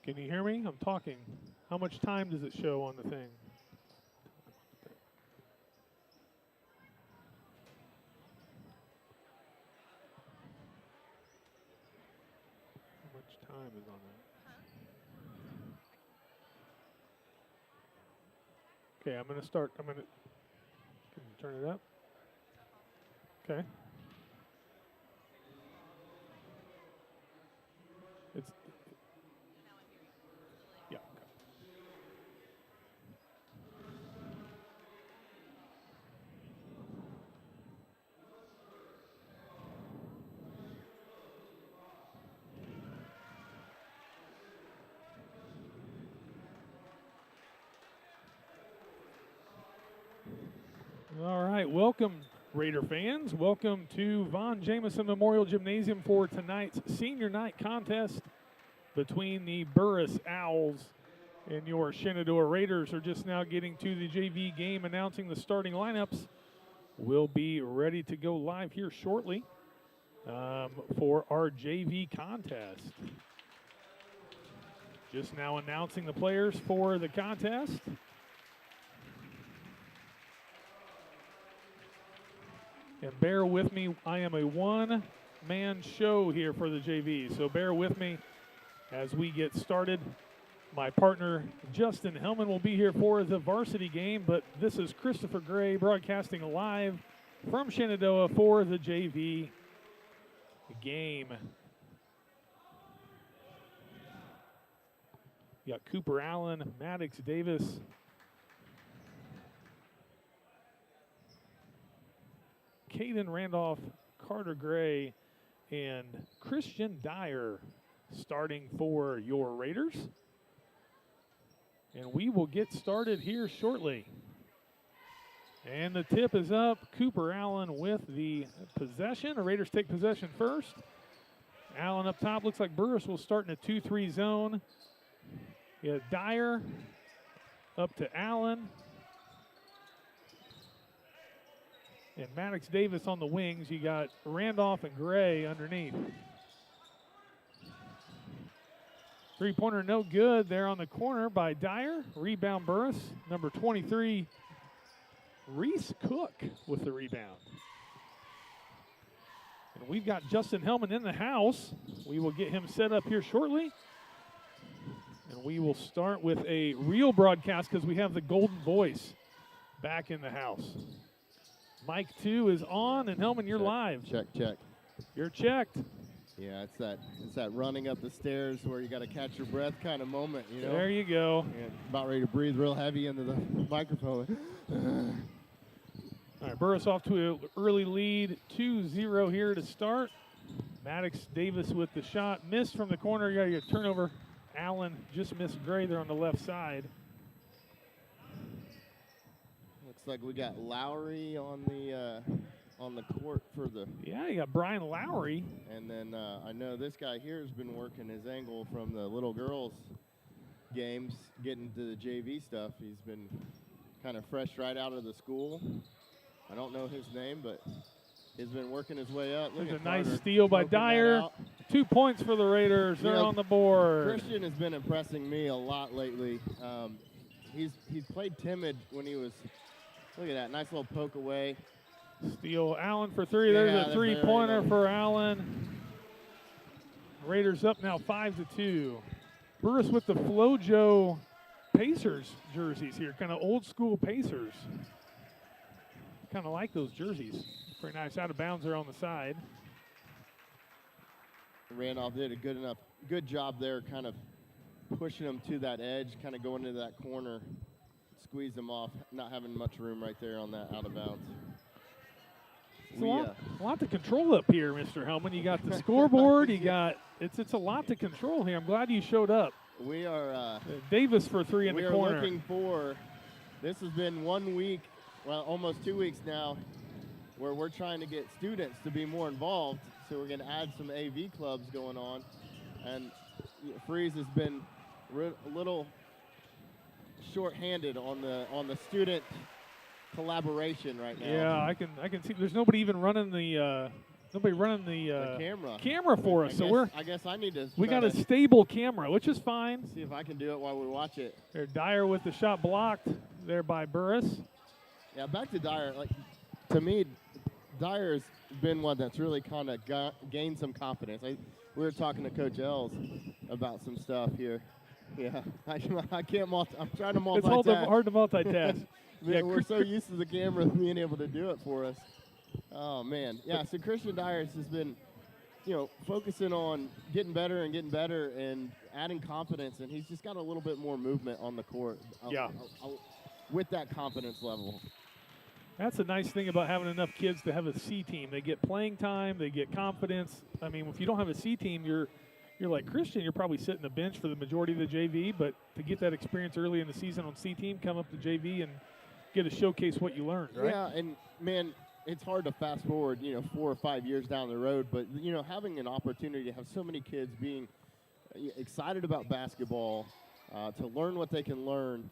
Can you hear me? I'm talking. How much time does it show on the thing? How much time is on that? Okay, I'm going to start. Can you turn it up? Okay. It's yeah. Okay. All right, welcome Raider fans. Welcome to Von Jameson Memorial Gymnasium for tonight's senior night contest between the Burris Owls and your Shenandoah Raiders. Are just now getting to the JV game, announcing the starting lineups. We'll be ready to go live here shortly for our JV contest. Just now announcing the players for the contest. And bear with me, I am a one-man show here for the JV, so bear with me as we get started. My partner, Justin Hellman, will be here for the varsity game, but this is Christopher Gray broadcasting live from Shenandoah for the JV game. You got Cooper Allen, Maddox Davis, Caden Randolph, Carter Gray, and Christian Dyer starting for your Raiders. And we will get started here shortly. And the tip is up. Cooper Allen with the possession. The Raiders take possession first. Allen up top. Looks like Burris will start in a 2-3 zone. You have Dyer up to Allen. And Maddox Davis on the wings. You got Randolph and Gray underneath. Three-pointer no good there on the corner by Dyer. Rebound Burris. Number 23, Reese Cook with the rebound. And we've got Justin Hellman in the house. We will get him set up here shortly. And we will start with a real broadcast because we have the Golden Voice back in the house. Mic 2 is on, and Hellman, you're live. Check, check. You're checked. Yeah, it's that running up the stairs where you got to catch your breath kind of moment, you know. There you go. And about ready to breathe real heavy into the microphone. All right, Burris off to an early lead, 2-0 here to start. Maddox Davis with the shot, missed from the corner. You got your turnover. Allen just missed Gray there on the left side. Looks like we got Lowry on the court for the. Yeah, you got Brian Lowry. And then I know this guy here has been working his angle from the little girls games, getting to the JV stuff. He's been kind of fresh right out of the school. I don't know his name, but he's been working his way up. There's a nice steal by Dyer. 2 points for the Raiders. They're on the board. Christian has been impressing me a lot lately. He's played timid when he was. Look at that, nice little poke away. Steal Allen for three. There's a three-pointer for Allen. Raiders up now 5-2. Burris with the FloJo Pacers jerseys here, kind of old school Pacers. Kind of like those jerseys. Pretty nice out of bounds there on the side. Randolph did a good job there, kind of pushing him to that edge, kind of going into that corner, squeeze him off, not having much room right there on that out of bounds. It's a lot to control up here, Mr. Hellman. You got the scoreboard. You got it's a lot to control here. I'm glad you showed up. We are Davis for three in the corner. We are looking for. This has been 1 week, well, almost 2 weeks now, where we're trying to get students to be more involved. So we're going to add some AV clubs going on, and Freeze has been a little short-handed on the student collaboration right now. Yeah, I can see there's nobody even running the nobody running the camera for us. I guess I need to. We got a stable camera, which is fine. See if I can do it while we watch it. There, Dyer with the shot blocked there by Burris. Yeah, back to Dyer. Like, to me, Dyer has been one that's really kind of gained some confidence. We were talking to Coach Els about some stuff here. Yeah, I can't I'm trying to multitask. It's hard to multitask. Yeah, we're so used to the camera being able to do it for us. Oh, man. Yeah, so Christian Dyer has been, focusing on getting better and adding confidence, and he's just got a little bit more movement on the court. With that confidence level. That's a nice thing about having enough kids to have a C team. They get playing time, they get confidence. I mean, if you don't have a C team, you're like Christian, you're probably sitting the bench for the majority of the JV, but to get that experience early in the season on C team, come up to JV and get to showcase what you learned, right? Yeah, and man, it's hard to fast forward, 4 or 5 years down the road, but having an opportunity to have so many kids being excited about basketball, to learn what they can learn,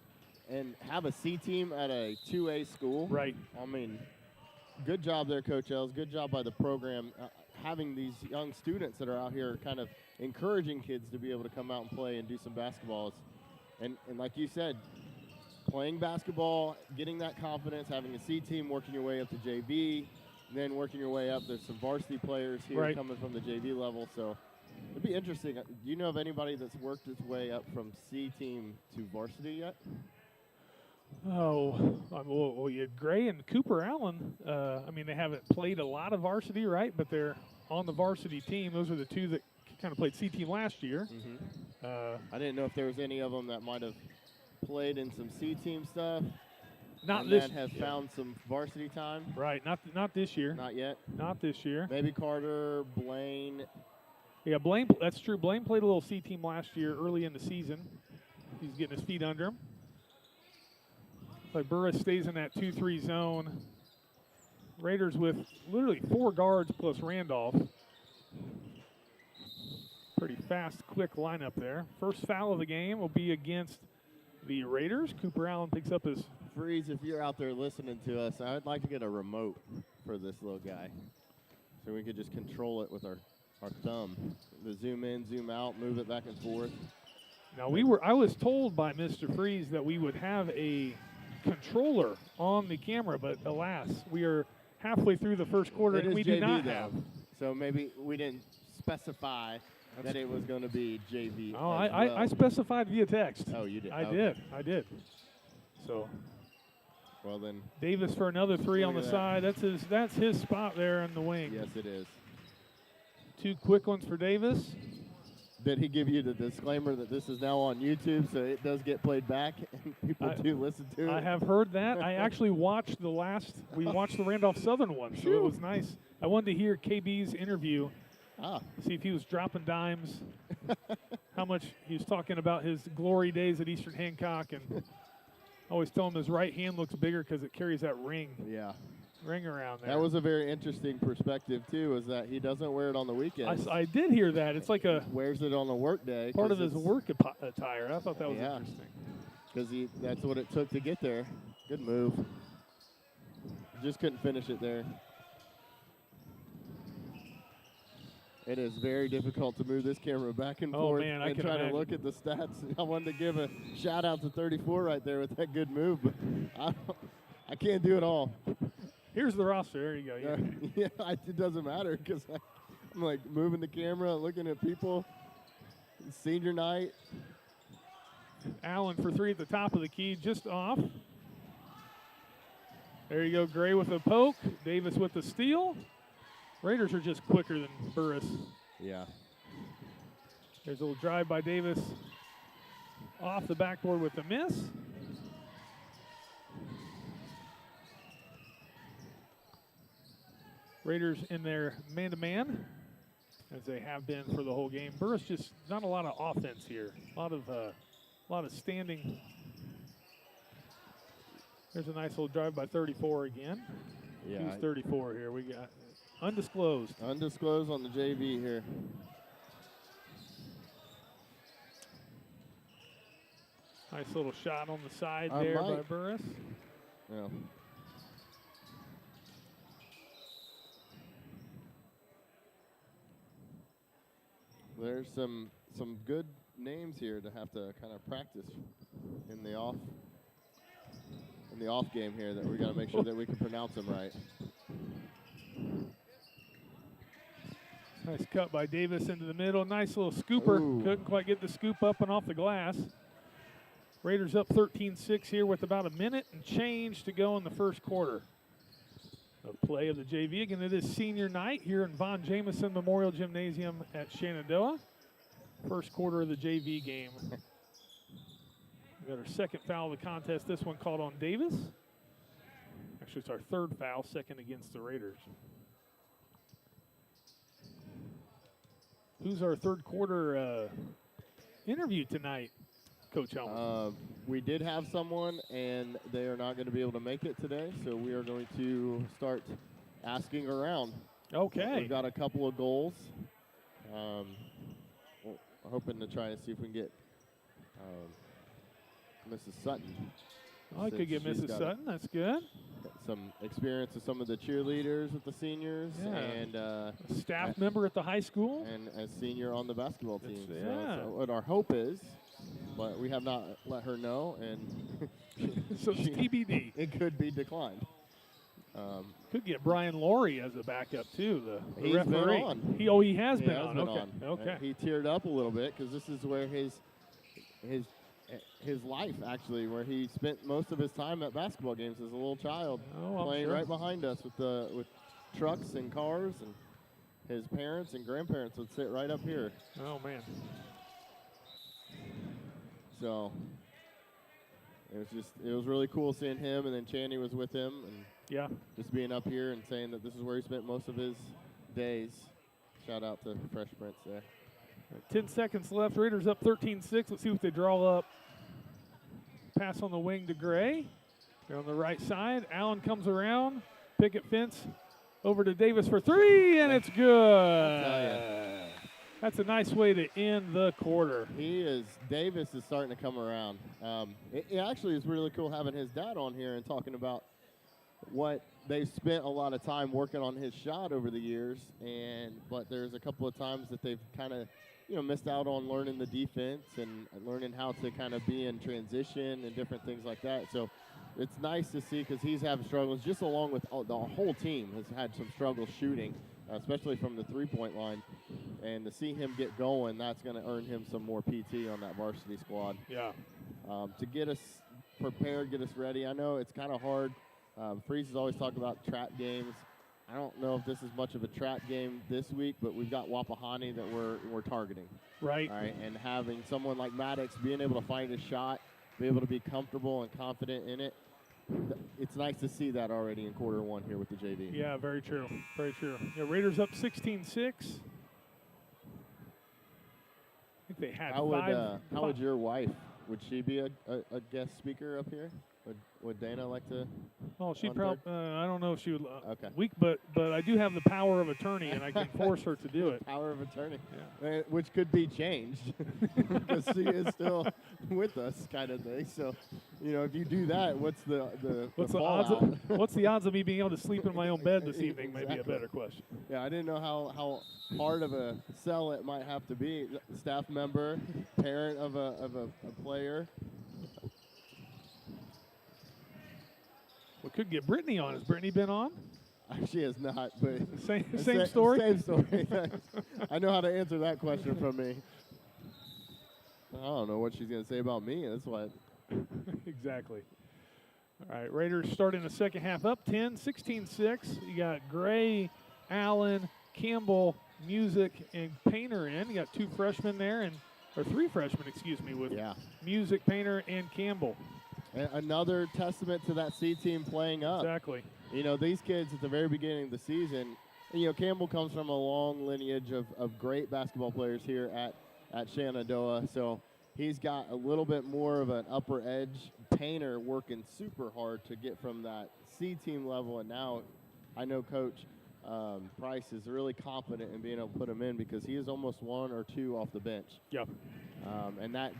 and have a C team at a 2A school. Right. I mean, good job there, Coach Els. Good job by the program, having these young students that are out here kind of encouraging kids to be able to come out and play and do some basketballs. And like you said, playing basketball, getting that confidence, having a C team, working your way up to JV, then working your way up. There's some varsity players here coming from the JV level, so it'd be interesting. Do you know of anybody that's worked its way up from C team to varsity yet? Oh, well, you had Gray and Cooper Allen. I mean, they haven't played a lot of varsity, right? But they're on the varsity team. Those are the two that kind of played C team last year. Mm-hmm. I didn't know if there was any of them that might have played in some C team stuff. Not this. That have found some varsity time. Right. Not this year. Not yet. Not this year. Maybe Carter, Blaine. Yeah, Blaine. That's true. Blaine played a little C team last year, early in the season. He's getting his feet under him. Like Burris stays in that 2-3 zone. Raiders with literally 4 guards plus Randolph. Pretty fast, quick lineup there. First foul of the game will be against the Raiders. Cooper Allen picks up his. Freeze, if you're out there listening to us, I'd like to get a remote for this little guy, so we could just control it with our thumb. The zoom in, zoom out, move it back and forth. Now I was told by Mr. Freeze that we would have a controller on the camera, but alas, we are halfway through the first quarter and we do not have. So maybe we didn't specify that it was going to be JV. Oh, I specified via text. Oh, you did? I did. So. Well then. Davis for another 3 on the side. That's his spot there in the wing. Yes, it is. 2 quick ones for Davis. Did he give you the disclaimer that this is now on YouTube, so it does get played back and people do listen to it? I have heard that. I actually watched we watched the Randolph Southern one, so it was nice. I wanted to hear KB's interview, see if he was dropping dimes, how much he was talking about his glory days at Eastern Hancock, and I always tell him his right hand looks bigger because it carries that ring. Yeah. Ring around there. That was a very interesting perspective too, is that he doesn't wear it on the weekends. I did hear that. It's like wears it on the work day. Part of his work attire. I thought that was interesting. Because that's what it took to get there. Good move. Just couldn't finish it there. It is very difficult to move this camera back and forth and try to look at the stats. I wanted to give a shout out to 34 right there with that good move, but I can't do it all. Here's the roster. There you go. Yeah, it doesn't matter because I'm like moving the camera, looking at people. Senior night. Allen for 3 at the top of the key, just off. There you go, Gray with a poke. Davis with the steal. Raiders are just quicker than Burris. Yeah. There's a little drive by Davis. Off the backboard with a miss. Raiders in their man-to-man, as they have been for the whole game. Burris just not a lot of offense here. A lot of standing. There's a nice little drive by 34 again. Yeah. Who's 34 here? We got undisclosed. Undisclosed on the JV here. Nice little shot on the side there by Burris. Yeah. there's some good names here to have to kind of practice in the off game here that we got to make sure that we can pronounce them right. Nice cut by Davis into the middle. Nice little scooper. Ooh. Couldn't quite get the scoop up and off the glass. Raiders up 13-6 here with about a minute and change to go in the first quarter of play of the JV. Again, it is senior night here in Von Jameson Memorial Gymnasium at Shenandoah. First quarter of the JV game. We got our second foul of the contest. This one called on Davis. Actually, it's our third foul, second against the Raiders. Who's our third quarter interview tonight, Coach Helmer? We did have someone, and they are not going to be able to make it today, so we are going to start asking around. Okay. We've got a couple of goals. We're hoping to try and see if we can get Mrs. Sutton. Oh, I could get Mrs. Sutton. That's good. Some experience with some of the cheerleaders with the seniors, Yeah. and A staff member at the high school. and a senior on the basketball team. Yeah. So what our hope is, but we have not let her know, and So it's TBD. it could be declined. Could get Brian Laurie as a backup too. The He's been referee. on. He has He been has on. been Okay. on. Okay. He teared up a little bit because this is where his life actually, where he spent most of his time at basketball games as a little child, playing right behind us with trucks and cars, and his parents and grandparents would sit right up here. Oh man. So it was really cool seeing him, and then Channy was with him, and Yeah. just being up here and saying that this is where he spent most of his days. Shout out to Fresh Prince there. 10 seconds left. Raiders up 13-6. Let's see what they draw up. Pass on the wing to Gray. They're on the right side. Allen comes around. Picket fence over to Davis for three, and it's good. That's a nice way to end the quarter. Davis is starting to come around. It actually is really cool having his dad on here and talking about what they've spent a lot of time working on his shot over the years, but there's a couple of times that they've kind of missed out on learning the defense and learning how to kind of be in transition and different things like that. So it's nice to see, because he's having struggles, just along with the whole team has had some struggles shooting, especially from the three-point line. And to see him get going, that's going to earn him some more PT on that varsity squad. Yeah. To get us prepared, get us ready. I know it's kind of hard. Freeze has always talked about trap games. I don't know if this is much of a trap game this week, but we've got Wapahani that we're targeting. Right. All right, and having someone like Maddox being able to find a shot, be able to be comfortable and confident in it, it's nice to see that already in quarter one here with the JV. Yeah, very true. Very true. Yeah, Raiders up 16-6. I think they had How would your wife, would she be a guest speaker up here? Would Dana like to? Oh, she probably. I don't know if she would. Okay. But I do have the power of attorney, and I can force her to do it. Power of attorney. Yeah. Which could be changed because she is still with us, kind of thing. So, if you do that, what's the odds? What's the odds of me being able to sleep in my own bed this evening? Exactly. Maybe a better question. Yeah, I didn't know how hard of a sell it might have to be. Staff member, parent of a player. We could get Brittany on. Has Brittany been on? She has not, but same story. Same story. I know how to answer that question from me. I don't know what she's going to say about me. That's what. Exactly. All right, Raiders starting the second half up 10, 16-6. You got Gray, Allen, Campbell, Music, and Painter in. You got two freshmen there, or three freshmen, excuse me, with Music, Painter, and Campbell. And another testament to that C team playing up. Exactly. These kids at the very beginning of the season, Campbell comes from a long lineage of great basketball players here at Shenandoah. So he's got a little bit more of an upper edge. Painter working super hard to get from that C team level. And now I know Coach Price is really confident in being able to put him in because he is almost one or two off the bench. Yep. And that,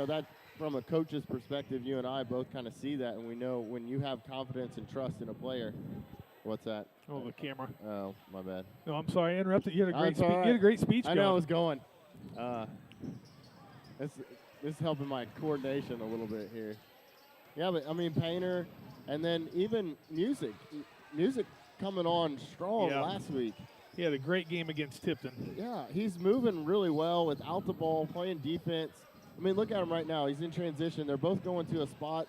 that from a coach's perspective, you and I both kind of see that, and we know when you have confidence and trust in a player. What's that? Oh, the camera. Oh, my bad. No, I'm sorry, I interrupted. You had a great That's all right. You had a great speech. I know I was going. This is helping my coordination a little bit here. Yeah, but I mean Painter, and then even Music coming on strong last week. He had a great game against Tipton. Yeah, he's moving really well without the ball, playing defense. I mean, look at him right now. He's in transition. They're both going to a spot.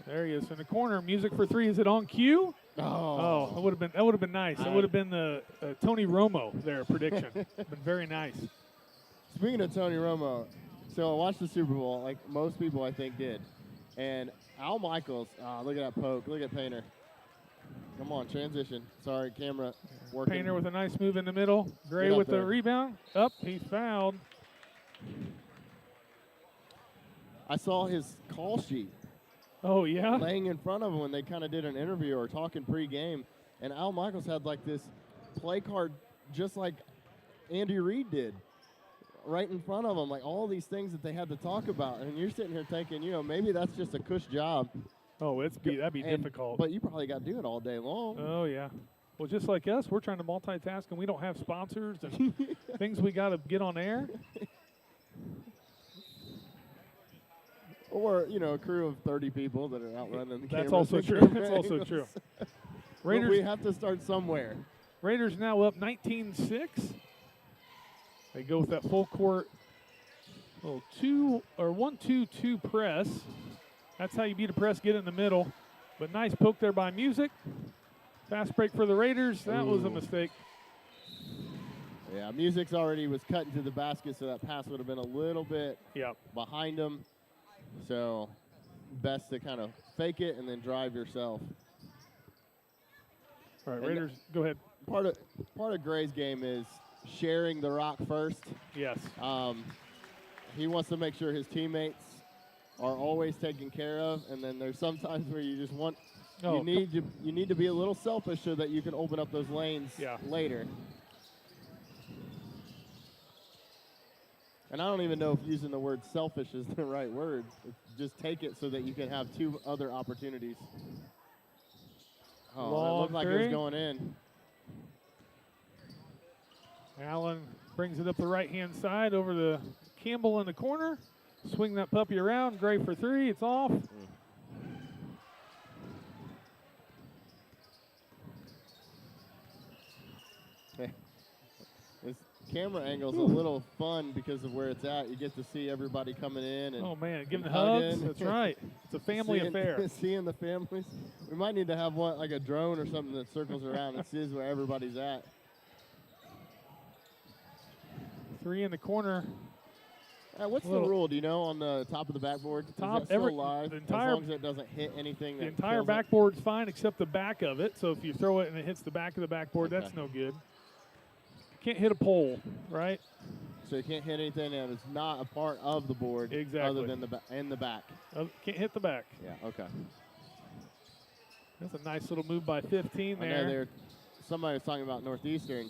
There he is in the corner. Music for three. Is it on cue? Oh, that would have been nice. That would have been the Tony Romo there prediction. Been very nice. Speaking of Tony Romo, so I watched the Super Bowl like most people I think did, and Al Michaels. Look at that poke. Look at Painter. Come on, transition. Sorry, camera working. Painter with a nice move in the middle. Gray with the rebound. He's fouled. I saw his call sheet. Oh, yeah? Laying in front of him when they kind of did an interview or talking pregame, and Al Michaels had like this play card just like Andy Reid did right in front of him, like all these things that they had to talk about. And you're sitting here thinking, maybe that's just a cush job. Oh, that'd be difficult. But you probably got to do it all day long. Oh, yeah. Well, just like us, we're trying to multitask, and we don't have sponsors and things we got to get on air. Or, a crew of 30 people that are out running the cameras. That's also true. That's also true. Raiders, we have to start somewhere. Raiders now up 19-6. They go with that full court 1-2-2 press. That's how you beat a press, get in the middle. But nice poke there by Music. Fast break for the Raiders. That was a mistake. Yeah, Music's already was cutting to the basket, so that pass would have been a little bit behind him. So best to kind of fake it and then drive yourself. All right, Raiders, go ahead. Part of Gray's game is sharing the rock first. Yes. He wants to make sure his teammates are always taken care of, and then there's sometimes where you just want you need to be a little selfish so that you can open up those lanes later. And I don't even know if using the word selfish is the right word. Just take it so that you can have two other opportunities. Oh, that looked like it was going in. Allen brings it up the right-hand side over to Campbell in the corner. Swing that puppy around. Gray for three. It's off. This camera angle's a little fun because of where it's at. You get to see everybody coming in. And giving hugs. That's right. It's a family affair. Seeing the families. We might need to have one like a drone or something that circles around and sees where everybody's at. Three in the corner. What's the rule? Do you know on the top of the backboard? Is that still live? As long as it doesn't hit anything. The entire backboard's fine except the back of it. So if you throw it and it hits the back of the backboard, that's no good. Can't hit a pole, right? So you can't hit anything that is not a part of the board. Exactly. Other than the back. Can't hit the back. Yeah. Okay. That's a nice little move by 15 there. I know somebody was talking about Northeastern.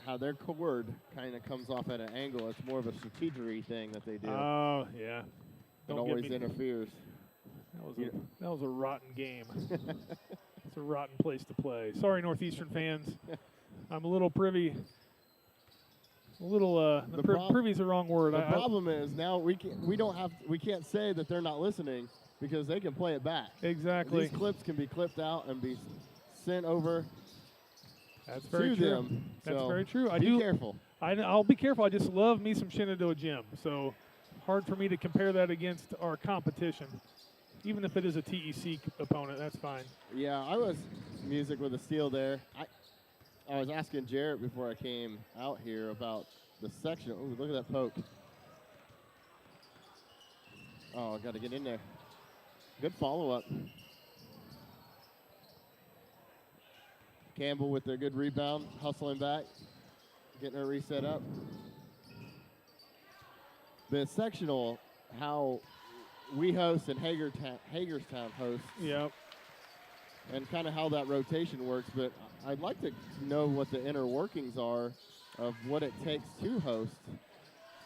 How their cord kind of comes off at an angle. It's more of a strategery thing that they do. Oh, yeah. It always interferes. That was a rotten game. It's a rotten place to play. Sorry, Northeastern fans. I'm a little privy. Privy's the wrong word. The problem is now we can't say that they're not listening because they can play it back. Exactly. These clips can be clipped out and be sent over. That's very true. Them. That's so very true. Be careful. I'll be careful. I just love me some Shenandoah Gym. So hard for me to compare that against our competition. Even if it is a TEC opponent, that's fine. Yeah, I was Music with a steal there. I was asking Jarrett before I came out here about the section. Ooh, look at that poke. Oh, got to get in there. Good follow-up. Campbell with a good rebound, hustling back, getting her reset up. The sectional, how we host and Hagerstown hosts. Yep. And kind of how that rotation works, but I'd like to know what the inner workings are of what it takes to host.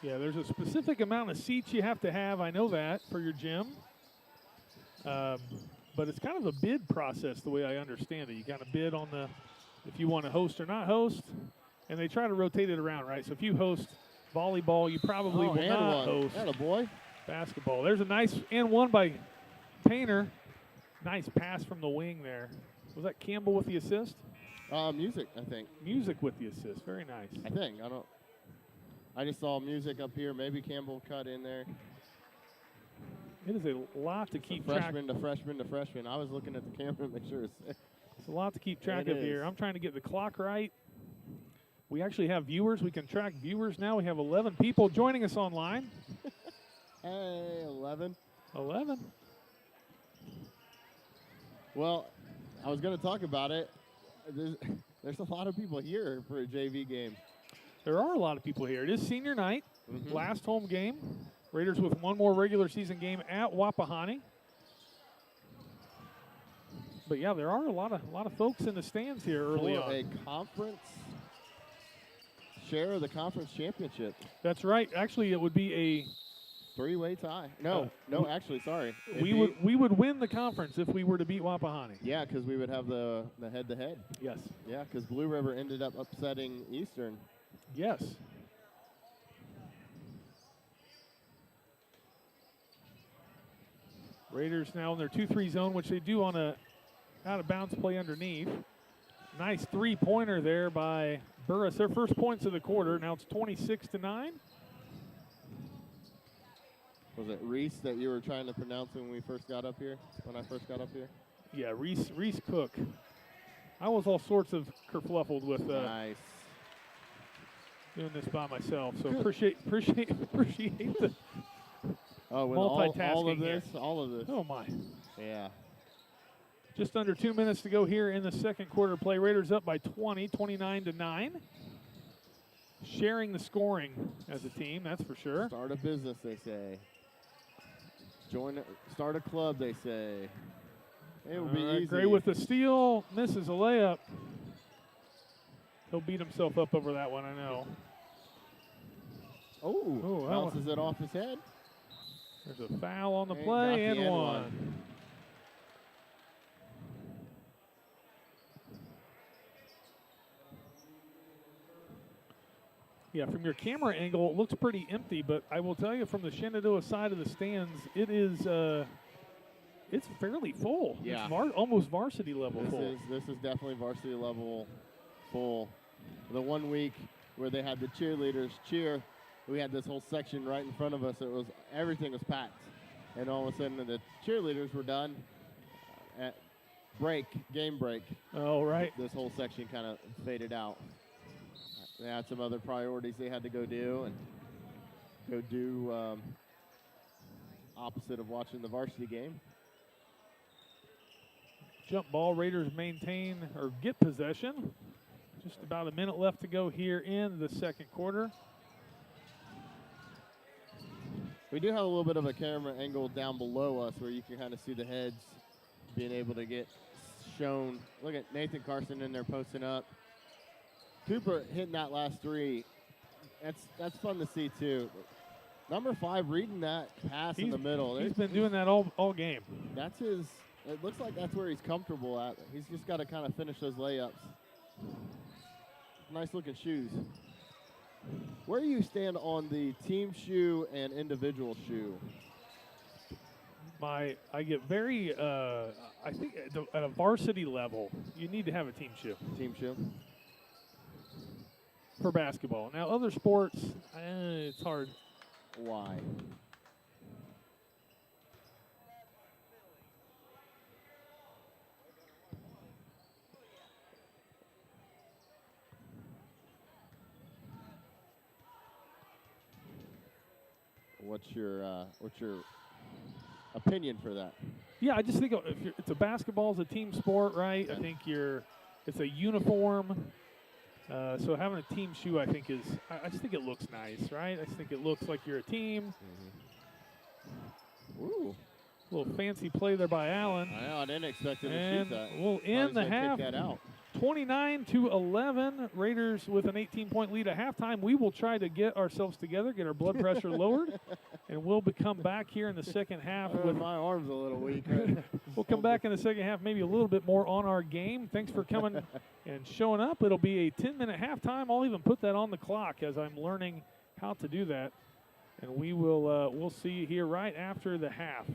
Yeah, there's a specific amount of seats you have to have. I know that for your gym. But it's kind of a bid process the way I understand it. You kind of bid on if you want to host or not host, and they try to rotate it around, right? So if you host Volleyball, you probably will not host. That a boy. Basketball. There's a nice and one by Painter. Nice pass from the wing there. Was that Campbell with the assist? Music, I think. Music with the assist. Very nice. I think. I just saw Music up here. Maybe Campbell cut in there. It is a lot to keep track. Freshman to freshman to freshman. I was looking at the camera to make sure it's a lot to keep track of here. I'm trying to get the clock right. We actually have viewers. We can track viewers now. We have 11 people joining us online. Hey, 11. 11. Well, I was going to talk about it. There's a lot of people here for a JV game. There are a lot of people here. It is senior night, last home game. Raiders with one more regular season game at Wapahani. But yeah, there are a lot of folks in the stands here early on. A conference share of the conference championship. That's right. Actually, it would be a three-way tie. Actually, sorry. We would win the conference if we were to beat Wapahani. Yeah, because we would have the head-to-head. Yes. Yeah, because Blue River ended up upsetting Eastern. Yes. Raiders now in their 2-3 zone, which they do on a out-of-bounds play underneath. Nice three-pointer there by Burris. Their first points of the quarter. Now it's 26-9. Was it Reese that you were trying to pronounce when we first got up here? When I first got up here? Yeah, Reese Cook. I was all sorts of kerfluffled with nice. Doing this by myself. So appreciate the multitasking all of this. Oh my. Yeah. Just under 2 minutes to go here in the second quarter play. Raiders up by 20, 29-9. Sharing the scoring as a team, that's for sure. Start a business, they say. Start a club, they say. It will be easy. Gray with the steal, misses a layup. He'll beat himself up over that one, I know. Oh, bounces it off his head. There's a foul on the play and one. Yeah, from your camera angle, it looks pretty empty, but I will tell you from the Shenandoah side of the stands, it is it's fairly full. Yeah. It's almost varsity level full. This is definitely varsity level full. The 1 week where they had the cheerleaders cheer, we had this whole section right in front of us. Everything was packed. And all of a sudden the cheerleaders were done at game break. Oh, right. This whole section kind of faded out. They had some other priorities they had to go do opposite of watching the varsity game. Jump ball, Raiders maintain or get possession. Just about a minute left to go here in the second quarter. We do have a little bit of a camera angle down below us where you can kind of see the heads being able to get shown. Look at Nathan Carson in there posting up. Cooper hitting that last three. That's fun to see too. Number 5 reading that pass in the middle. He's been doing that all game. That's his. It looks like that's where he's comfortable at. He's just got to kind of finish those layups. Nice looking shoes. Where do you stand on the team shoe and individual shoe? I get very, I think at a varsity level, you need to have a team shoe. Team shoe? For basketball. Now, other sports, it's hard. Why? What's your opinion for that? Yeah, I just think it's a basketball is a team sport, right? I think it's a uniform. So having a team shoe, I think I just think it looks nice, right? I just think it looks like you're a team. Mm-hmm. Ooh. A little fancy play there by Allen. I didn't expect him to shoot that. We'll end the half. Kick that out. 29-11. Raiders with an 18-point lead at halftime. We will try to get ourselves together, get our blood pressure lowered, and we'll come back here in the second half. My arm's a little weak. We'll come back in the second half, maybe a little bit more on our game. Thanks for coming and showing up. It'll be a 10-minute halftime. I'll even put that on the clock as I'm learning how to do that. And we will we'll see you here right after the half.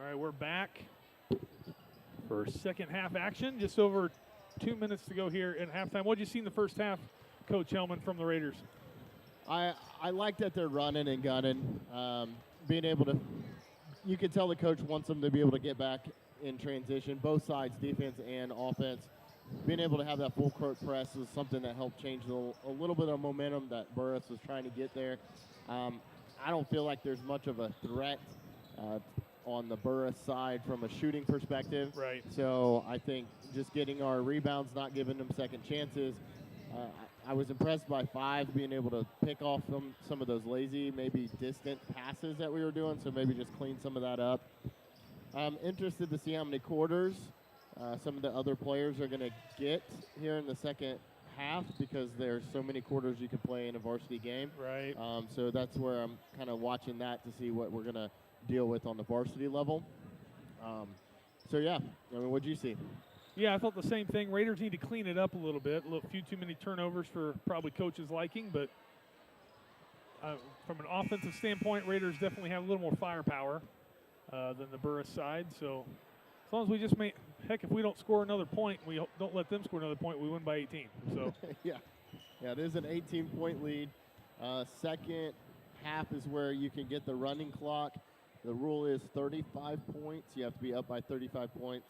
All right, we're back for second half action. Just over 2 minutes to go here at halftime. What did you see in the first half, Coach Hellman, from the Raiders? I like that they're running and gunning, being able to. You can tell the coach wants them to be able to get back in transition, both sides, defense and offense. Being able to have that full court press is something that helped change a little bit of momentum that Burris was trying to get there. I don't feel like there's much of a threat on the Burris side from a shooting perspective. Right. So I think just getting our rebounds, not giving them second chances. I was impressed by 5 being able to pick off some of those lazy, maybe distant passes that we were doing, so maybe just clean some of that up. I'm interested to see how many quarters some of the other players are going to get here in the second half, because there's so many quarters you can play in a varsity game. Right. So that's where I'm kind of watching that to see what we're going to deal with on the varsity level. So, yeah, I mean, what did you see? Yeah, I thought the same thing. Raiders need to clean it up a little bit. A few too many turnovers for probably coach's liking, but from an offensive standpoint, Raiders definitely have a little more firepower than the Burris side. So as long as we just heck, if we don't score another point, we don't let them score another point, we win by 18. So yeah, it is an 18-point lead. Second half is where you can get the running clock. The rule is 35 points. You have to be up by 35 points.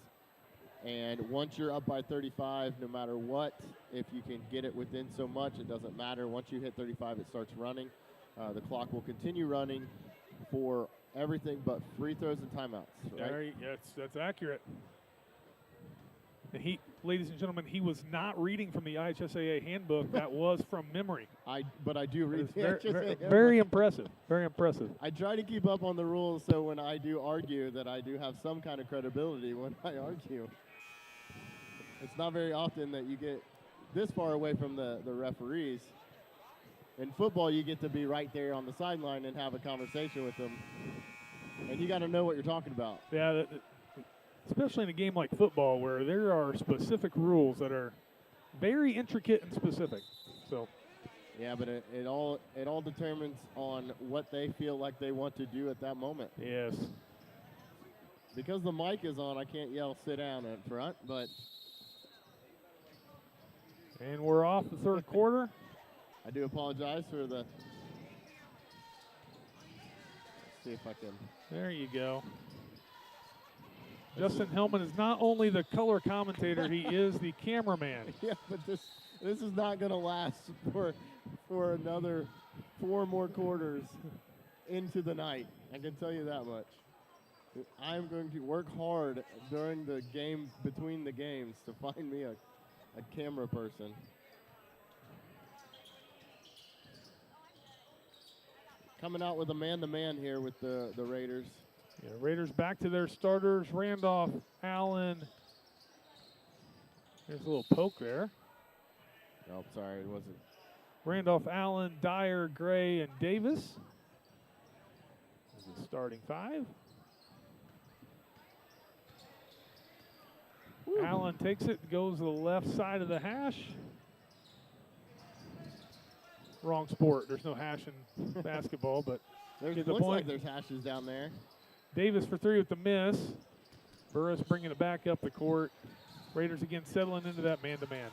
And once you're up by 35, no matter what, if you can get it within so much, it doesn't matter. Once you hit 35, it starts running. The clock will continue running for everything but free throws and timeouts. Right? Yes, that's accurate. And ladies and gentlemen, he was not reading from the IHSAA handbook. That was from memory. But I do read the IHSAA handbook. Very impressive. Very impressive. I try to keep up on the rules so when I do argue that I do have some kind of credibility when I argue. It's not very often that you get this far away from the referees. In football, you get to be right there on the sideline and have a conversation with them. And you got to know what you're talking about. Yeah, especially in a game like football where there are specific rules that are very intricate and specific. So, yeah, but it all determines on what they feel like they want to do at that moment. Yes. Because the mic is on, I can't yell sit down up front, but... And we're off the third quarter. I do apologize for the... Let's see if I can... There you go. Justin Hellman is not only the color commentator, he is the cameraman. Yeah, but this is not going to last for another 4 more quarters into the night. I can tell you that much. I'm going to work hard during the game, between the games, to find me a camera person. Coming out with a man-to-man here with the Raiders. Yeah, Raiders back to their starters. Randolph, Allen. There's a little poke there. Oh, sorry, it wasn't. Randolph, Allen, Dyer, Gray, and Davis. This is the starting 5. Woo. Allen takes it, goes to the left side of the hash. Wrong sport. There's no hash in basketball, but looks the point. Like there's hashes down there. Davis for 3 with the miss. Burris bringing it back up the court. Raiders again settling into that man-to-man.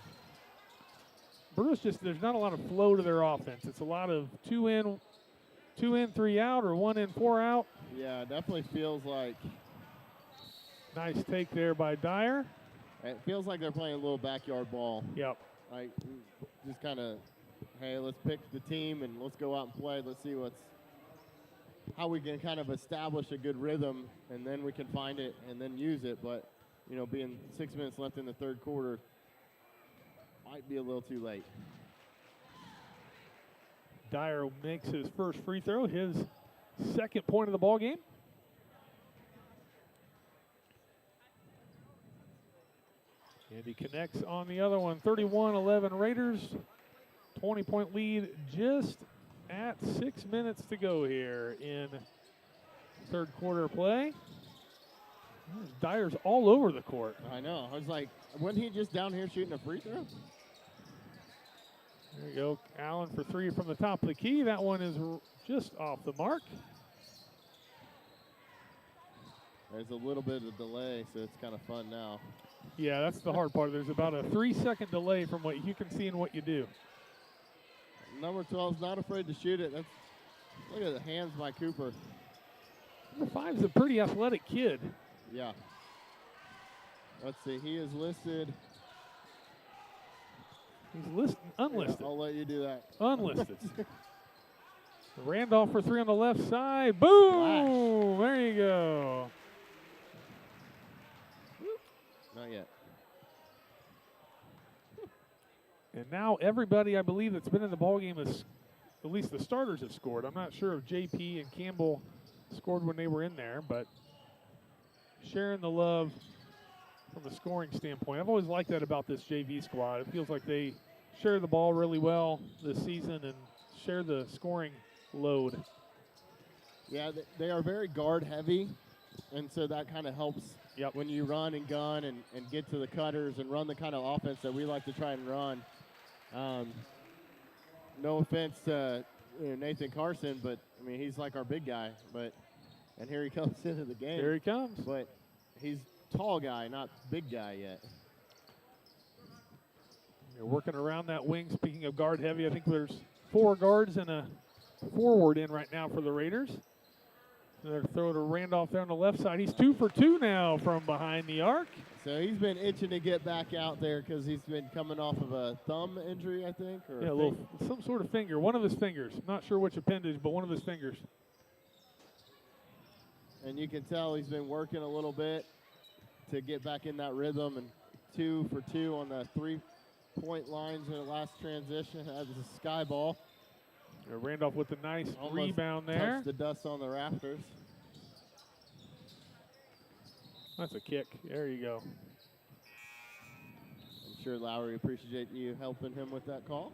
Burris there's not a lot of flow to their offense. It's a lot of 2 in, 3 out, or 1 in, 4 out. Yeah, it definitely feels like. Nice take there by Dyer. It feels like they're playing a little backyard ball. Yep. Like, just kind of, hey, let's pick the team and let's go out and play. Let's see how we can kind of establish a good rhythm, and then we can find it and then use it. But, being 6 minutes left in the third quarter might be a little too late. Dyer makes his first free throw, his second point of the ball game. And he connects on the other one. 31-11 Raiders. 20-point lead just at 6 minutes to go here in third quarter play. Dyer's all over the court. I know. I was like, wasn't he just down here shooting a free throw? There you go. Allen for 3 from the top of the key. That one is just off the mark. There's a little bit of delay, so it's kind of fun now. Yeah, that's the hard part. There's about a 3-second delay from what you can see and what you do. Number 12 is not afraid to shoot it. Look at the hands by Cooper. Number 5 is a pretty athletic kid. Yeah. Let's see. He is listed. He's unlisted. Yeah, I'll let you do that. Unlisted. Randolph for 3 on the left side. Boom! Flash. There you go. Not yet. And now everybody, I believe, that's been in the ballgame is, at least the starters have scored. I'm not sure if JP and Campbell scored when they were in there, but sharing the love from a scoring standpoint. I've always liked that about this JV squad. It feels like they share the ball really well this season and share the scoring load. Yeah, they are very guard heavy, and so that kind of helps when you run and gun and get to the cutters and run the kind of offense that we like to try and run. No offense to Nathan Carson, but I mean he's like our big guy. And here he comes into the game. Here he comes. But he's tall guy, not big guy yet. You're working around that wing. Speaking of guard heavy, I think there's 4 guards and a forward in right now for the Raiders. They're throw to Randolph there on the left side. He's 2 for 2 now from behind the arc. So he's been itching to get back out there because he's been coming off of a thumb injury, I think. Or yeah, some sort of finger. One of his fingers. Not sure which appendage, but one of his fingers. And you can tell he's been working a little bit to get back in that rhythm. And 2 for 2 on the 3-point lines in the last transition as a sky ball. Randolph with a nice almost rebound there. Touched the dust on the rafters. That's a kick. There you go. I'm sure Lowry appreciates you helping him with that call.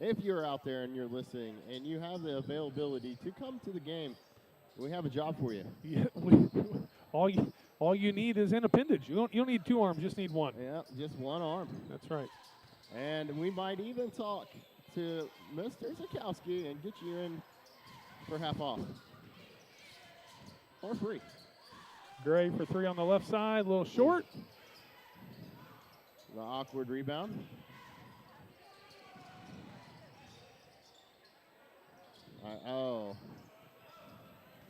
If you're out there and you're listening and you have the availability to come to the game, we have a job for you. Yeah, all you need is an appendage. You don't need 2 arms, just need 1. Yeah, just 1 arm. That's right. And we might even talk to Mr. Zakowski and get you in for half off. Or free. Gray for 3 on the left side, a little short. The awkward rebound.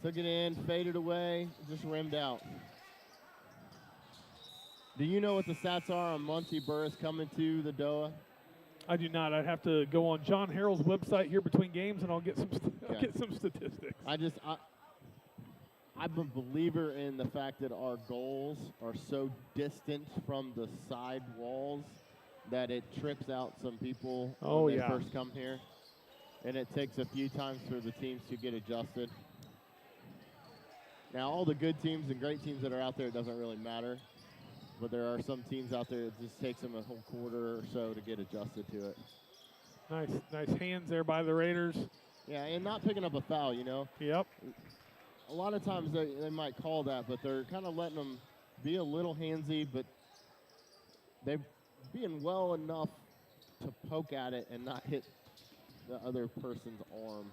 Took it in, faded away, just rimmed out. Do you know what the stats are on Muncie Burris coming to the DOA? I do not. I'd have to go on John Harrell's website here between games, and I'll get some statistics. I'm a believer in the fact that our goals are so distant from the side walls that it trips out some people when they first come here. And it takes a few times for the teams to get adjusted. Now, all the good teams and great teams that are out there, it doesn't really matter. But there are some teams out there that just takes them a whole quarter or so to get adjusted to it. Nice hands there by the Raiders. Yeah, and not picking up a foul, you know. Yep. A lot of times they might call that, but they're kind of letting them be a little handsy, but they're being well enough to poke at it and not hit the other person's arm.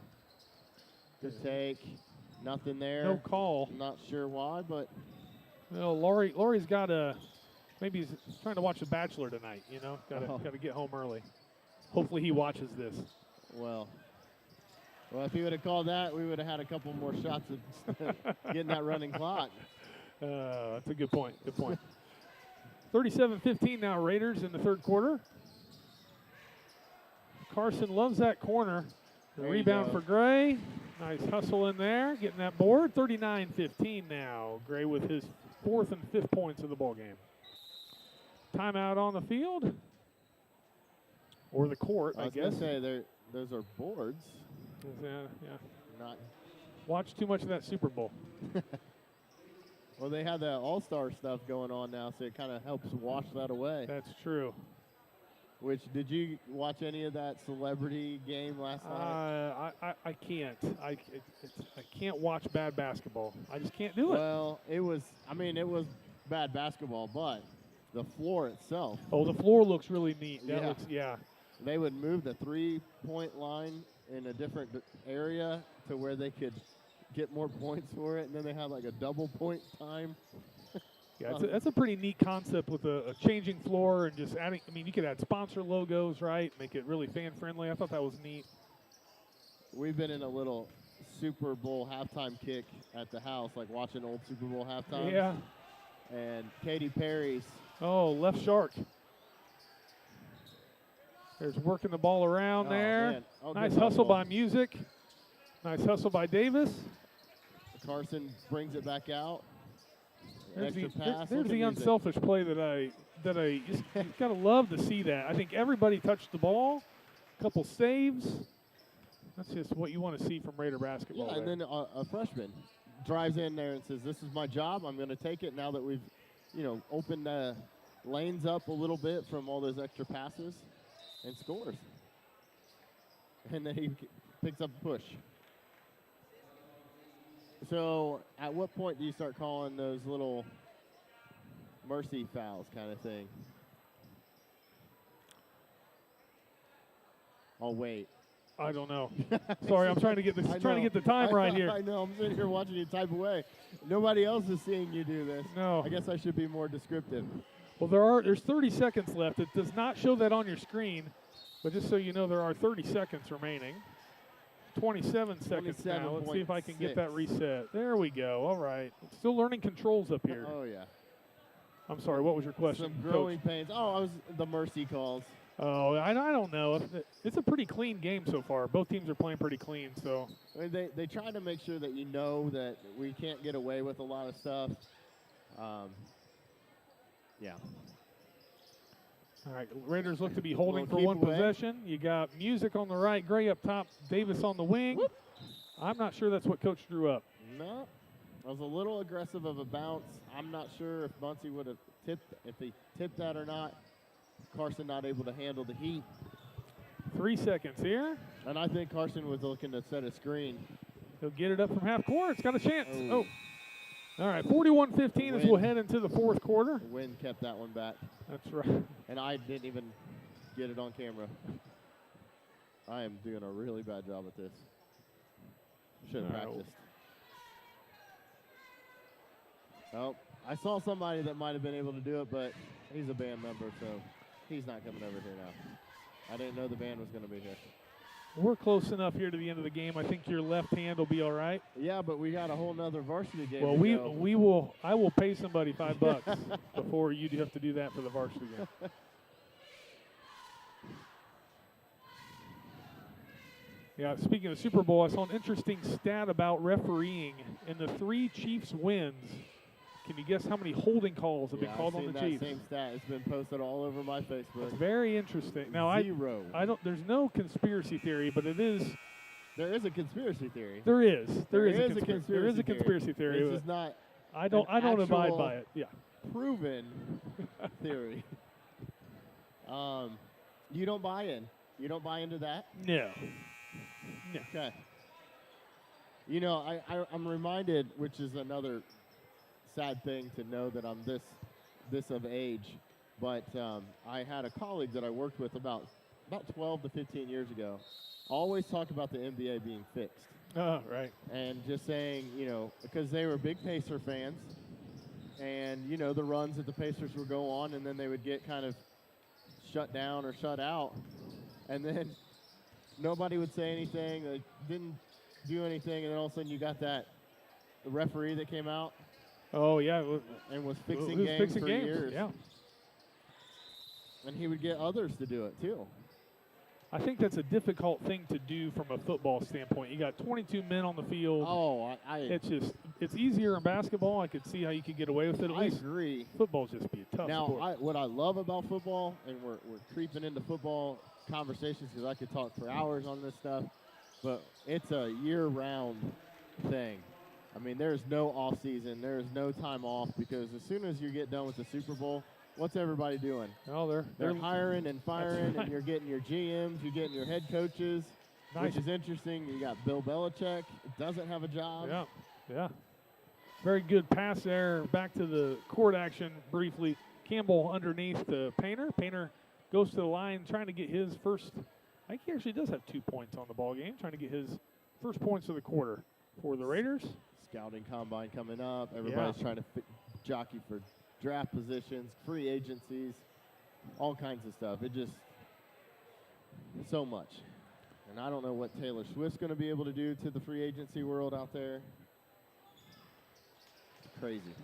Good take. Nothing there. No call. Not sure why, but. Well, Laurie's got maybe he's trying to watch The Bachelor tonight, you know. Got to get home early. Hopefully he watches this. Well, if he would have called that, we would have had a couple more shots of getting that running clock. That's a good point. Good point. 37-15 now, Raiders in the third quarter. Carson loves that corner. The rebound for Gray. Nice hustle in there, getting that board. 39-15 now. Gray with his 4th and 5th points of the ball game. Timeout on the field. Or the court, I guess. I was going to say, those are boards. Yeah. Not. Watch too much of that Super Bowl. Well, they have the All-Star stuff going on now, so it kind of helps wash that away. That's true. Did you watch any of that celebrity game last night? I can't. I can't watch bad basketball. I just can't do it. Well, it was bad basketball, but the floor itself. Oh, the floor looks really neat. Yeah. they would move the 3-point line in a different area to where they could get more points for it, and then they had like a double point time. Yeah, that's a pretty neat concept with a changing floor and just adding. I mean, you could add sponsor logos, right? Make it really fan friendly. I thought that was neat. We've been in a little Super Bowl halftime kick at the house, like watching old Super Bowl halftime. Yeah. And Katy Perry's. Oh, left shark. There's working the ball around there. Man. Oh, nice good hustle ball. by Music. Nice hustle by Davis. Carson brings it back out. There's Extra pass. there's Look the at Music. unselfish play that I just you gotta love to see that. I think everybody touched the ball, a couple saves. That's just what you want to see from Raider basketball. Yeah, and then a freshman drives in there and says, "This is my job. I'm going to take it now that we've, opened the lanes up a little bit from all those extra passes," and scores. And then he picks up a push. So, at what point do you start calling those little mercy fouls kind of thing? Oh, wait. I don't know. Sorry, I'm trying to get this. Trying to get the time right here. I know. I'm sitting here watching you type away. Nobody else is seeing you do this. No. I guess I should be more descriptive. Well, there's 30 seconds left. It does not show that on your screen, but just so you know, there are 30 seconds remaining. 27 seconds now. Let's see if I can get that reset. There we go. All right. Still learning controls up here. Oh yeah. I'm sorry. What was your question, Some growing Coach? pains. Oh, I was the mercy calls. Oh, I don't know. It's a pretty clean game so far. Both teams are playing pretty clean. So I mean, they try to make sure that you know that we can't get away with a lot of stuff. Yeah. all right, Raiders look to be holding for We'll one keep away. possession. You got Music on the right, Gray up top, Davis on the wing. Whoop. I'm not sure that's what Coach drew up. No, I was a little aggressive of a bounce. I'm not sure if Muncie would have if he tipped that or not. Carson not able to handle the heat. 3 seconds here. And I think Carson was looking to set a screen. He'll get it up from half court. It's got a chance. Oh. All right, 41-15 as we'll head into the fourth quarter. The wind kept that one back. That's right. And I didn't even get it on camera. I am doing a really bad job at this. Should have All right. practiced. Oh, I saw somebody that might have been able to do it, but he's a band member, so he's not coming over here now. I didn't know the band was going to be here. We're close enough here to the end of the game. I think your left hand will be all right. Yeah, but we got a whole nother varsity game. Well, to go. I will pay somebody $5 before you have to do that for the varsity game. Yeah, speaking of Super Bowl, I saw an interesting stat about refereeing. In the 3 Chiefs wins, can you guess how many holding calls have been called on the Chiefs? Same stat. It's been posted all over my Facebook. It's very interesting. Now, 0. I don't. There's no conspiracy theory, but it is. There is a conspiracy theory. There is. There is a conspiracy There is a conspiracy theory. This is not. I don't abide by it. Yeah. Proven theory. You don't buy in. You don't buy into that. No. No. Okay. You know, I'm reminded, which is another sad thing to know that I'm this of age, but I had a colleague that I worked with about 12 to 15 years ago. Always talk about the NBA being fixed. Oh, right. And just saying, you know, because they were big Pacer fans, and you know the runs that the Pacers would go on, and then they would get kind of shut down or shut out, and then nobody would say anything. They didn't do anything, and then all of a sudden you got the referee that came out. Oh yeah, and was fixing games for years. Yeah. And he would get others to do it too. I think that's a difficult thing to do from a football standpoint. You got 22 men on the field. Oh, it's easier in basketball. I could see how you could get away with it. At least agree. Football's just be a tough sport. Now, what I love about football, and we're creeping into football conversations because I could talk for hours on this stuff, but it's a year-round thing. I mean, there's no off season. There's no time off because as soon as you get done with the Super Bowl, what's everybody doing? Oh, they're hiring and firing, right. and you're getting your GMs, you're getting your head coaches, which is interesting. You got Bill Belichick, doesn't have a job. Yeah, yeah. Very good pass there. Back to the court action briefly. Campbell underneath to Painter. Painter goes to the line trying to get his first. I think he actually does have 2 points on the ball game, trying to get his first points of the quarter for the Raiders. Scouting combine coming up. Everybody's trying to jockey for draft positions, free agencies, all kinds of stuff. It just so much. And I don't know what Taylor Swift's going to be able to do to the free agency world out there. It's crazy.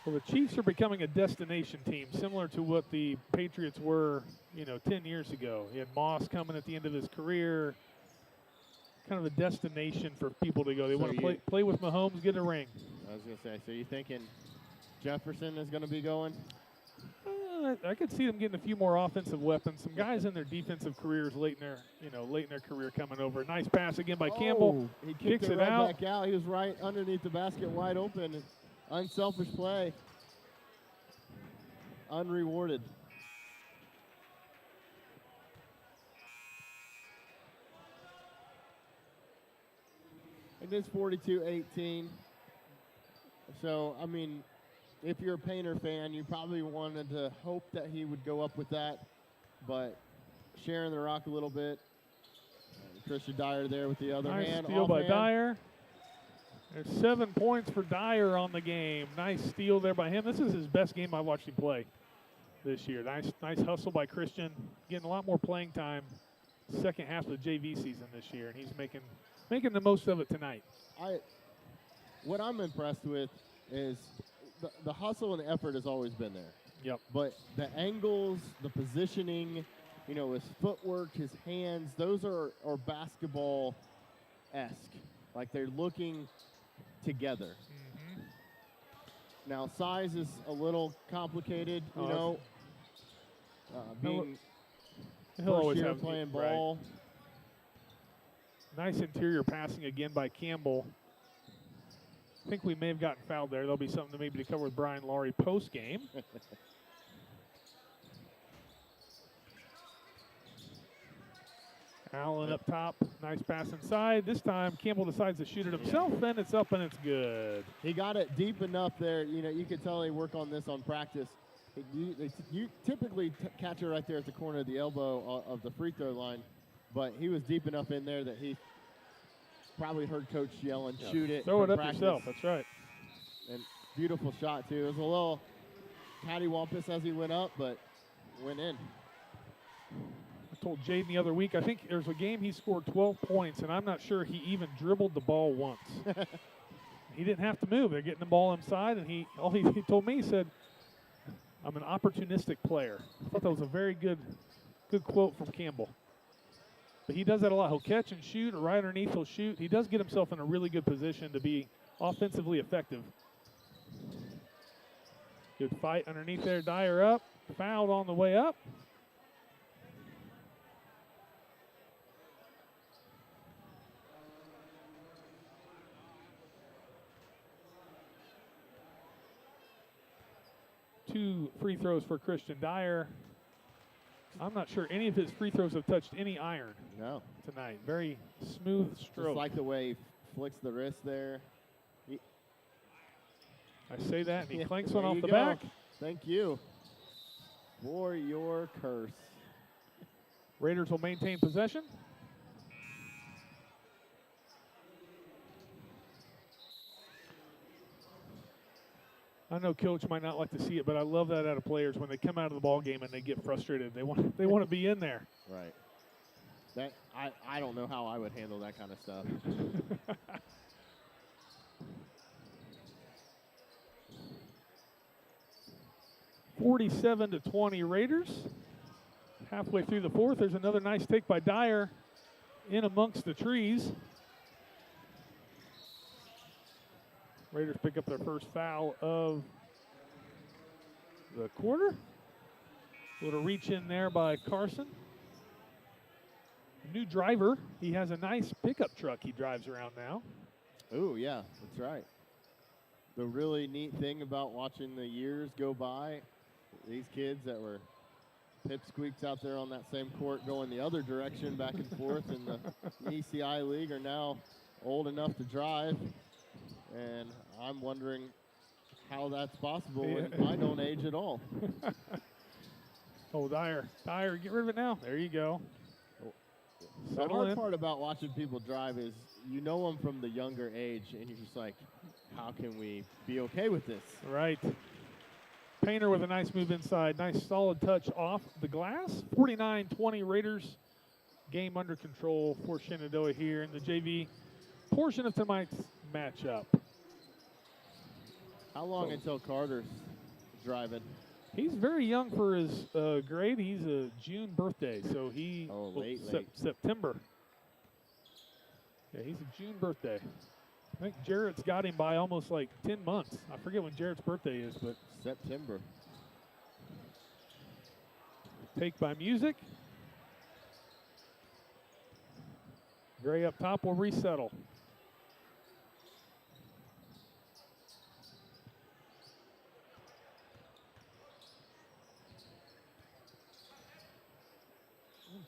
Well, the Chiefs are becoming a destination team, similar to what the Patriots were, 10 years ago. You had Moss coming at the end of his career, kind of a destination for people to go. They want to play with Mahomes, get a ring. I was going to say, so you thinking Jefferson is going to be going? I could see them getting a few more offensive weapons. Some guys in their defensive careers late in their career coming over. Nice pass again by Campbell. He kicks it right back out. He was right underneath the basket, wide open. Unselfish play. Unrewarded. It is 42-18. So, I mean, if you're a Painter fan, you probably wanted to hope that he would go up with that, but sharing the rock a little bit. Christian Dyer there with the other hand. Nice steal by Dyer. There's 7 points for Dyer on the game. Nice steal there by him. This is his best game I've watched him play this year. Nice hustle by Christian. Getting a lot more playing time second half of the JV season this year, and he's making the most of it tonight. What I'm impressed with is the hustle and effort has always been there. Yep. But the angles, the positioning, his footwork, his hands, those are basketball-esque. Like they're looking together. Mm-hmm. Now, size is a little complicated, being he'll always year have playing ball. Right. Nice interior passing again by Campbell. I think we may have gotten fouled there. There'll be something maybe to cover with Brian Laurie post-game. Allen up top. Nice pass inside. This time, Campbell decides to shoot it himself, and it's up and it's good. He got it deep enough there. You could tell they work on this on practice. You typically catch it right there at the corner of the elbow of the free throw line, but he was deep enough in there that he probably heard Coach yelling, shoot it. Throw it up practice. yourself. That's right. And beautiful shot, too. It was a little cattywampus as he went up, but went in. I told Jaden the other week, I think there's a game he scored 12 points, and I'm not sure he even dribbled the ball once. He didn't have to move. They're getting the ball inside, and he told me, he said, I'm an opportunistic player. I thought that was a very good quote from Campbell. But he does that a lot. He'll catch and shoot, or right underneath he'll shoot. He does get himself in a really good position to be offensively effective. Good fight underneath there. Dyer up. Fouled on the way up. Two free throws for Christian Dyer. I'm not sure any of his free throws have touched any iron tonight. Very smooth stroke. Just like the way he flicks the wrist there. I say that, and he clanks one off the go. back. Thank you for your curse. Raiders will maintain possession. I know Coach might not like to see it, but I love that out of players when they come out of the ball game and they get frustrated. They want to be in there. Right. That I don't know how I would handle that kind of stuff. (47-20) Raiders. Halfway through the fourth, there's another nice take by Dyer in amongst the trees. Raiders pick up their first foul of the quarter. A little reach in there by Carson. New driver. He has a nice pickup truck he drives around now. Oh, yeah, that's right. The really neat thing about watching the years go by, these kids that were pipsqueaks out there on that same court going the other direction back and forth in the ECI league are now old enough to drive. And I'm wondering how that's possible when I don't age at all. Oh, Dyer. Dyer, get rid of it now. There you go. The Settle hard in. part about watching people drive is you know them from the younger age, and you're just like, how can we be okay with this? Right. Painter with a nice move inside. Nice solid touch off the glass. 49-20 Raiders. Game under control for Shenandoah here in the JV portion of tonight's matchup. How long until Carter's driving? He's very young for his grade. He's a June birthday, so he late. September. Yeah, he's a June birthday. I think Jarrett's got him by almost like 10 months. I forget when Jarrett's birthday is, but September. Take by music. Gray up top will resettle.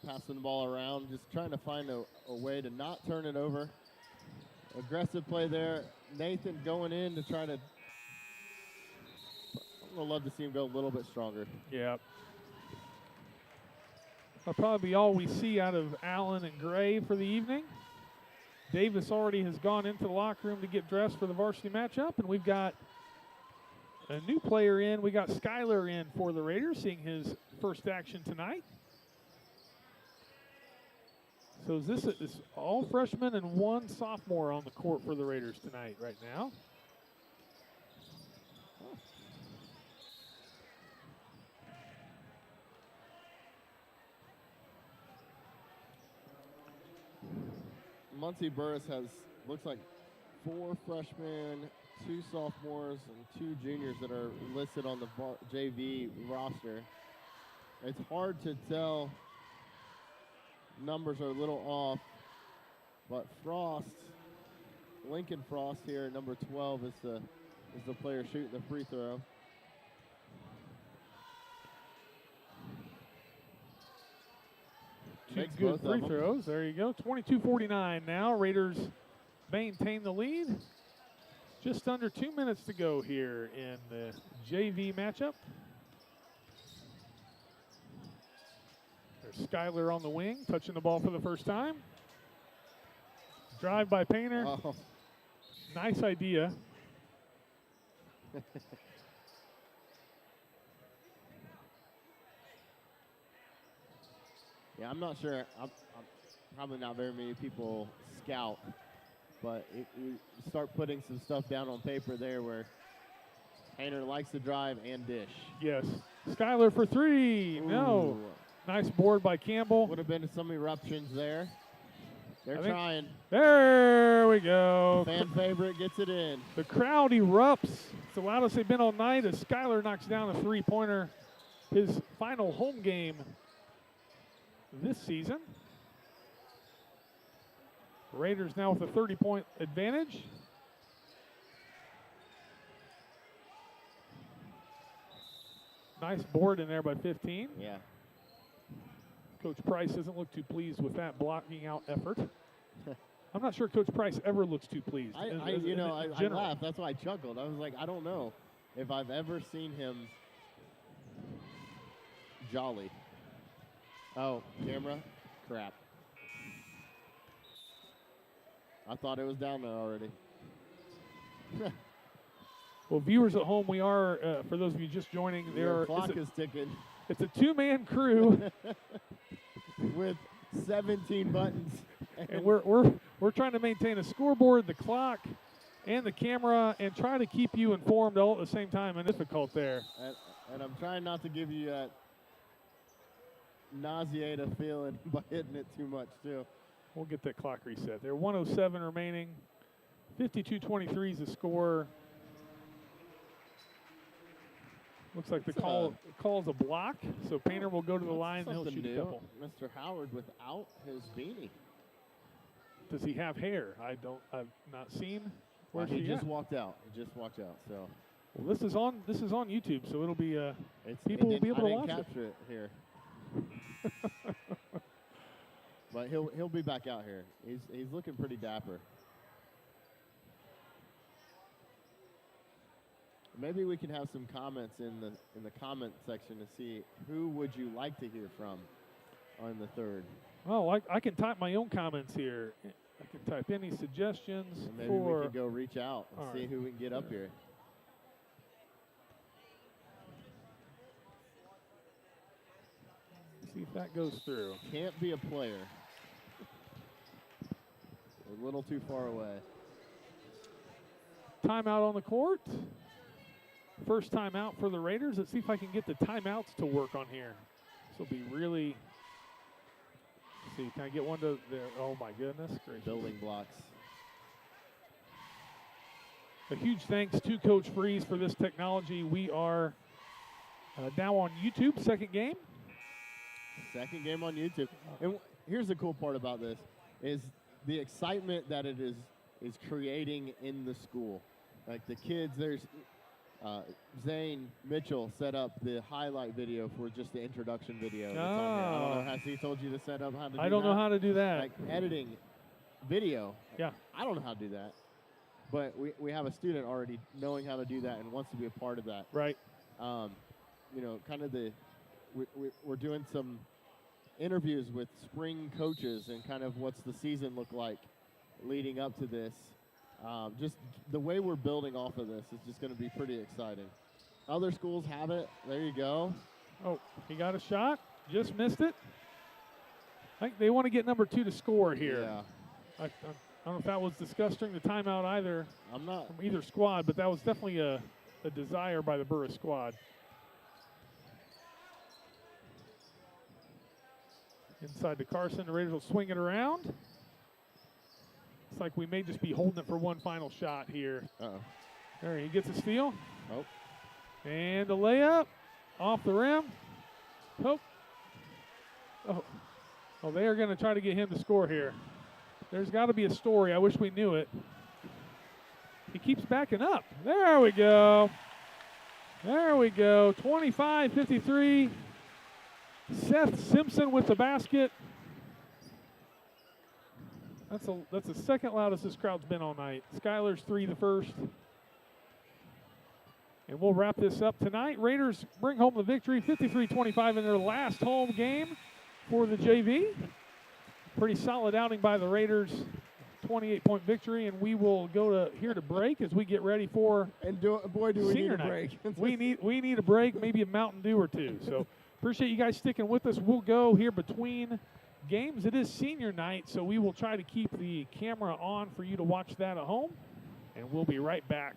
Passing the ball around, just trying to find a way to not turn it over. Aggressive play there. Nathan going in to try to. I would love to see him go a little bit stronger. Yeah. That'll probably be all we see out of Allen and Gray for the evening. Davis already has gone into the locker room to get dressed for the varsity matchup, and we've got a new player in. We got Skyler in for the Raiders, seeing his first action tonight. So this is all freshmen and one sophomore on the court for the Raiders tonight right now. Muncie Burris has, looks like 4 freshmen, 2 sophomores, and 2 juniors that are listed on the JV roster. It's hard to tell. Numbers are a little off, but Frost, Lincoln Frost here, number 12, is the player shooting the free throw. Two good free throws. There you go. 22-49 now. Raiders maintain the lead. Just under 2 minutes to go here in the JV matchup. There's Skyler on the wing, touching the ball for the first time. Drive by Painter. Oh. Nice idea. Yeah, I'm not sure. I'm probably not very many people scout, but you start putting some stuff down on paper there where Painter likes to drive and dish. Yes. Skyler for 3. Ooh. No. Nice board by Campbell. Would have been some eruptions there. They're trying. There we go. Fan favorite gets it in. The crowd erupts. It's the loudest they've been all night as Skyler knocks down a 3-pointer. His final home game this season. Raiders now with a 30-point advantage. Nice board in there by 15. Yeah. Coach Price doesn't look too pleased with that blocking out effort. I'm not sure Coach Price ever looks too pleased. I laughed. That's why I chuckled. I was like, I don't know if I've ever seen him jolly. Oh, camera? Crap. I thought it was down there already. Well, viewers at home, we are, for those of you just joining, The clock is ticking. It's a 2-man crew. With 17 buttons. And we're trying to maintain a scoreboard, the clock, and the camera, and try to keep you informed all at the same time, and difficult there. And I'm trying not to give you that nauseating feeling by hitting it too much, too. We'll get that clock reset there. 1:07 remaining. 52-23 is the score. Looks like the call's a block, so Painter will go to the line and he'll shoot a couple. Mr. Howard without his beanie. Does he have hair? I've not seen. Where's he just at? walked out. He just walked out. So. Well, this is on YouTube, so it'll be people will be able to watch it. I didn't capture it here. But he'll be back out here. He's looking pretty dapper. Maybe we can have some comments in the comment section to see who would you like to hear from on the third. Well, I can type my own comments here. I can type any suggestions. And maybe for we can go reach out and see who we can get up here. See if that goes through. Can't be a player. A little too far away. Timeout on the court. First timeout for the Raiders. Let's see if I can get the timeouts to work on here. This will be really. Let's see, can I get one to there? Oh my goodness gracious. Building blocks. A huge thanks to Coach Freeze for this technology. We are now on YouTube, second game. Second game on YouTube. And here's the cool part about this is the excitement that it is creating in the school. Like the kids, there's Zane Mitchell set up the highlight video for just the introduction video. That's on here. I don't know, has he told you to set up how to do that? I don't know how to do that. Like editing video. Yeah. I don't know how to do that. But we have a student already knowing how to do that and wants to be a part of that. Right. You know, kind of we're doing some interviews with spring coaches and kind of what's the season look like leading up to this. Just the way we're building off of this is just going to be pretty exciting. Other schools have it. There you go. Oh, he got a shot. Just missed it. I think they want to get number 2 to score here. Yeah. I don't know if that was discussed during the timeout either. I'm not. From either squad, but that was definitely a desire by the Burris squad. Inside to Carson. The Raiders will swing it around. It's like we may just be holding it for one final shot here. Uh-oh. There, he gets a steal. Oh. And a layup off the rim. Oh. Oh, they are going to try to get him to score here. There's got to be a story. I wish we knew it. He keeps backing up. There we go. There we go. 25-53. Seth Simpson with the basket. That's the second loudest this crowd's been all night. Skylar's 3 the first. And we'll wrap this up tonight. Raiders bring home the victory, 53-25 in their last home game for the JV. Pretty solid outing by the Raiders, 28-point victory, and we will go here to break as we get ready for boy, do we need a break. we need a break, maybe a Mountain Dew or two. So appreciate you guys sticking with us. We'll go here between games. It is senior night, so we will try to keep the camera on for you to watch that at home, and we'll be right back.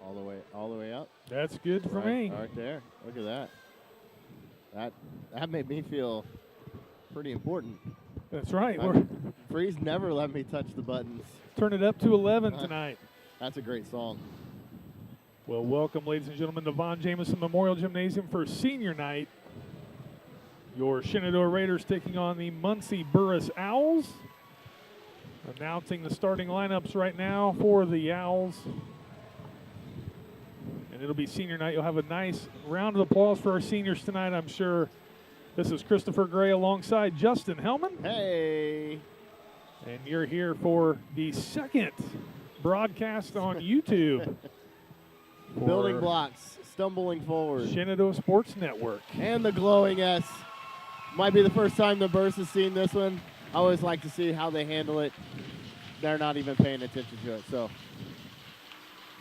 all the way up. That's good for me. Right there. Look at that. That made me feel pretty important. That's right. Freeze never let me touch the buttons. Turn it up to 11 tonight. That's a great song. Well, welcome, ladies and gentlemen, to Von Jameson Memorial Gymnasium for senior night. Your Shenandoah Raiders taking on the Muncie Burris Owls. Announcing the starting lineups right now for the Owls. And it'll be senior night. You'll have a nice round of applause for our seniors tonight, I'm sure. This is Christopher Gray alongside Justin Hellman. Hey. And you're here for the second broadcast on YouTube. Building blocks, stumbling forward. Shenandoah Sports Network. And the glowing S. Might be the first time the Burrs has seen this one. I always like to see how they handle it. They're not even paying attention to it. So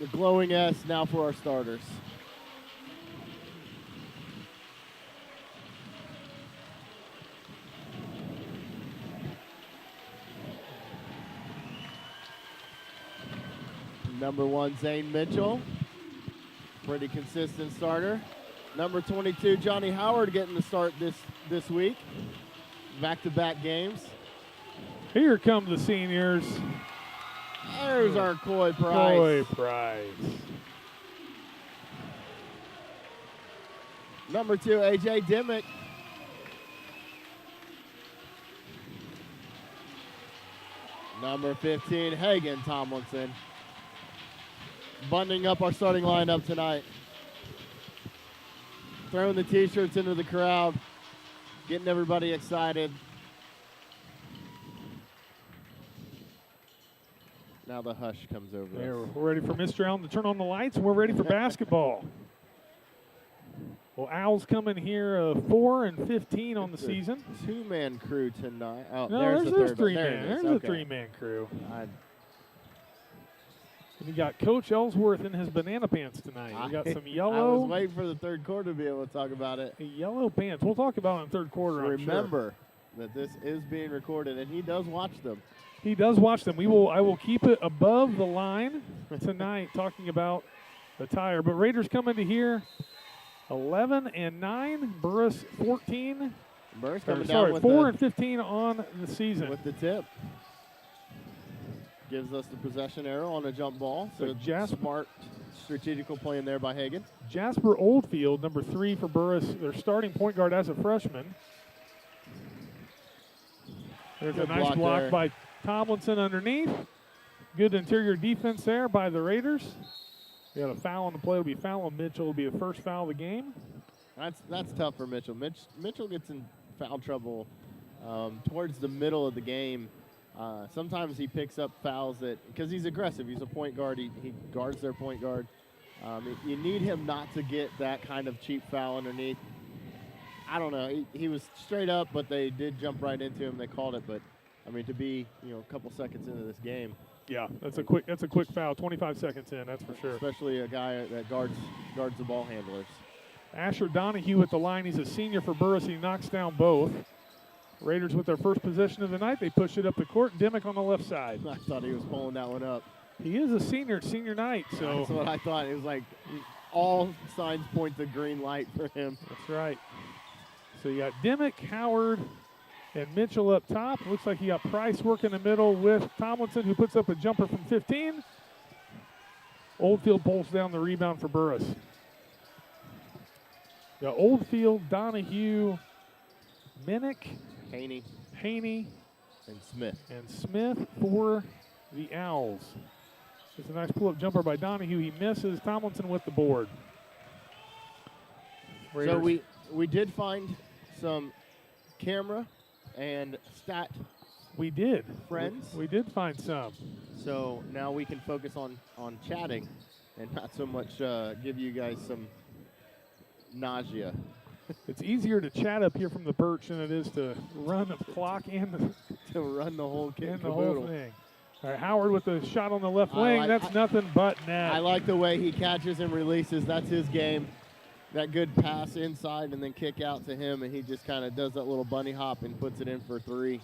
the glowing S now for our starters. Number 1, Zane Mitchell. Pretty consistent starter. Number 22, Johnny Howard getting the start this week. Back-to-back games. Here come the seniors. There's our Coy Price. Coy Price. Number 2, A.J. Dimmick. Number 15, Hagen Tomlinson. Bundling up our starting lineup tonight. Throwing the T-shirts into the crowd. Getting everybody excited. Now the hush comes over There, us. we're ready for Mr. Allen to turn on the lights, and we're ready for basketball. Well, Owls coming here 4 and 15 on the season. Two-man crew tonight. Oh, No, there's the third. three-man. There's a three-man crew. And you got Coach Ellsworth in his banana pants tonight. You got some yellow. I was waiting for the third quarter to be able to talk about it. Yellow pants. We'll talk about it in the third quarter. Remember that this is being recorded, and he does watch them. He does watch them. I will keep it above the line tonight, talking about the tire. But Raiders come into here 11 and 9. Burris 14. Burris coming down with 4 and 15 on the season. With the tip. Gives us the possession arrow on a jump ball. So smart strategical play in there by Hagen. Jasper Oldfield, number 3 for Burris, their starting point guard as a freshman. There's a nice block by Tomlinson underneath. Good interior defense there by the Raiders. We got a foul on the play. It'll be foul on Mitchell. It'll be the first foul of the game. That's tough for Mitchell. Mitchell gets in foul trouble towards the middle of the game. Sometimes he picks up fouls because he's aggressive. He's a point guard. He guards their point guard. You need him not to get that kind of cheap foul underneath. I don't know. He was straight up, but they did jump right into him. They called it, but I mean, to be a couple seconds into this game. Yeah, that's a quick foul. 25 seconds in, that's for sure. Especially a guy that guards the ball handlers. Asher Donahue at the line. He's a senior for Burris. He knocks down both. Raiders with their first possession of the night. They push it up the court. Dimmick on the left side. I thought he was pulling that one up. He is a senior night. So that's what I thought. It was like all signs point to green light for him. That's right. So you got Dimmick, Howard, and Mitchell up top. Looks like you got Price working the middle with Tomlinson, who puts up a jumper from 15. Oldfield pulls down the rebound for Burris. Got Oldfield, Donahue, Minnick, Haney, and Smith for the Owls. It's a nice pull-up jumper by Donahue. He misses. Tomlinson with the board. Raiders. So we did find some camera and stat. We did. Friends. We did find some. So now we can focus on chatting and not so much give you guys some nausea. It's easier to chat up here from the perch than it is to run the clock and to run the whole kit and the whole thing. All right, Howard with the shot on the left wing. That's nothing but net. I like the way he catches and releases. That's his game. that good pass inside and then kick out to him, and he just kind of does that little bunny hop and puts it in for 3.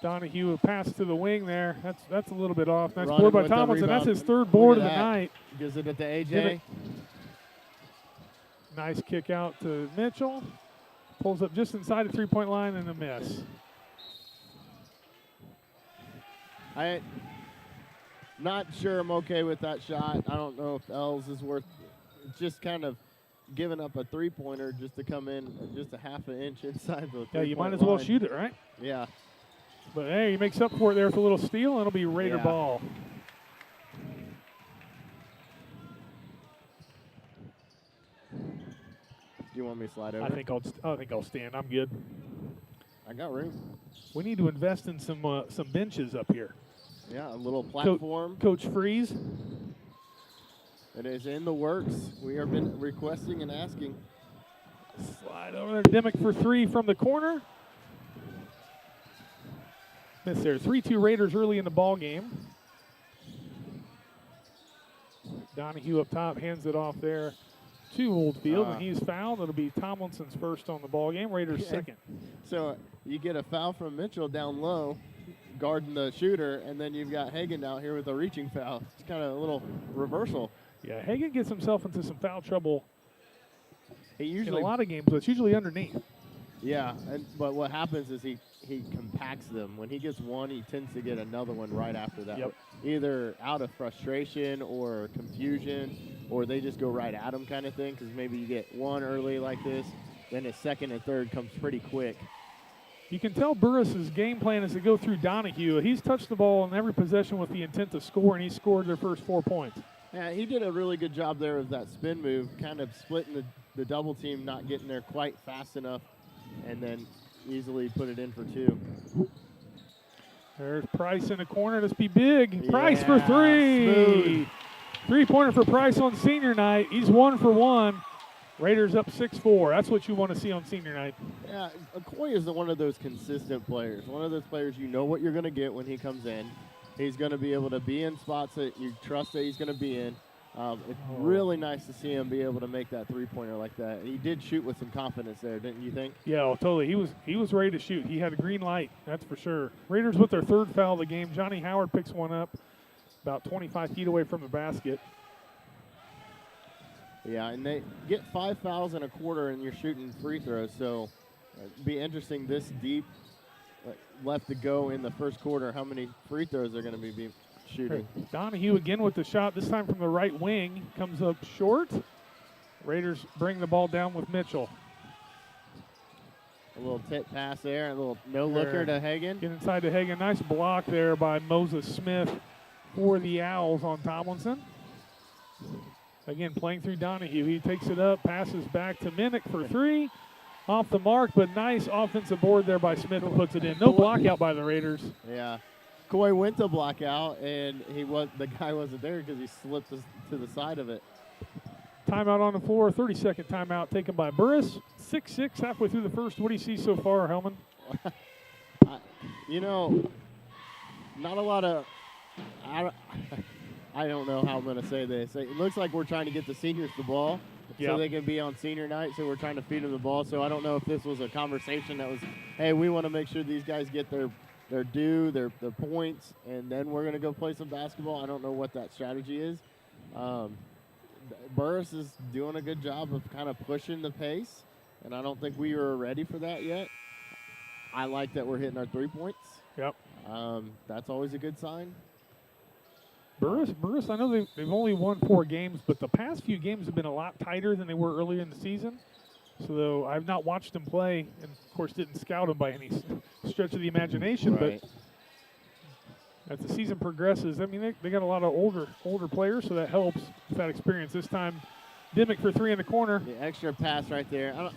Donahue a pass to the wing there. That's a little bit off. Nice Running board by with the Tomlinson. That's rebound. his 3rd board of Look the at that. night. Gives it at the AJ. Dimmick. Nice kick out to Mitchell. Pulls up just inside the 3-point line and a miss. I not sure I'm okay with that shot. I don't know if L's is worth just kind of giving up a 3-pointer just to come in just a half an inch inside the 3-point Yeah, you might as well line. shoot it, right? Yeah. But hey, he makes up for it there with a little steal, and it'll be Raider Yeah. ball. Do you want me to slide over? I think I'll stand. I'm good. I got room. We need to invest in some benches up here. Yeah, a little platform. Coach Freeze. It is in the works. We have been requesting and asking. Slide over there. Dimmick for 3 from the corner. Miss there. 3-2 Raiders early in the ball game. Donahue up top hands it off there to Oldfield, and he's fouled. It'll be Tomlinson's first on the ball game. Raiders second. So you get a foul from Mitchell down low, guarding the shooter, and then you've got Hagan out here with a reaching foul. It's kind of a little reversal. Yeah, Hagan gets himself into some foul trouble He in usually a lot of games, but it's usually underneath. Yeah, but what happens is he compacts them. When he gets one, he tends to get another one right after that. Yep. Either out of frustration or confusion, or they just go right at him kind of thing, because maybe you get one early like this, then his second and third comes pretty quick. You can tell Burris's game plan is to go through Donahue. He's touched the ball in every possession with the intent to score, and he scored their first 4 points. Yeah, he did a really good job there with that spin move, kind of splitting the double team, not getting there quite fast enough, and then easily put it in for 2. There's Price in the corner. Let's be big. Price for Yeah, 3. smooth. 3-pointer for Price on senior night. He's 1 for 1. Raiders up 6-4. That's what you want to see on senior night. Yeah, Okoye is one of those consistent players. One of those players you know what you're going to get when he comes in. He's going to be able to be in spots that you trust that he's going to be in. It's really nice to see him be able to make that 3-pointer like that. He did shoot with some confidence there, didn't you think? Yeah, well, totally. He was ready to shoot. He had a green light, that's for sure. Raiders with their 3rd foul of the game. Johnny Howard picks one up about 25 feet away from the basket. Yeah, and they get 5 fouls in a quarter, and you're shooting free throws. So it'd be interesting this deep left to go in the first quarter, how many free throws they're going to be shooting. Donahue again with the shot, this time from the right wing. Comes up short. Raiders bring the ball down with Mitchell. A little tip pass there, a little no-looker to Hagan. Get inside to Hagan. Nice block there by Moses Smith for the Owls on Tomlinson. Again, playing through Donahue. He takes it up, passes back to Minnick for 3. Off the mark, but nice offensive board there by Smith who puts it in. No block out by the Raiders. Yeah. Coy went to block out, and the guy wasn't there because he slipped to the side of it. Timeout on the floor, 30-second timeout taken by Burris. 6-6 halfway through the first. What do you see so far, Hellman? Not a lot of I don't know how I'm going to say this. It looks like we're trying to get the seniors the ball so they can be on senior night, so we're trying to feed them the ball. So I don't know if this was a conversation that was, hey, we want to make sure these guys get their due, their points, and then we're going to go play some basketball. I don't know what that strategy is. Burris is doing a good job of kind of pushing the pace, and I don't think we are ready for that yet. I like that we're hitting our 3 points. Yep. That's always a good sign. Burris, I know they've only won 4 games, but the past few games have been a lot tighter than they were earlier in the season. So though I've not watched them play, and of course didn't scout them by any stretch of the imagination, Right. but as the season progresses, I mean, they got a lot of older players, so that helps with that experience. This time, Dimmick for 3 in the corner. The extra pass right there.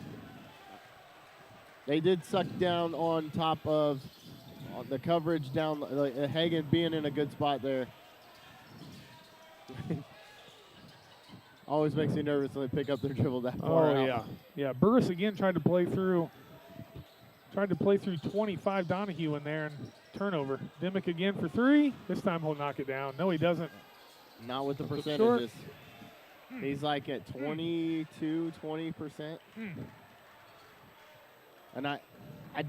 They did suck down on top of the coverage down, Hagan being in a good spot there. Always makes me nervous when they pick up their dribble that far out. Yeah. Burris again tried to play through 25 Donahue in there and turnover. Dimmick again for 3. This time he'll knock it down. No, he doesn't. Not with the That's percentages. He's like at 22, 20%. And I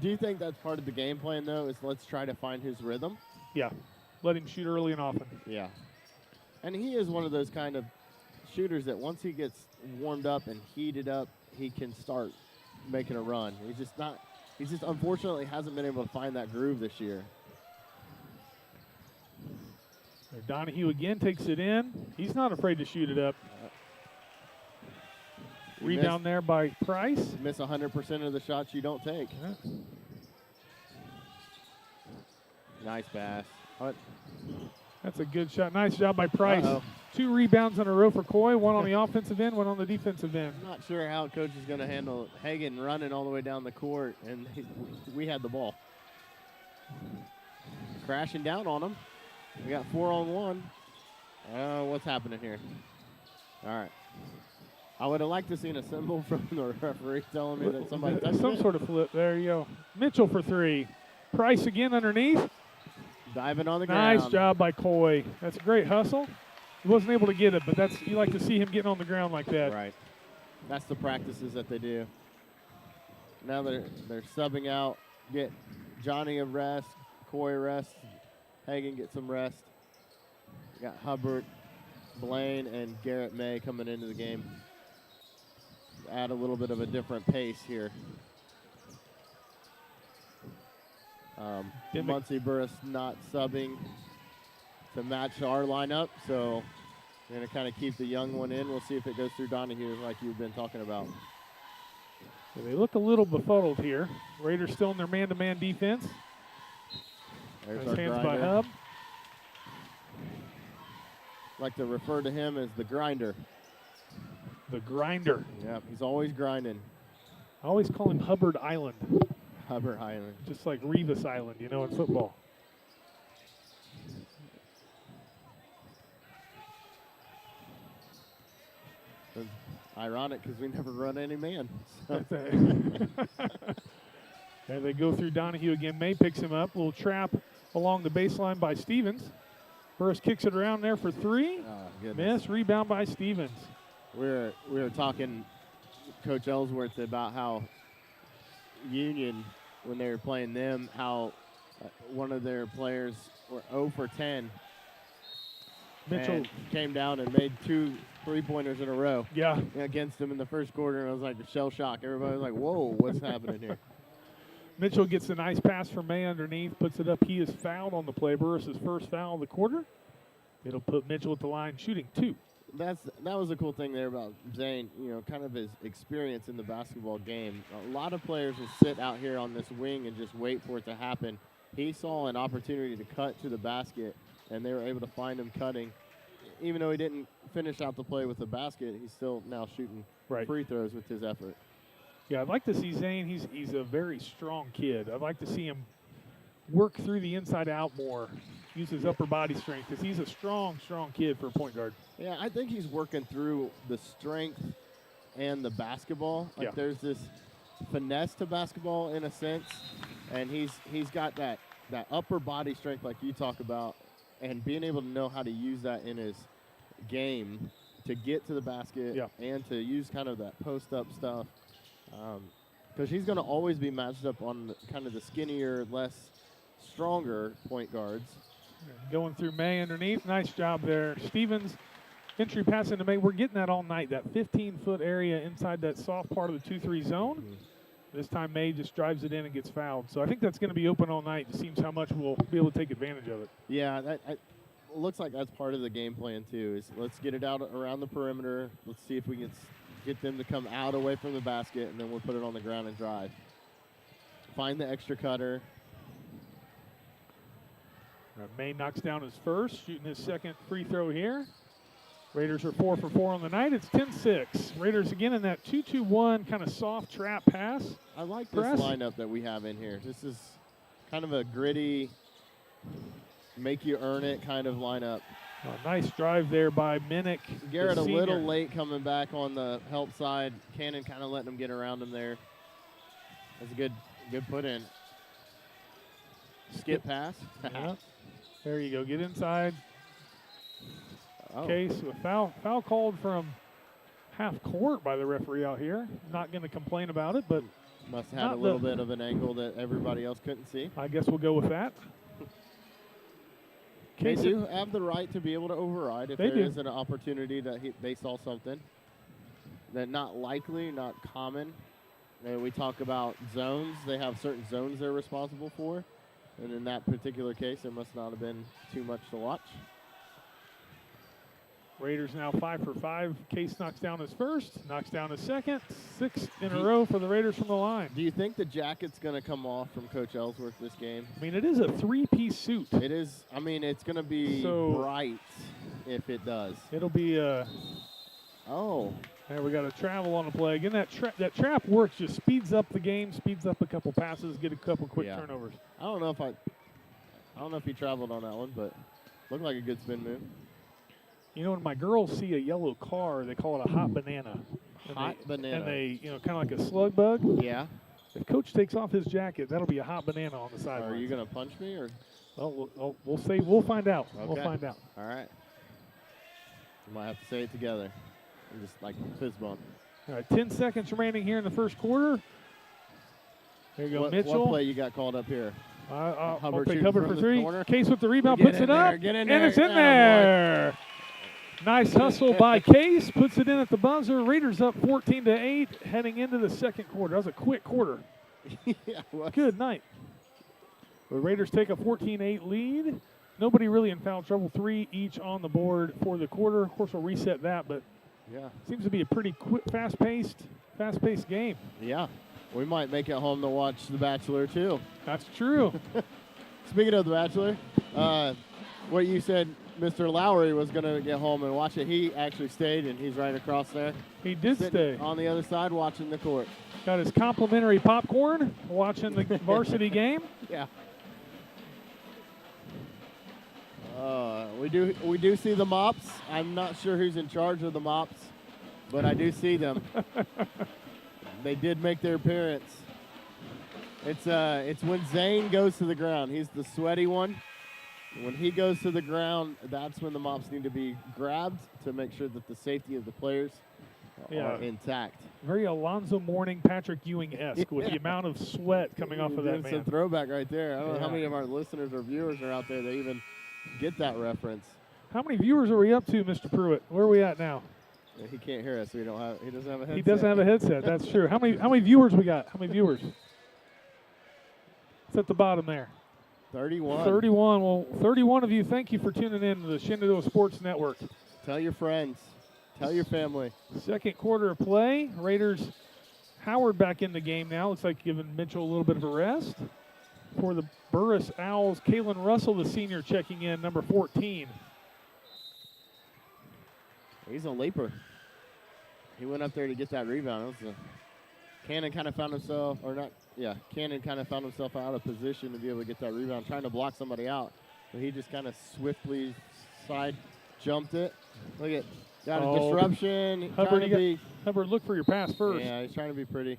do think that's part of the game plan, though, is let's try to find his rhythm. Yeah, let him shoot early and often. Yeah. And he is one of those kind of shooters that once he gets warmed up and heated up, he can start making a run. He's just unfortunately hasn't been able to find that groove this year. Donahue again takes it in. He's not afraid to shoot it up. Rebound there by Price. Miss 100% of the shots you don't take. Yeah. Nice pass. That's a good shot. Nice job by Price. Uh-oh. 2 rebounds in a row for Coy, one on the offensive end, one on the defensive end. I'm not sure how coach is going to handle Hagan running all the way down the court, and we had the ball. Crashing down on him. We got 4-on-1. What's happening here? All right. I would have liked to seen a symbol from the referee telling me that somebody touched some it. sort of flip. There you go. Mitchell for 3. Price again underneath. Diving on the ground. Nice job by Coy. That's a great hustle. He wasn't able to get it, but you like to see him getting on the ground like that. Right. That's the practices that they do. Now they're subbing out. Get Johnny a rest, Coy a rest, Hagan get some rest. We got Hubbard, Blaine, and Garrett May coming into the game. Add a little bit of a different pace here. Muncie Burris not subbing to match our lineup, so we're going to kind of keep the young one in. We'll see if it goes through Donahue like you've been talking about. So they look a little befuddled here. Raiders still in their man-to-man defense. There's Nice our hands grinder. by Hub. Like to refer to him as the grinder. The grinder. Yeah, he's always grinding. I always call him Hubbard Island, Hubbard Island. just like Revis Island, in football. It's ironic because we never run any man. So. And they go through Donahue again. May picks him up. Little trap along the baseline by Stevens. Burris kicks it around there for 3. Miss. Rebound by Stevens. We were talking, Coach Ellsworth, about how Union, when they were playing them, how one of their players were 0 for 10. Mitchell and came down and made 2 3-pointers in a row. Yeah. Against them in the first quarter, and it was like a shell shock. Everybody was like, "Whoa, what's happening here?" Mitchell gets a nice pass from May underneath, puts it up. He is fouled on the play. Burris' first foul of the quarter. It'll put Mitchell at the line shooting 2. That was a cool thing there about Zane, kind of his experience in the basketball game. A lot of players will sit out here on this wing and just wait for it to happen. He saw an opportunity to cut to the basket, and they were able to find him cutting. Even though he didn't finish out the play with the basket, he's still now shooting free throws with his effort. Yeah, I'd like to see Zane. He's a very strong kid. I'd like to see him work through the inside out more, use his upper body strength, because he's a strong kid for a point guard. Yeah, I think he's working through the strength and the basketball. Like there's this finesse to basketball in a sense, and he's got that upper body strength like you talk about, and being able to know how to use that in his game to get to the basket and to use kind of that post-up stuff. Because he's going to always be matched up on kind of the skinnier, less stronger point guards. Going through May underneath. Nice job there. Stevens, entry pass into May. We're getting that all night, that 15-foot area inside that soft part of the 2-3 zone. This time May just drives it in and gets fouled. So I think that's going to be open all night. It seems how much we'll be able to take advantage of it. Yeah, that looks like that's part of the game plan too, is let's get it out around the perimeter. Let's see if we can get them to come out away from the basket, and then we'll put it on the ground and drive. Find the extra cutter. May knocks down his first, shooting his second free throw here. Raiders are 4 for 4 on the night. It's 10-6. Raiders again in that 2-2-1 kind of soft trap pass. I like this lineup that we have in here. This is kind of a gritty, make you earn it kind of lineup. Nice drive there by Minnick. Garrett a little late coming back on the help side. Cannon kind of letting him get around him there. That's a good put in. Skip pass. Yeah. There you go. Get inside. Oh. Case with foul called from half court by the referee out here. Not going to complain about it, but must have had a little bit of an angle that everybody else couldn't see. I guess we'll go with that. They do have the right to be able to override if there is an opportunity that they saw something that not likely, not common. And we talk about zones. They have certain zones they're responsible for. And in that particular case, it must not have been too much to watch. Raiders now 5 for 5. Case knocks down his first, knocks down his second. 6 in a row for the Raiders from the line. Do you think the jacket's going to come off from Coach Ellsworth this game? I mean, it is a 3-piece suit. It is. I mean, it's going to be bright if it does. It'll be oh. There we got a travel on the play. Again, that trap works, just speeds up the game, speeds up a couple passes, get a couple quick turnovers. I don't know if he traveled on that one, but looked like a good spin move. You know, when my girls see a yellow car, they call it a hot banana. Banana. And they, kind of like a slug bug. Yeah. If Coach takes off his jacket, that'll be a hot banana on the sideline. Are you going to punch me or? Well, we'll see. We'll find out. Okay. We'll find out. All right. We might have to say it together. And just like fist bump. All right, 10 seconds remaining here in the first quarter. There you go, Mitchell. What play you got called up here? I'll take Hubbard for 3. Case with the rebound, puts it up, and it's in there. Nice hustle by Case, puts it in at the buzzer. Raiders up 14-8, heading into the second quarter. That was a quick quarter. Good night. The Raiders take a 14-8 lead. Nobody really in foul trouble. 3 each on the board for the quarter. Of course, we'll reset that, but seems to be a pretty quick, fast-paced game. Yeah. We might make it home to watch The Bachelor, too. That's true. Speaking of The Bachelor, what you said Mr. Lowry was going to get home and watch it. He actually stayed, and he's right across there. He did stay. On the other side watching the court. Got his complimentary popcorn, watching the varsity game. Yeah. We do see the mops. I'm not sure who's in charge of the mops, but I do see them. They did make their appearance. It's when Zane goes to the ground. He's the sweaty one. When he goes to the ground, that's when the mops need to be grabbed to make sure that the safety of the players are intact. Very Alonzo Mourning, Patrick Ewing-esque with the amount of sweat coming off of that man. It's a throwback right there. I don't know how many of our listeners or viewers are out there that even get that reference. How many viewers are we up to, Mr. Pruitt? Where are we at now? Yeah, he can't hear us. So he doesn't have a headset. He doesn't have a headset. That's true. How many viewers we got? How many viewers? It's at the bottom there. 31. 31. Well, 31 of you, thank you for tuning in to the Shenandoah Sports Network. Tell your friends. Tell your family. Second quarter of play. Raiders, Howard back in the game now. Looks like giving Mitchell a little bit of a rest. For the Burris Owls, Kalen Russell, the senior, checking in, number 14. He's a leaper. He went up there to get that rebound. Cannon kind of found himself, Cannon kind of found himself out of position to be able to get that rebound, trying to block somebody out. But he just kind of swiftly side jumped it. Look at, got a disruption. Hubbard, look for your pass first. Yeah, he's trying to be pretty.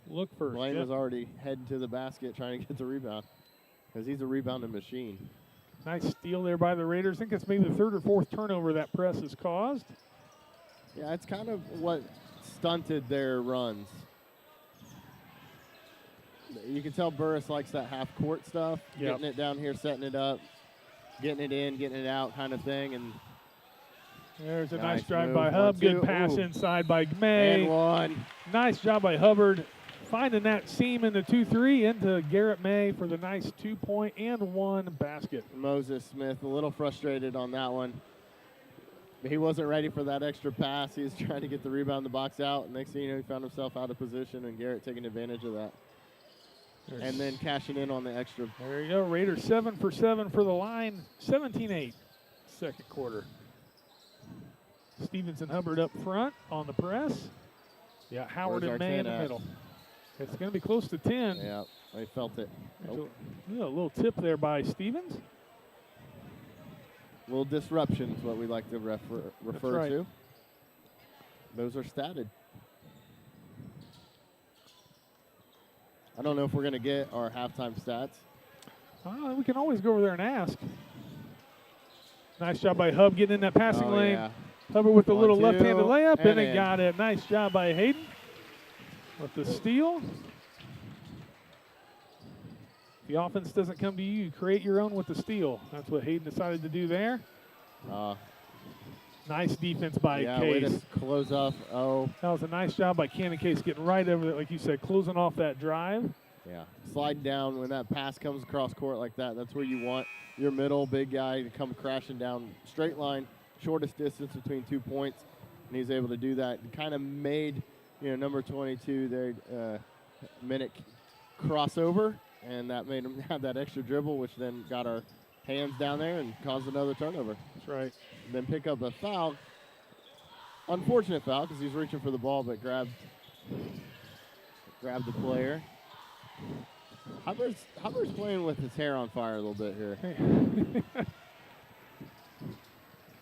Look first. Blaine was already heading to the basket trying to get the rebound because he's a rebounding machine. Nice steal there by the Raiders. I think that's maybe the 3rd or 4th turnover that press has caused. Yeah, it's kind of what stunted their runs. You can tell Burris likes that half-court stuff, getting it down here, setting it up, getting it in, getting it out kind of thing. And there's a nice drive by Hub. Good pass inside by May. And one. Nice job by Hubbard. Finding that seam in the 2-3 into Garrett May for the nice 2-point and 1 basket. Moses Smith a little frustrated on that one. He wasn't ready for that extra pass. He was trying to get the rebound, the box out. Next thing you know, he found himself out of position, and Garrett taking advantage of that. And then cashing in on the extra. There you go. Raiders 7 for 7 for the line. 17-8, second quarter. Stevenson Hubbard up front on the press. Yeah, Howard and May in the middle. It's going to be close to 10. Yeah, I felt it. A little tip there by Stevens. Little disruption is what we like to refer to. Those are statted. I don't know if we're going to get our halftime stats. We can always go over there and ask. Nice job by Hub getting in that passing lane. Yeah. Hubbard with a little 1-2, left-handed layup, and it in. got it. Nice job by Hayden with the steal. The offense doesn't come to you. You create your own with the steal. That's what Hayden decided to do there. Nice defense by Way Case. to close off. Oh, That was a nice job by Cannon Case getting right over there, like you said, closing off that drive. yeah. Slide down when that pass comes across court like that. That's where you want your middle big guy to come crashing down straight line, shortest distance between 2 points, and he's able to do that. And kind of made, number 22 there, Minnick crossover, and that made him have that extra dribble, which then got our hands down there and caused another turnover. That's right. And then pick up a foul. Unfortunate foul because he's reaching for the ball, but grabbed the player. Hubbard's playing with his hair on fire a little bit here. A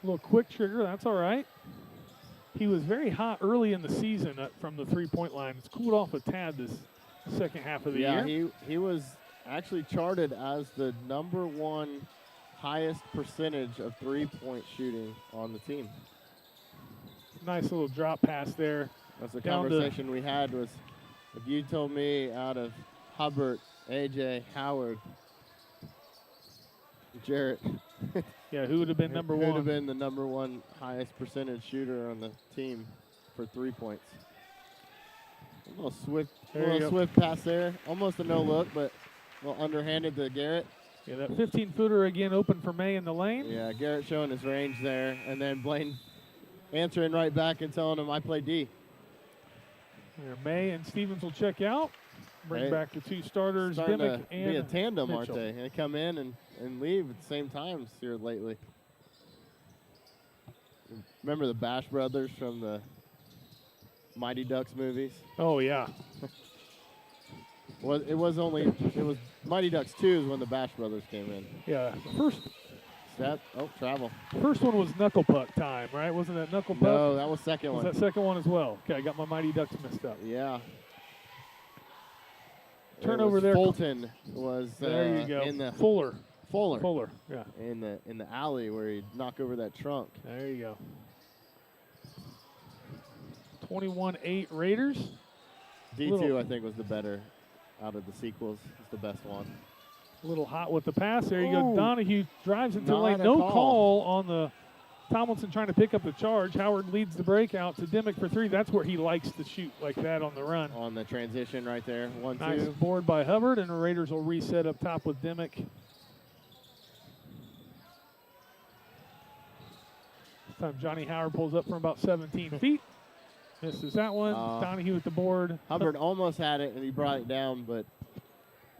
little quick trigger, that's all right. He was very hot early in the season from the three-point line. It's cooled off a tad this second half of the year. Yeah, he was actually charted as the #1 highest percentage of three-point shooting on the team. Nice little drop pass there. That's the Down conversation we had was, if you told me out of Hubbard, AJ, Howard, Jarrett, yeah, who would have been number who one? would have been the #1 highest percentage shooter on the team for 3 points. A little swift pass there. Almost a no look, but a little underhanded to Garrett. Yeah, that 15-footer again open for May in the lane. Yeah, Garrett showing his range there, and then Blaine answering right back and telling him I play D. Yeah, May and Stevens will check out. Bring back the two starters, Starting Dimmick to and be a tandem, Mitchell. aren't they? They come in and leave at the same times here lately. Remember the Bash Brothers from the Mighty Ducks movies? Oh, yeah. Well, it was Mighty Ducks 2 is when the Bash Brothers came in. Yeah, the Travel. first one was Knuckle Puck time, right? Wasn't that Knuckle Puck? No, that was second Was one. that second one as well? Okay, I got my Mighty Ducks messed up. Yeah. Turnover there. Fulton was there you go. in the Fuller, yeah. In the alley where he'd knock over that trunk. There you go. 21-8 Raiders. D2 I think was the better out of the sequels. It's the best one. A little hot with the pass. There you go. Donahue drives into the Not lane. a No call. call on the Tomlinson trying to pick up the charge. Howard leads the breakout to Dimmick for three. That's where he likes to shoot like that on the run. On the transition right there. 1-2. Nice board by Hubbard, and the Raiders will reset up top with Dimmick. This time Johnny Howard pulls up from about 17 feet. Misses that one. Donahue with the board. Hubbard almost had it, and he brought it down, but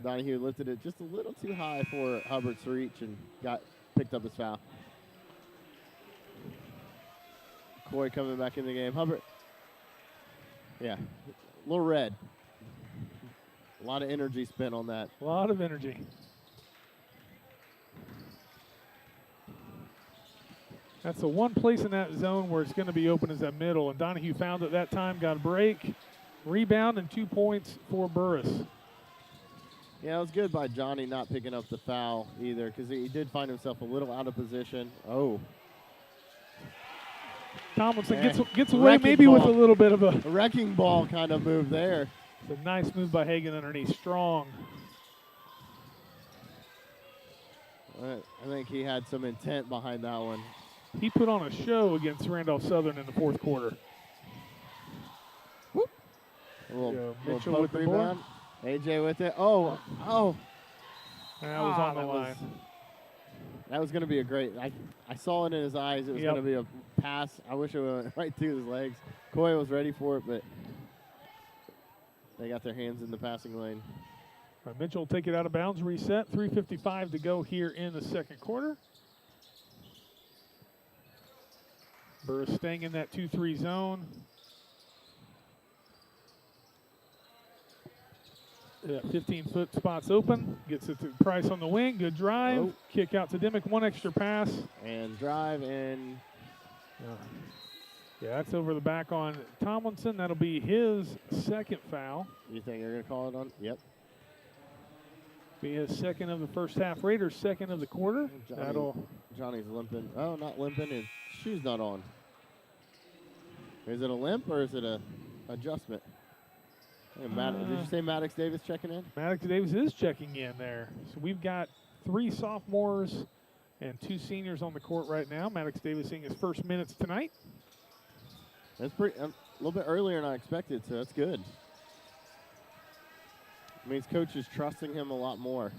Donahue lifted it just a little too high for Hubbard's reach and picked up his foul. Coy coming back in the game. Hubbard, yeah, a little red. A lot of energy spent on that. A lot of energy. That's the one place in that zone where it's going to be open is that middle, and Donahue found it that time, got a break, rebound, and 2 points for Burris. Yeah, it was good by Johnny not picking up the foul either because he did find himself a little out of position. Oh. Tomlinson gets away maybe with a little bit of a wrecking ball kind of move there. It's a nice move by Hagan underneath. Strong. I think he had some intent behind that one. He put on a show against Randolph Southern in the fourth quarter. Whoop. A little Mitchell poke with the rebound. board. AJ with it. Oh. That was on the line. That was going to be a great. I saw it in his eyes. It was going to be a pass. I wish it went right through his legs. Coy was ready for it, but they got their hands in the passing lane. All right, Mitchell will take it out of bounds. Reset. 3:55 to go here in the second quarter. Burris staying in that 2-3 zone. 15-foot spots open. Gets it to Price on the wing. Good drive. Oh. Kick out to Dimmick. One extra pass. And drive and. Yeah, that's over the back on Tomlinson. That'll be his second foul. You think they're going to call it on? Yep. Be his second of the first half. Raiders second of the quarter. Johnny's limping. Oh, not limping. His shoe's not on. Is it a limp or is it a adjustment? Hey, did you say Maddox Davis checking in? Maddox Davis is checking in there. So we've got 3 sophomores and 2 seniors on the court right now. Maddox Davis seeing his first minutes tonight. That's pretty a little bit earlier than I expected, so that's good. It means coach is trusting him a lot more.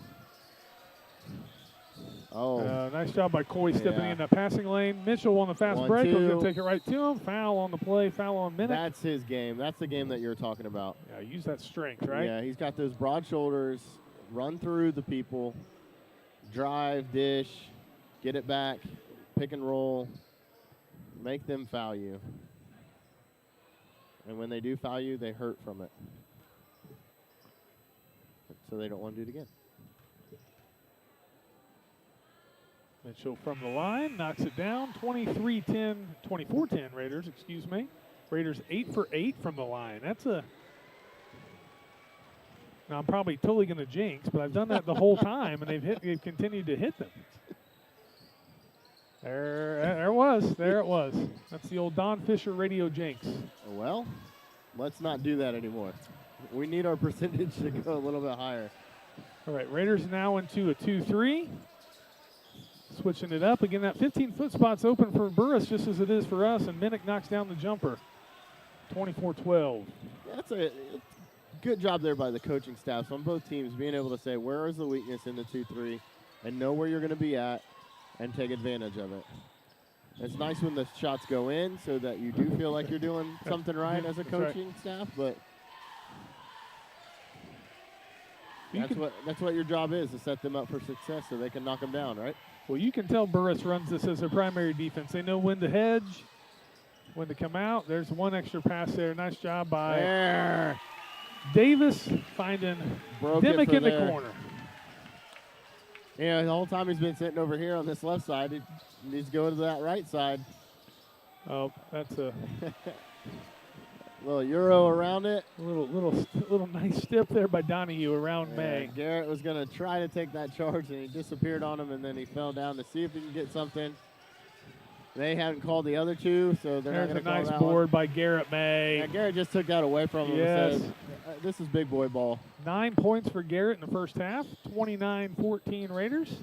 Oh. Nice job by Coy stepping in the passing lane. Mitchell on the fast break. He's going to take it right to him. Foul on the play, foul on Minnick. That's his game. That's the game that you're talking about. Yeah, use that strength, right? Yeah, he's got those broad shoulders, run through the people, drive, dish, get it back, pick and roll, make them foul you. And when they do foul you, they hurt from it. So they don't want to do it again. Mitchell from the line, knocks it down. 24-10 Raiders, excuse me. Raiders 8 for 8 from the line. That's a... Now, I'm probably totally going to jinx, but I've done that the whole time, and they've continued to hit them. There it was. That's the old Don Fisher radio jinx. Well, let's not do that anymore. We need our percentage to go a little bit higher. All right, Raiders now into a 2-3. Switching it up. Again, that 15-foot spot's open for Burris just as it is for us, and Minnick knocks down the jumper. 24-12. That's a good job there by the coaching staffs on both teams, being able to say where is the weakness in the 2-3 and know where you're going to be at and take advantage of it. It's nice when the shots go in so that you do feel like you're doing something right as a coaching staff, but that's what your job is, to set them up for success so they can knock them down, right? Well, you can tell Burris runs this as their primary defense. They know when to hedge, when to come out. There's one extra pass there. Nice job by Davis finding Dimmick in the corner. Yeah, the whole time he's been sitting over here on this left side. He needs to go to that right side. Oh, that's a little Euro around it. Little nice step there by Donahue around May. Garrett was going to try to take that charge, and he disappeared on him, and then he fell down to see if he can get something. They haven't called the other two, so they're not going to call that one. There's a nice board by Garrett May. Yeah, Garrett just took that away from him and said, this is big boy ball. 9 points for Garrett in the first half, 29-14 Raiders.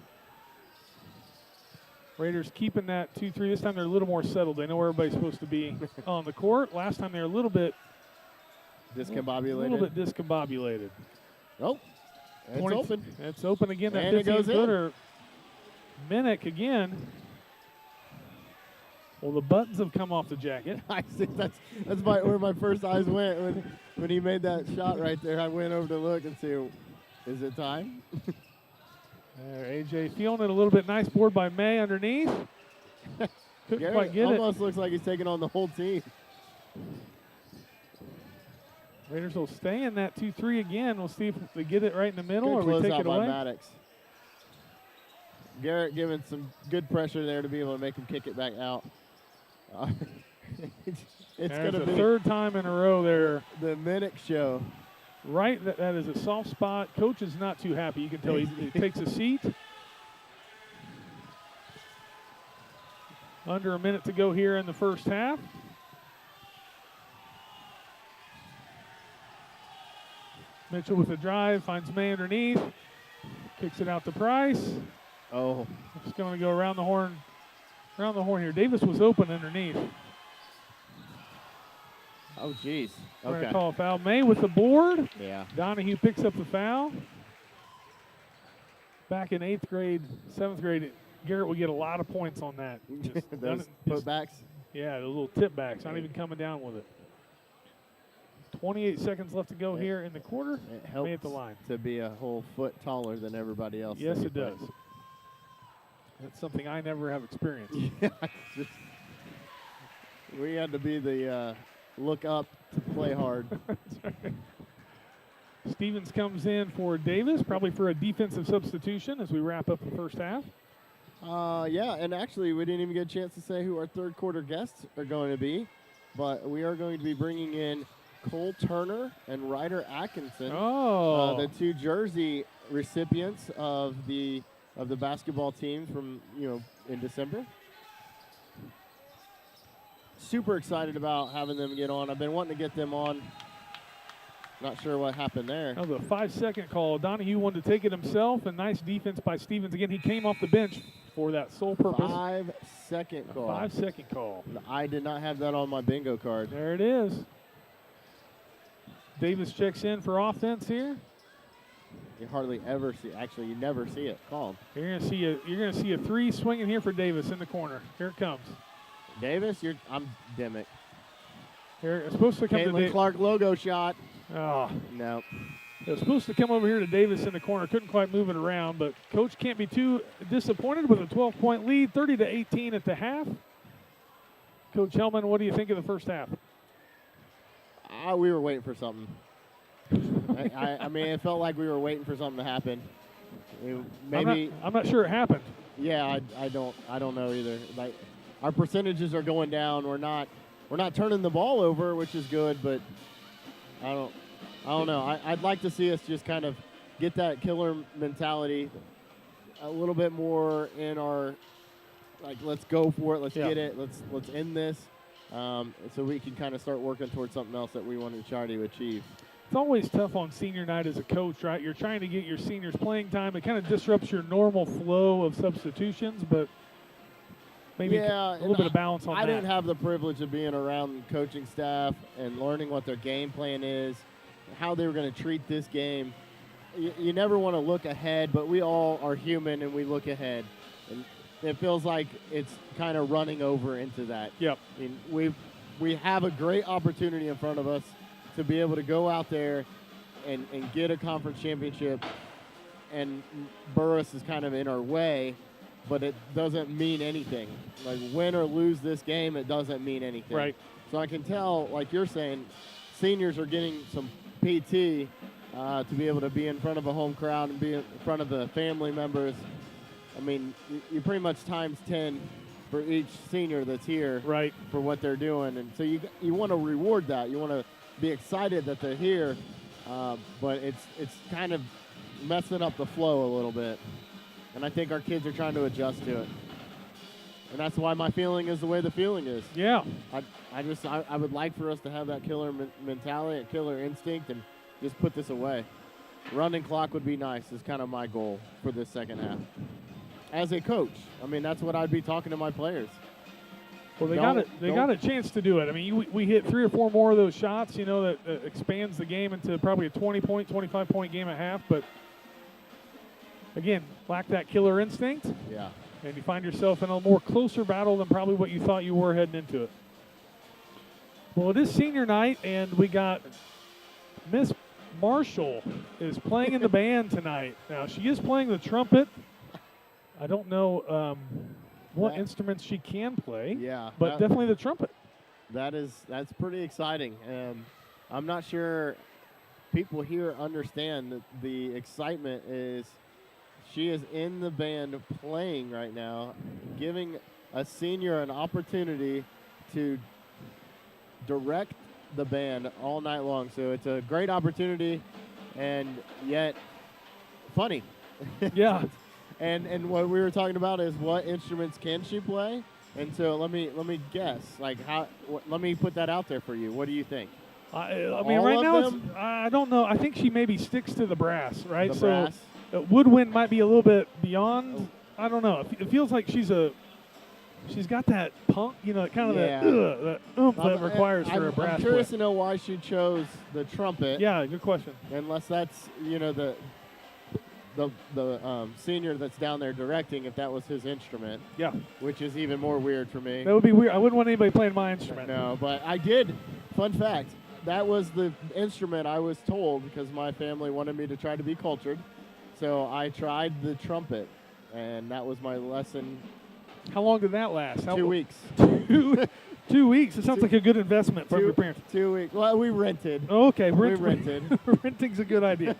Raiders keeping that 2-3. This time they're a little more settled. They know where everybody's supposed to be on the court. Last time they were a little bit discombobulated. Oh, it's open. It's open again. That And 15-footer. Minnick again. Well, the buttons have come off the jacket. I see. That's where my first eyes went when he made that shot right there. I went over to look and see, is it time? There, AJ feeling it a little bit. Nice board by May underneath. Couldn't quite get it. Almost looks like he's taking on the whole team. Raiders will stay in that 2-3 again. We'll see if they get it right in the middle or we take it away. Maddox. Garrett giving some good pressure there to be able to make him kick it back out. It's going to be the third time in a row there. The Minnick show. Right, that is a soft spot. Coach is not too happy. You can tell he takes a seat. Under a minute to go here in the first half. Mitchell with the drive, finds May underneath. Kicks it out to Price. Oh. It's going to go around the horn here. Davis was open underneath. Oh, jeez. We're going to call a foul. May with the board. Yeah. Donahue picks up the foul. Back in 8th grade, 7th grade, Garrett would get a lot of points on that. Those putbacks? Yeah, the little tip backs, not even coming down with it. 28 seconds left to go here in the quarter. It helps May at the line. to be a whole foot taller than everybody else. Yes, it does. That's something I never have experienced. Yeah, we had to be the look up to play hard. Right. Stevens comes in for Davis, probably for a defensive substitution as we wrap up the first half. Yeah, and actually we didn't even get a chance to say who our third quarter guests are going to be, but we are going to be bringing in Cole Turner and Ryder Atkinson, the 2 jersey recipients of the basketball team from in December. super excited about having them get on. I've been wanting to get them on. Not sure what happened there. That was a 5-second call. Donahue wanted to take it himself, and nice defense by Stevens. Again, he came off the bench for that sole purpose. 5-second call. 5-second call. I did not have that on my bingo card. There it is. Davis checks in for offense here. You hardly ever see. Actually, you never see it called. You're gonna see a 3 swinging here for Davis in the corner. Here it comes. Davis, I'm Dimmick. Here it's supposed to come to Caitlin Clark logo shot. Oh. No. It was supposed to come over here to Davis in the corner. Couldn't quite move it around, but Coach can't be too disappointed with a 12-point lead, 30-18 at the half. Coach Hellman, what do you think of the first half? We were waiting for something. I mean, it felt like we were waiting for something to happen. Maybe I'm not sure it happened. Yeah, I don't know either. Like, our percentages are going down. We're not turning the ball over, which is good, but I don't know. I'd like to see us just kind of get that killer mentality a little bit more in our, like, let's go for it, let's get it, let's end this, so we can kind of start working towards something else that we want to try to achieve. It's always tough on senior night as a coach, right? You're trying to get your seniors playing time. It kind of disrupts your normal flow of substitutions, but maybe a little bit of balance on that. I didn't have the privilege of being around coaching staff and learning what their game plan is, how they were going to treat this game. You never want to look ahead, but we all are human and we look ahead. And it feels like it's kind of running over into that. Yep. I mean, we have a great opportunity in front of us to be able to go out there and get a conference championship, and Burris is kind of in our way, but it doesn't mean anything. Like, win or lose this game, it doesn't mean anything. Right. So I can tell, like you're saying, seniors are getting some PT to be able to be in front of a home crowd and be in front of the family members. I mean, you pretty much times 10 for each senior that's here, right, for what they're doing. And so you want to reward that. You want to be excited that they're here, but it's kind of messing up the flow a little bit. And I think our kids are trying to adjust to it. And that's why my feeling is the way the feeling is. Yeah. I would like for us to have that killer mentality, a killer instinct, and just put this away. Running clock would be nice is kind of my goal for this second half. As a coach, I mean, that's what I'd be talking to my players. Well, they got a chance to do it. I mean, we hit 3 or 4 more of those shots, that expands the game into probably a 20-point, 25-point game at half. But, again, lack that killer instinct. Yeah. And you find yourself in a more closer battle than probably what you thought you were heading into it. Well, it is senior night, and we got Miss Marshall is playing in the band tonight. Now, she is playing the trumpet. I don't know what instruments she can play. Yeah, but definitely the trumpet. That's pretty exciting. I'm not sure people here understand that the excitement is she is in the band playing right now, giving a senior an opportunity to direct the band all night long. So it's a great opportunity, and yet funny. Yeah. And what we were talking about is what instruments can she play? And so let me guess. Like, let me put that out there for you. What do you think? I mean, right now I don't know. I think she maybe sticks to the brass, right? The brass. Woodwind might be a little bit beyond. I don't know. It feels like she's got that punk, kind of that oomph that requires for a brass. I'm curious to know why she chose the trumpet. Yeah, good question. Unless that's the senior that's down there directing, if that was his instrument. Yeah. Which is even more weird for me. That would be weird. I wouldn't want anybody playing my instrument. No, but I did. Fun fact, that was the instrument I was told because my family wanted me to try to be cultured. So I tried the trumpet, and that was my lesson. How long did that last? 2 weeks. 2 weeks. It sounds like a good investment for your parents. 2 weeks. Well, we rented. Oh, okay. We rented. Renting's a good idea.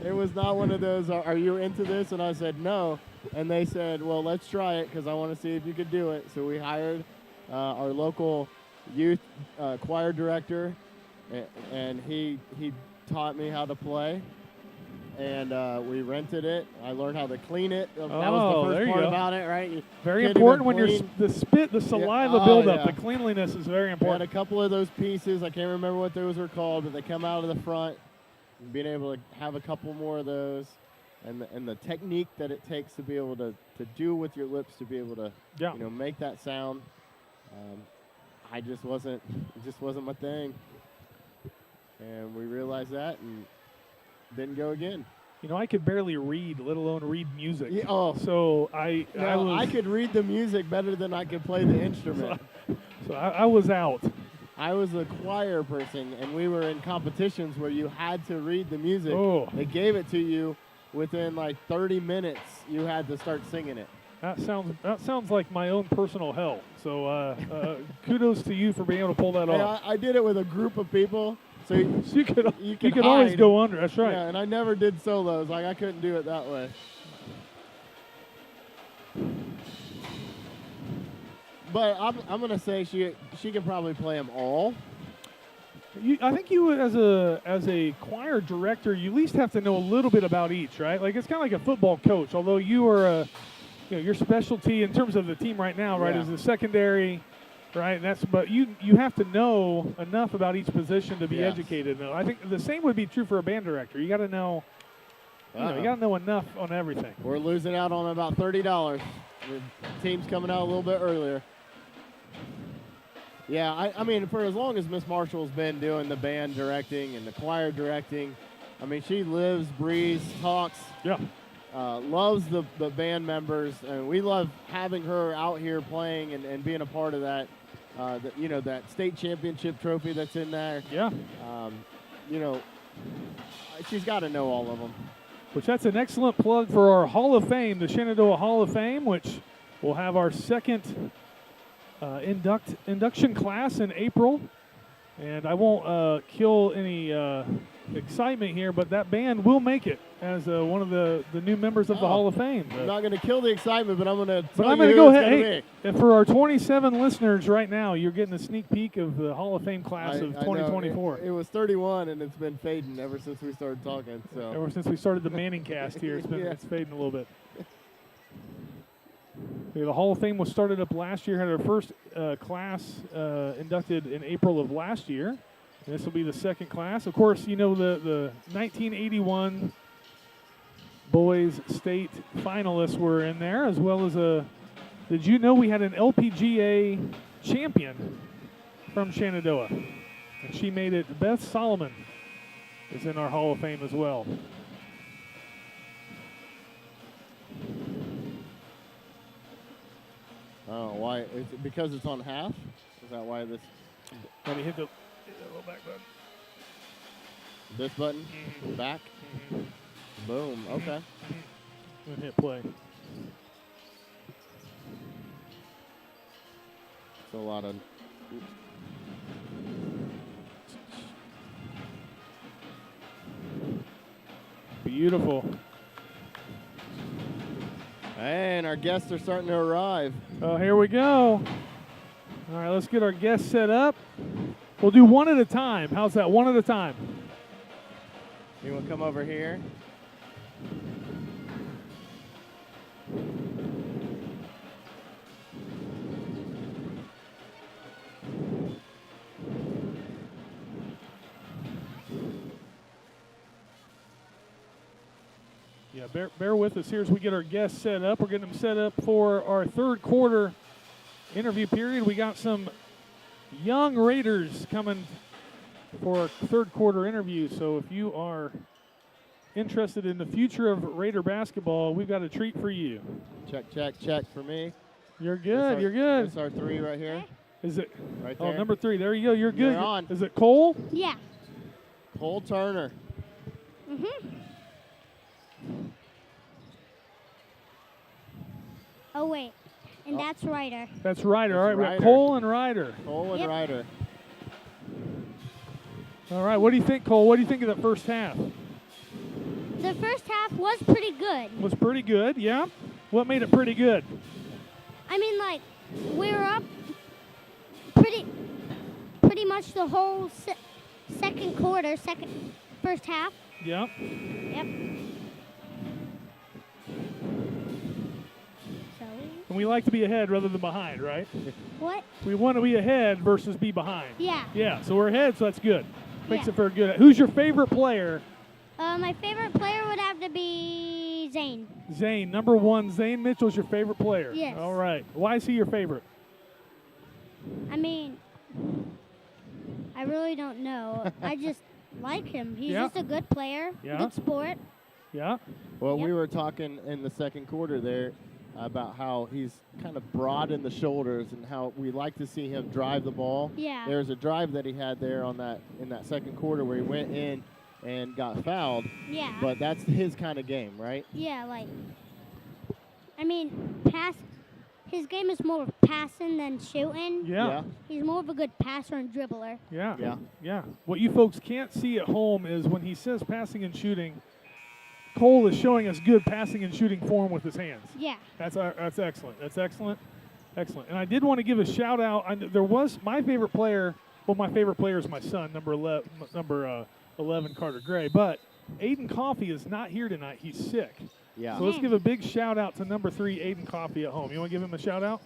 It was not one of those, are you into this? And I said, no. And they said, well, let's try it because I want to see if you could do it. So we hired our local youth choir director, and he taught me how to play. and we rented it. I learned how to clean it. That Oh, was the there first you part go. about it, right? Very Can't important even when you're clean. the spit, the saliva Oh, buildup. yeah. The cleanliness is very We had important. a couple of those pieces. I can't remember what those were called, but they come out of the front. Being able to have a couple more of those, and the technique that it takes to be able to do with your lips to be able to Yeah. make that sound. It just wasn't my thing, and we realized that and didn't go again. I could barely read, let alone read music. Yeah, oh. So I could read the music better than I could play the instrument. So I was out. I was a choir person, and we were in competitions where you had to read the music. Oh. They gave it to you within like 30 minutes. You had to start singing it. That sounds like my own personal hell. So kudos to you for being able to pull that off. I did it with a group of people, so You could hide. always go under. That's right. Yeah, and I never did solos. Like I couldn't do it that way. But I'm gonna say she can probably play them all. I think you, as a choir director, you at least have to know a little bit about each, right? Like it's kind of like a football coach. Although you are your specialty in terms of the team right now, right, Yeah. is the secondary, right? But you have to know enough about each position to be Yes. educated. No, I think the same would be true for a band director. You got to know, you got to know enough on everything. We're losing out on about $30. The team's coming out a little bit earlier. Yeah, I mean, for as long as Miss Marshall's been doing the band directing and the choir directing, I mean, she lives, breathes, talks. Yeah. Loves the band members, and we love having her out here playing and being a part of that. That state championship trophy that's in there. Yeah. She's got to know all of them. Which that's an excellent plug for our Hall of Fame, the Shenandoah Hall of Fame, which will have our second induction class in April. And I won't kill any excitement here, but that band will make it as one of the new members of the Hall of Fame. I'm not going to kill the excitement, but I'm going to But I'm going to go ahead. Hey, and for our 27 listeners right now, you're getting a sneak peek of the Hall of Fame class of 2024. It was 31, and it's been fading ever since we started talking. So ever since we started the Manning cast here, it's fading a little bit. The Hall of Fame was started up last year. Had our first class inducted in April of last year. And this will be the second class. Of course, the 1981 boys state finalists were in there, as well as did you know we had an LPGA champion from Shenandoah? And she made it. Beth Solomon is in our Hall of Fame as well. Oh, why? Is it because it's on half? Is that why this? Let me hit the little back button. This button? Back? Boom. Okay. And hit play. So a lot of. Beautiful. And our guests are starting to arrive. Oh, here we go. All right, let's get our guests set up. We'll do one at a time. How's that? One at a time. You want to come over here? Yeah, bear with us here as we get our guests set up. We're getting them set up for our third quarter interview period. We got some young Raiders coming for our third quarter interview. So if you are interested in the future of Raider basketball, we've got a treat for you. Check, check, check for me. You're good. You're good. That's our 3 right here. Is it? Right there. Oh, number 3. There you go. You're good. You're on. Is it Cole? Yeah. Cole Turner. Oh, wait. And that's Ryder. That's Ryder. All right, we got Ryder. Cole and Ryder. Cole and Ryder. All right, what do you think, Cole? What do you think of that first half? The first half was pretty good. Was pretty good, yeah. What made it pretty good? I mean, like, we were up pretty much the whole second quarter, first half. Yeah. Yep. And we like to be ahead rather than behind, right? What? We want to be ahead versus be behind. Yeah. Yeah, so we're ahead, so that's good. Makes Yeah. it very good. Who's your favorite player? My favorite player would have to be Zane. Zane, number 1. Zane Mitchell's your favorite player. Yes. All right. Why is he your favorite? I mean, I really don't know. I just like him. He's Yeah. just a good player, Yeah. good sport. Yeah. Well, we Yep. were talking in the second quarter there about how he's kind of broad in the shoulders and how we like to see him drive the ball. Yeah. There's a drive that he had there on that in that second quarter where he went in and got fouled, Yeah. but that's his kind of game, right? Yeah, like, I mean, his game is more passing than shooting. Yeah. He's more of a good passer and dribbler. Yeah. Yeah. Yeah. What you folks can't see at home is when he says passing and shooting, Cole is showing us good passing and shooting form with his hands. Yeah. That's excellent. That's excellent. Excellent. And I did want to give a shout out. There was my favorite player. Well, my favorite player is my son, number 11, Carter Gray. But Aiden Coffey is not here tonight. He's sick. Yeah. So let's give a big shout out to number 3, Aiden Coffey at home. You want to give him a shout out?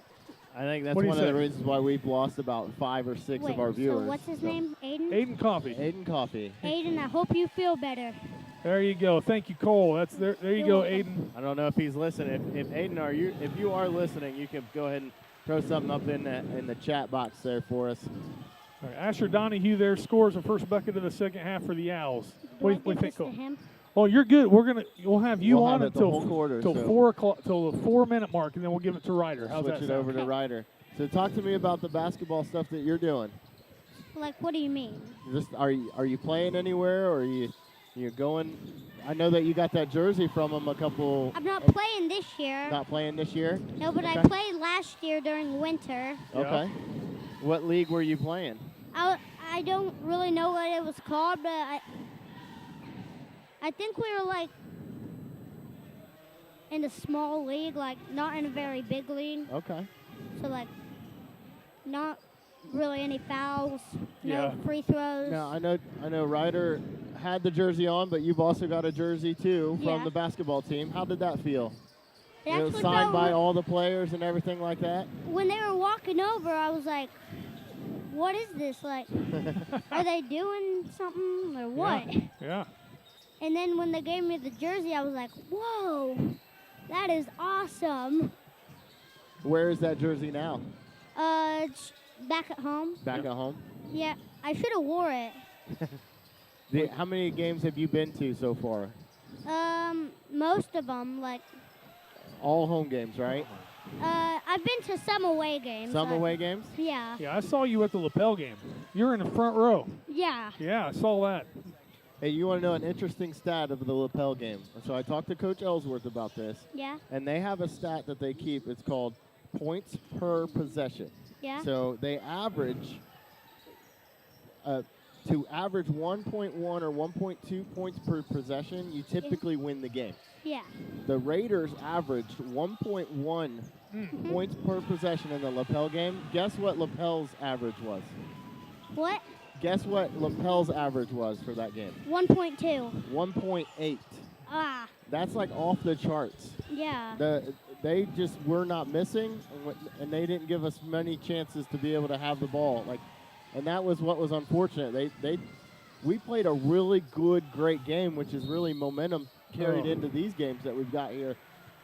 I think that's What do you one of the say? reasons why we've lost about 5 or 6 Wait, of our viewers. so what's his name? Aiden? Aiden Coffey. Aiden Coffey. Aiden, I hope you feel better. There you go. Thank you, Cole. That's there. There you You're go, welcome. Aiden. I don't know if he's listening. If Aiden, if you are listening, you can go ahead and throw something up in the chat box there for us. All right, Asher Donahue there scores the first bucket of the second half for the Owls. Do I What do you give think, this to Cole? him? Well, you're good. We'll have you We'll on have it the until whole quarter, till so- 4 o'clock, till the 4-minute mark, and then we'll give it to Ryder. How's Switch that it sound? over to Ryder. So talk to me about the basketball stuff that you're doing. Like, what do you mean? Just are you playing anywhere, or you're going? I know that you got that jersey from him a couple. I'm not playing this year. Not playing this year. No, but I Okay. played last year during winter. Yeah. Okay. What league were you playing? I don't really know what it was called, but I think we were like in a small league, like not in a very big league. Okay. So like not really any fouls, Yeah. no free throws. Now I know Ryder had the jersey on, but you've also got a jersey too from Yeah. the basketball team. How did that feel? It It was actually signed felt by re- all the players and everything like that. When they were walking over, I was like, "What is this? Like, are they doing something or what?" Yeah. And then when they gave me the jersey, I was like, "Whoa, that is awesome!" Where is that jersey now? It's back at home. Back at home. Yeah, I should have wore it. How many games have you been to so far? Most of them, like, All home games, right? I've been to some away games. Some like- away games? Yeah. Yeah, I saw you at the lapel game. You're in the front row. Yeah. Yeah, I saw that. Hey, you want to know an interesting stat of the lapel game? So I talked to Coach Ellsworth about this, Yeah. and they have a stat that they keep. It's called points per possession. Yeah. So they average to average 1.1 or 1.2 points per possession, you typically win the game. Yeah. The Raiders averaged 1.1 points per possession in the lapel game. Guess what lapel's average was? What? Guess what lapel's average was for that game? 1.2. 1.8. Ah. That's like off the charts. Yeah. They just were not missing, and they didn't give us many chances to be able to have the ball. And that was what was unfortunate. We played a really good, great game, which is really momentum carried into these games that we've got here.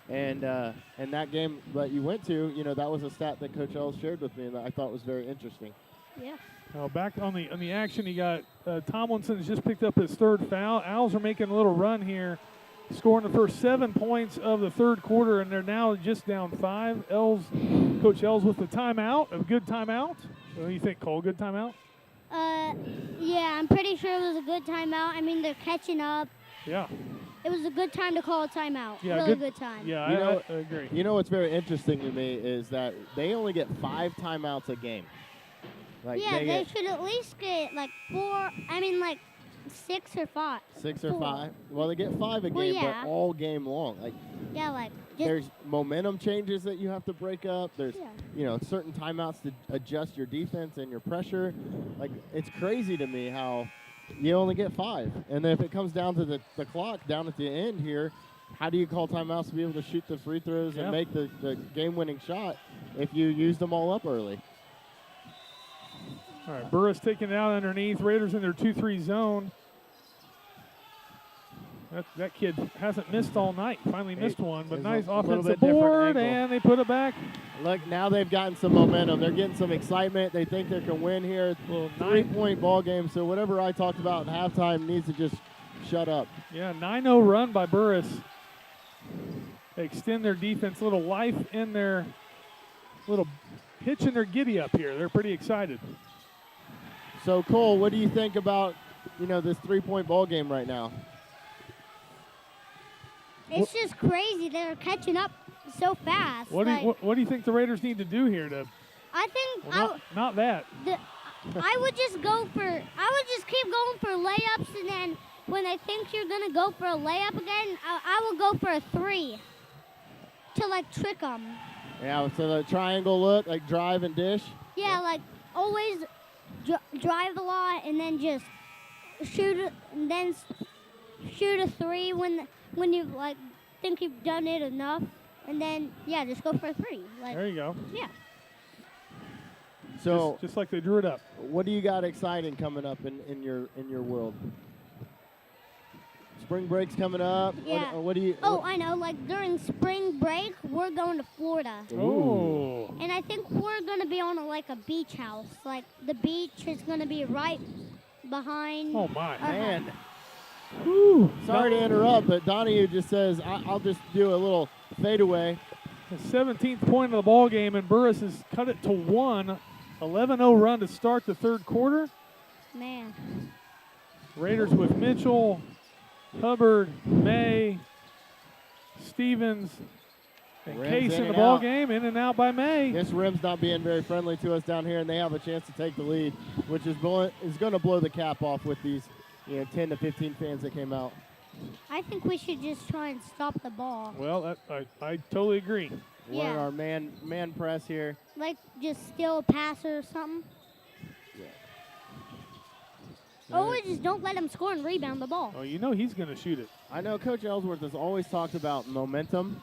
And that game that you went to, that was a stat that Coach Ells shared with me, and that I thought was very interesting. Yeah. Now back on the action, you got Tomlinson's just picked up his 3rd foul. Owls are making a little run here, scoring the first 7 points of the 3rd quarter, and they're now just down 5. Coach Ells with the timeout, a good timeout. What do you think, Cole? Good timeout? Yeah, I'm pretty sure it was a good timeout. I mean, they're catching up. Yeah. It was a good time to call a timeout. Yeah, really good time. Yeah, You know- I agree. You know what's very interesting to me is that they only get 5 timeouts a game. Yeah, they should at least get like 4. I mean, like 6 or 5. 6 or 4. 5. Well, they get 5 a game, Well, yeah. but all game long. Yeah, like just There's momentum changes that you have to break up. There's, Yeah. certain timeouts to adjust your defense and your pressure. It's crazy to me how you only get 5. And then if it comes down to the clock down at the end here, how do you call timeouts to be able to shoot the free throws Yep. and make the game-winning shot if you used them all up early? All right, Burris taking it out underneath. Raiders in their 2-3 zone. That kid hasn't missed all night. Finally missed one, but It's nice a little offensive bit different board, angle. and they put it back. Look, now they've gotten some momentum. They're getting some excitement. They think they can win here. Well, 3-point ball game, so whatever I talked about at halftime needs to just shut up. Yeah, 9-0 run by Burris. They extend their defense, a little life in their, little pitch in their giddy up here. They're pretty excited. So, Cole, what do you think about, this 3-point ball game right now? It's just crazy. They're catching up so fast. What do you think the Raiders need to do here to? I think Well, not that. I would just keep going for layups, and then when I think you're gonna go for a layup again, I will go for a 3 to trick them. Yeah, so the triangle look, like drive and dish. Yeah, always drive a lot, and then just shoot a 3 when you think you've done it enough, and then just go for a 3. There you go. Yeah. So, just like they drew it up. what do you got exciting coming up in your world? Spring break's coming up. Yeah. What do you? Oh, I know. During spring break, we're going to Florida. Oh. And I think we're going to be on a beach house. The beach is going to be right behind. Oh my. our Man, house. Whew. sorry to interrupt, but Donahue just says, I'll just do a little fadeaway. The 17th point of the ball game, and Burris has cut it to 1. 11-0 run to start the third quarter. Man. Raiders with Mitchell, Hubbard, May, Stevens, and Rims Case in in the and ball out. game. In and out by May. This rim's not being very friendly to us down here, and they have a chance to take the lead, which is going to blow the cap off with these 10 to 15 fans that came out. I think we should just try and stop the ball. Well, I totally agree. We're in Yeah. our man press here. Just steal a pass or something. Or just don't let him score and rebound the ball. Oh, he's going to shoot it. I know Coach Ellsworth has always talked about momentum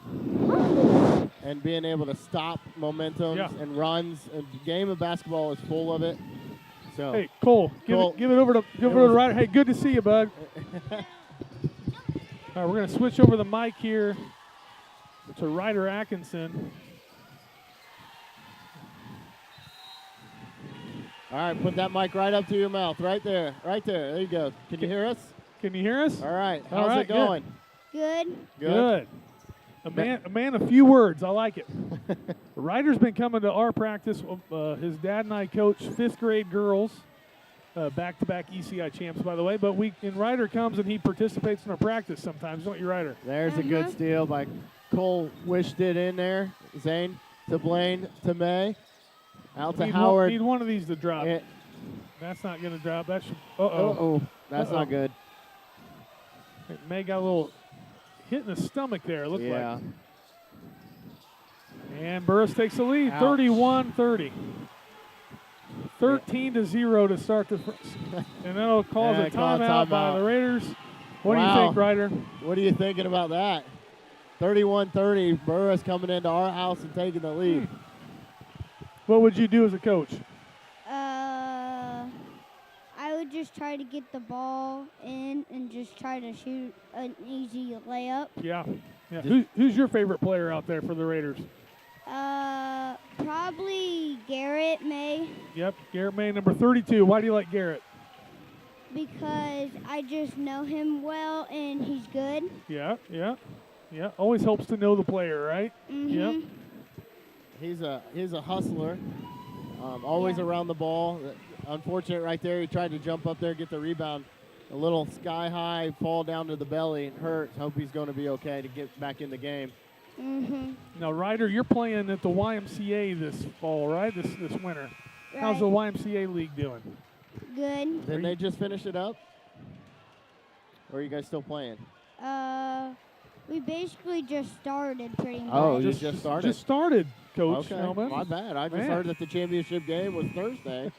and being able to stop momentums Yeah. and runs. And the game of basketball is full of it. So Hey, Cole, Cole, give it over to Ryder. Hey, good to see you, bud. All right, we're going to switch over the mic here to Ryder Atkinson. all right, put that mic right up to your mouth, right there. There you go. Can you hear us? Can you hear us? All right, All how's right, it going? Good. Good. A man of few words. I like it. Ryder's been coming to our practice. His dad and I coach 5th grade girls, back-to-back ECI champs, by the way. But Ryder comes and he participates in our practice sometimes, don't you, Ryder? There's a good steal by Cole. Wished it in there. Zane to Blaine to May. Out to Howard. Need one of these to drop. Eh, That's not going to drop. That should. That's not good. May got a little hit in the stomach there, it looked Yeah. like. And Burris takes the lead, Ouch. 31-30. 13-0 to start the first. And that'll cause a timeout by the Raiders. What do you think, Ryder? What are you thinking about that? 31-30, Burris coming into our house and taking the lead. What would you do as a coach? I would just try to get the ball in and just try to shoot an easy layup. Yeah. Who's your favorite player out there for the Raiders? Probably Garrett May, Yep, Garrett May, number 32. Why do you like Garrett? because I just know him well and he's good. Yeah. Always helps to know the player, right? Mhm. Yep. He's a hustler, always Yeah. around the ball. Unfortunate right there. He tried to jump up there, get the rebound. A little sky high fall down to the belly and hurt. Hope he's going to be okay to get back in the game. Mhm. Now, Ryder, you're playing at the YMCA this fall, right? This winter. How's the Right. YMCA league doing? Good. Didn't they just finish it up? Or are you guys still playing? We basically just started pretty much. Oh, you just started? Just started, Coach Okay, Hellman. my bad. I just Man. heard that the championship game was Thursday.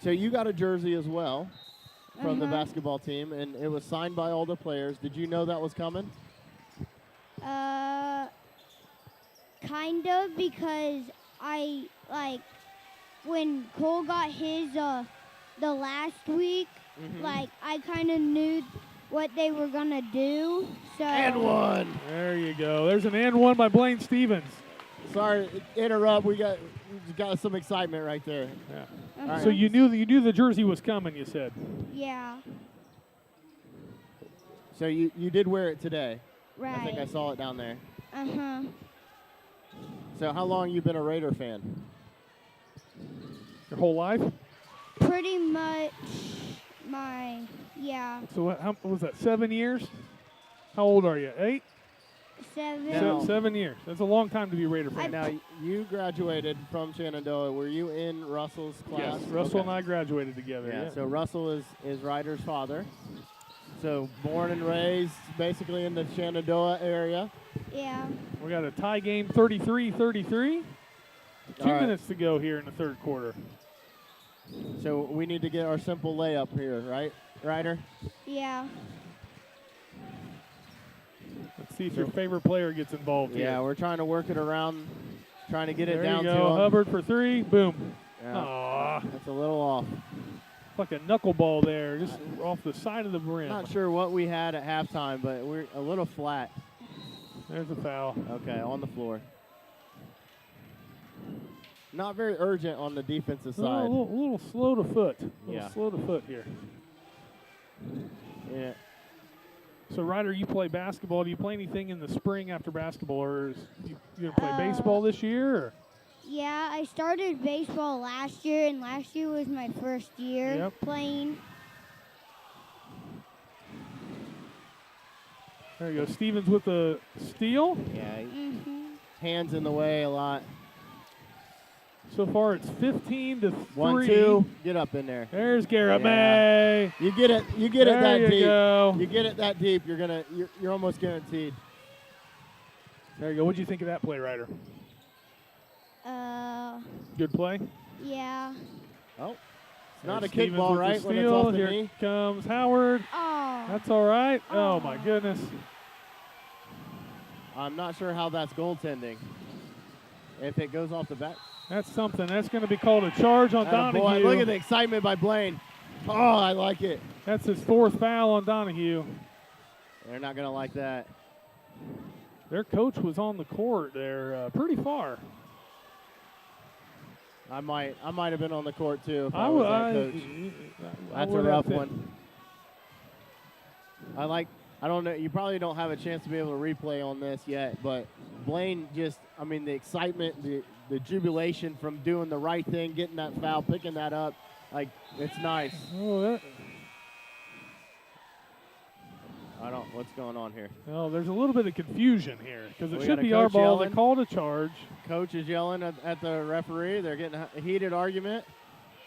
So you got a jersey as well. from the basketball team, and it was signed by all the players. Did you know that was coming? Kind of, because I, when Cole got his the last week, I kind of knew what they were going to do. So. And one. There you go. There's an and one by Blaine Stevens. Sorry to interrupt. We got some excitement right there. Yeah. Right. So you knew the jersey was coming, you said. Yeah. So you did wear it today. Right. I think I saw it down there. Uh-huh. So how long you been a Raider fan? Your whole life? Pretty much yeah. So how was that, 7 years? How old are you, 8? 7. No. 7 years. That's a long time to be a Raider fan. Now, you graduated from Shenandoah. Were you in Russell's class? Yes, Russell and I graduated together. Yeah, so Russell is Ryder's father. So born and raised basically in the Shenandoah area. Yeah. We got a tie game, 33-33. 2 right. minutes to go here in the third quarter. So we need to get our simple layup here, right, Ryder? Yeah. Let's see if your favorite player gets involved here. Yeah, we're trying to work it around, trying to get it There down you to go. him. Hubbard for 3. Boom. Yeah. Aw. That's a little off. Like a knuckleball there, just off the side of the rim. Not sure what we had at halftime, but we're a little flat. There's a foul. Okay, on the floor. Not very urgent on the defensive A side. little slow to foot. Yeah. Slow to foot here. Yeah. So, Ryder, you play basketball. Do you play anything in the spring after basketball, or you going to play baseball this year? Or? Yeah, I started baseball last year, and last year was my first year playing. There you go. Stevens with the steal. Yeah. Hands in the way a lot. So far, it's 15-3. 1-2. Get up in there. There's Garrett May. You get it. You get it There that you deep. go. You get it that deep. You're almost guaranteed. There you go. What'd you think of that play, Ryder? Good play. Yeah. Oh, it's not a Stevens kickball, with the right? When it's steal. off the Here knee. comes Howard. Oh. That's all right. Oh, my goodness. I'm not sure how that's goaltending. If it goes off the back. That's something. That's going to be called a charge on Donahue. Boy, look at the excitement by Blaine. Oh, I like it. That's his 4th foul on Donahue. They're not going to like that. Their coach was on the court there pretty far. I might have been on the court too if I was that coach. That's a rough one. I don't know. You probably don't have a chance to be able to replay on this yet, but Blaine the excitement, the jubilation from doing the right thing, getting that foul, picking that up, it's nice. Oh, What's going on here? well, there's a little bit of confusion here because it We should got a be our coach ball. yelling. They called a charge. Coach is yelling at the referee. They're getting a heated argument.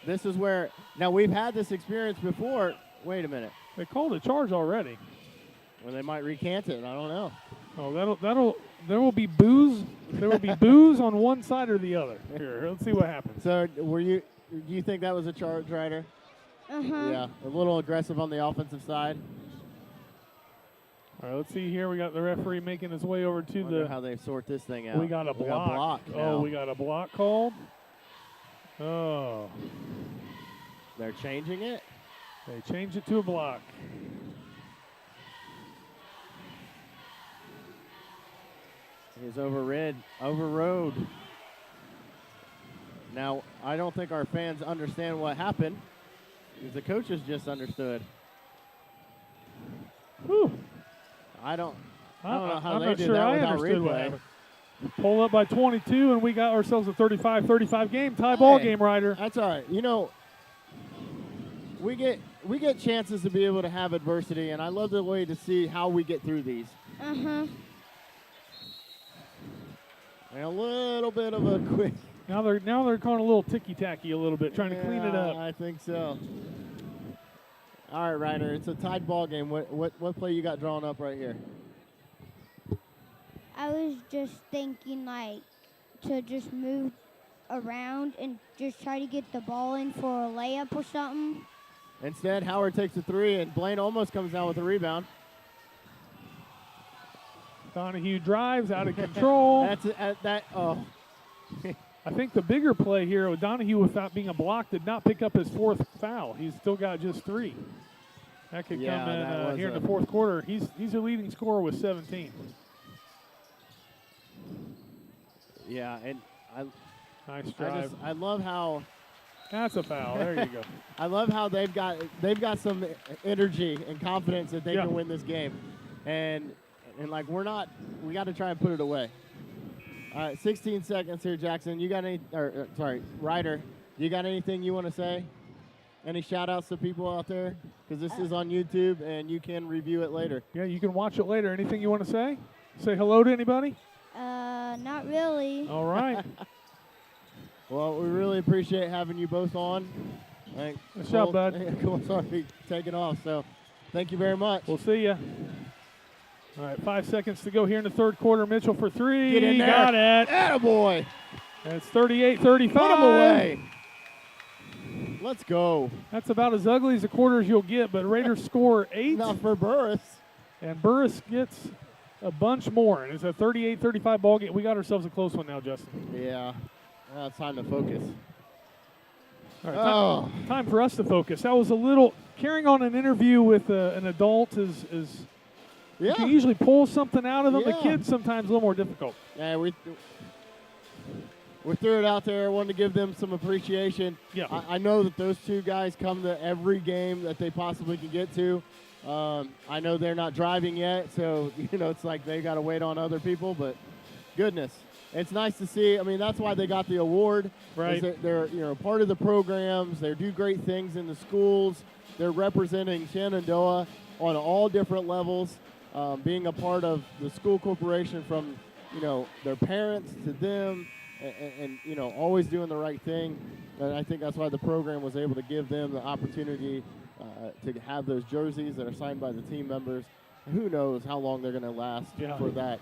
This is where, now we've had this experience before. Wait a minute. They called a charge already. Well, they might recant it. I don't know. Oh, there will be boos. There will be boos on one side or the other. Here, let's see what happens. So do you think that was a charge, Ryder? Uh-huh. Yeah, a little aggressive on the offensive side. All right, let's see here. We got the referee making his way over to Wonder how they sort this thing out. We got a block. now. We got a block called. Oh, They're changing it. they changed it to a block. He's overrode. Now, I don't think our fans understand what happened, because the coaches just understood. Whew. I don't know how I'm they not did sure that I without understood what replay. happened. Pull up by 22, and we got ourselves a 35-35 game. Tie ball Hey, game, Ryder. That's all right. We get chances to be able to have adversity, and I love the way to see how we get through these. Uh-huh. And a little bit of a quick. Now they're calling a little ticky-tacky a little bit, trying to clean it up. I think so. All right, Ryder, it's a tied ball game. What play you got drawn up right here? I was just thinking, to just move around and just try to get the ball in for a layup or something. Instead, Howard takes a three, and Blaine almost comes down with a rebound. Donahue drives out of control. Oh. I think the bigger play here with Donahue, without being a block, did not pick up his fourth foul. He's still got just 3. That could come in here in the fourth quarter. He's a leading scorer with 17. Yeah, and nice drive. I love how. That's a foul. There you go. I love how they've got some energy and confidence that they can win this game, and like we got to try and put it away. All right, 16 seconds here, Jackson. You got any? Ryder. You got anything you want to say? Any shout-outs to people out there? Because this is on YouTube, and you can review it later. Yeah, you can watch it later. Anything you want to say? Say hello to anybody? Not really. All right. Well, we really appreciate having you both on. What's up, bud? Cole's already taking off, so thank you very much. We'll see you. All right, 5 seconds to go here in the third quarter. Mitchell for 3. Get in there. Got it. Attaboy. That's 38-35. Put him away. Let's go. That's about as ugly as a quarter as you'll get, but Raiders score 8. Not for Burris. And Burris gets a bunch more. And it's a 38-35 ball game. We got ourselves a close one now, Justin. Yeah. Now it's time to focus. All right, time for us to focus. That was a little carrying on an interview with an adult is you can usually pull something out of them. The kids sometimes a little more difficult. Yeah, we threw it out there. Wanted to give them some appreciation. Yeah. I know that those two guys come to every game that they possibly can get to. I know they're not driving yet, so it's like they got to wait on other people. But goodness, it's nice to see. I mean, that's why they got the award. Right. They're part of the programs. They do great things in the schools. They're representing Shenandoah on all different levels. Being a part of the school corporation from their parents to them. And always doing the right thing. And I think that's why the program was able to give them the opportunity to have those jerseys that are signed by the team members. Who knows how long they're going to last for that.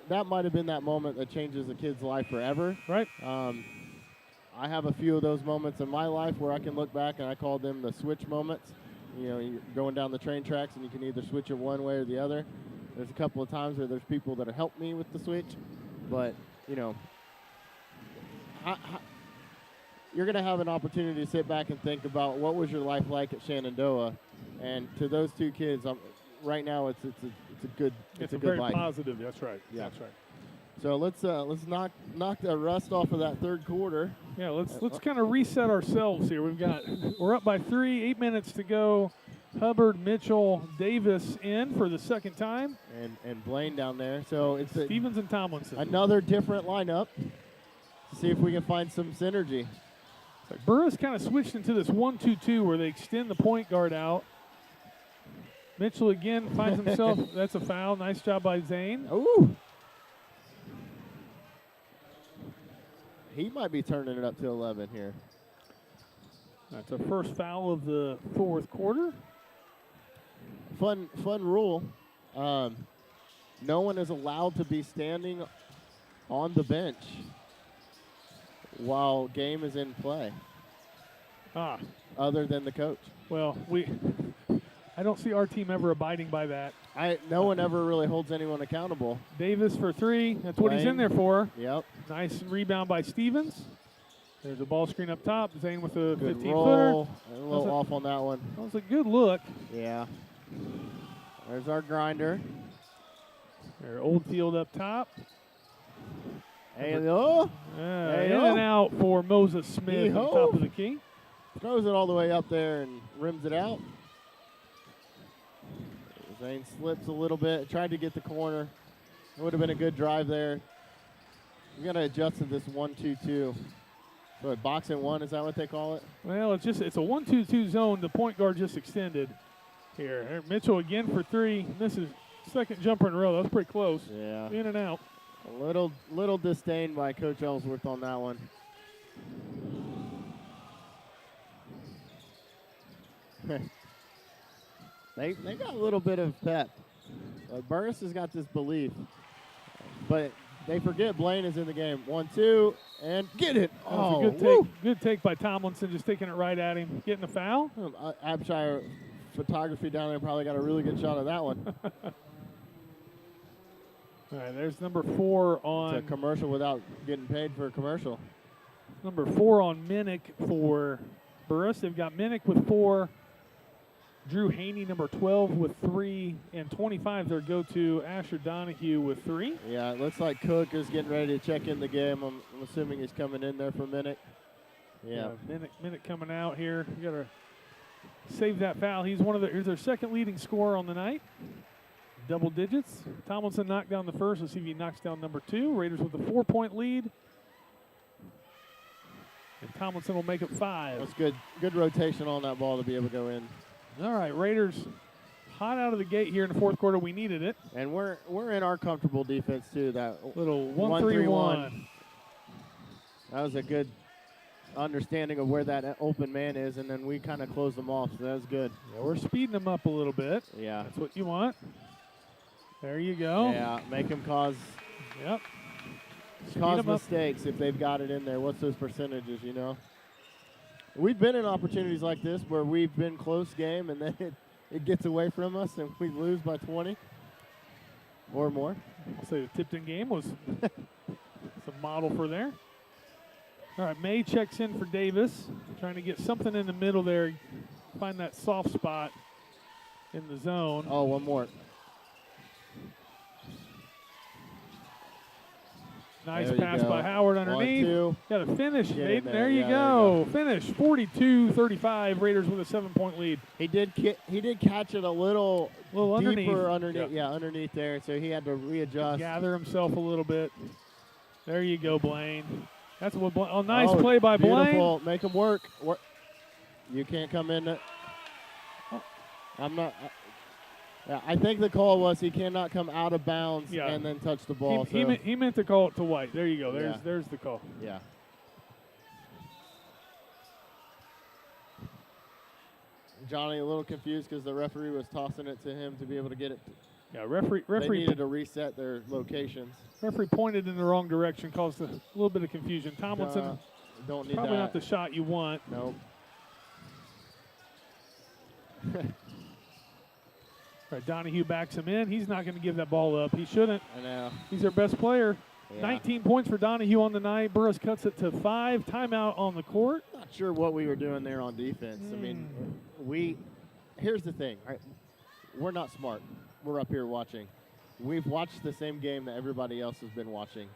That might have been that moment that changes a kid's life forever. Right. I have a few of those moments in my life where I can look back, and I call them the switch moments. You're going down the train tracks, and you can either switch it one way or the other. There's a couple of times where there's people that have helped me with the switch, but, you're going to have an opportunity to sit back and think about what was your life like at Shenandoah, and to those two kids, right now it's a good very life. Positive. That's right. Yeah. That's right. So let's knock the rust off of that third quarter. Yeah, let's kind of reset ourselves here. We're up by 3, 8 minutes to go. Hubbard, Mitchell, Davis in for the second time, and Blaine down there. So it's Stevens and Tomlinson. Another different lineup. To see if we can find some synergy. Burris kind of switched into this 1-2-2 where they extend the point guard out. Mitchell again finds himself. That's a foul. Nice job by Zane. Ooh. He might be turning it up to 11 here. That's a first foul of the fourth quarter. Fun rule. No one is allowed to be standing on the bench while game is in play. Other than the coach. Well, I don't see our team ever abiding by that. No one ever really holds anyone accountable. Davis for 3. That's what he's in there for. Yep. Nice rebound by Stevens. There's a ball screen up top. Zane with a 15-footer. A little off on that one. That was a good look. Yeah. There's our grinder. There, Oldfield up top. In and out for Moses Smith on top of the key. Throws it all the way up there and rims it out. Zane slips a little bit. Tried to get the corner. It would have been a good drive there. We're going to adjust to this 1-2-2. So a box and one, is that what they call it? Well, it's a 1-2-2 zone. The point guard just extended here. Mitchell again for 3. This is second jumper in a row. That was pretty close. Yeah. In and out. A little disdain by Coach Ellsworth on that one. They got a little bit of pep. Burris has got this belief, but they forget Blaine is in the game. 1-2, and get it. That was a good take. Good take by Tomlinson, just taking it right at him. Getting a foul. Abshire photography down there probably got a really good shot of that one. All right, there's number 4 on. It's a commercial without getting paid for a commercial. Number 4 on Minnick for Burris. They've got Minnick with 4. Drew Haney, number 12, with 3. And 25, their go-to, Asher Donahue with 3. Yeah, it looks like Cook is getting ready to check in the game. I'm assuming he's coming in there for a minute. Yeah. Minnick coming out here. You got to save that foul. He's their second leading scorer on the night. Double digits. Tomlinson knocked down the first. Let's see if he knocks down number 2. Raiders with a 4-point lead. And Tomlinson will make it 5. That's good. Good rotation on that ball to be able to go in. All right, Raiders hot out of the gate here in the fourth quarter. We needed it. And we're in our comfortable defense too. That little 1-3-1. That was a good understanding of where that open man is, and then we kind of closed them off. So that was good. Yeah, we're speeding them up a little bit. Yeah, that's what you want. There you go. Yeah, make them cause. Yep. Cause mistakes if they've got it in there. What's those percentages, you know? We've been in opportunities like this where we've been close game and then it gets away from us and we lose by 20 or more. I'll say the Tipton game was a model for there. All right, May checks in for Davis, trying to get something in the middle there, find that soft spot in the zone. Oh, one more. Nice pass by Howard underneath. 1-2. Got to finish, Hayden. There you go. Finish. 42-35. Raiders with a 7-point lead. He did catch it a little deeper underneath. Yeah, underneath there. So he had to readjust. Gather himself a little bit. There you go, Blaine. That's what. Nice play by beautiful. Blaine. Make him work. You can't come in. I'm not. Yeah, I think the call was he cannot come out of bounds and then touch the ball. He meant to call it to White. There you go. There's the call. Yeah. Johnny a little confused because the referee was tossing it to him to be able to get it. Yeah, referee they needed to reset their locations. Referee pointed in the wrong direction, caused a little bit of confusion. Tomlinson, don't need probably that. not the shot you want. Nope. All right, Donahue backs him in. He's not going to give that ball up. He shouldn't. I know. He's their best player. Yeah. 19 points for Donahue on the night. Burris cuts it to 5. Timeout on the court. Not sure what we were doing there on defense. I mean, here's the thing. Right? We're not smart. We're up here watching. We've watched the same game that everybody else has been watching.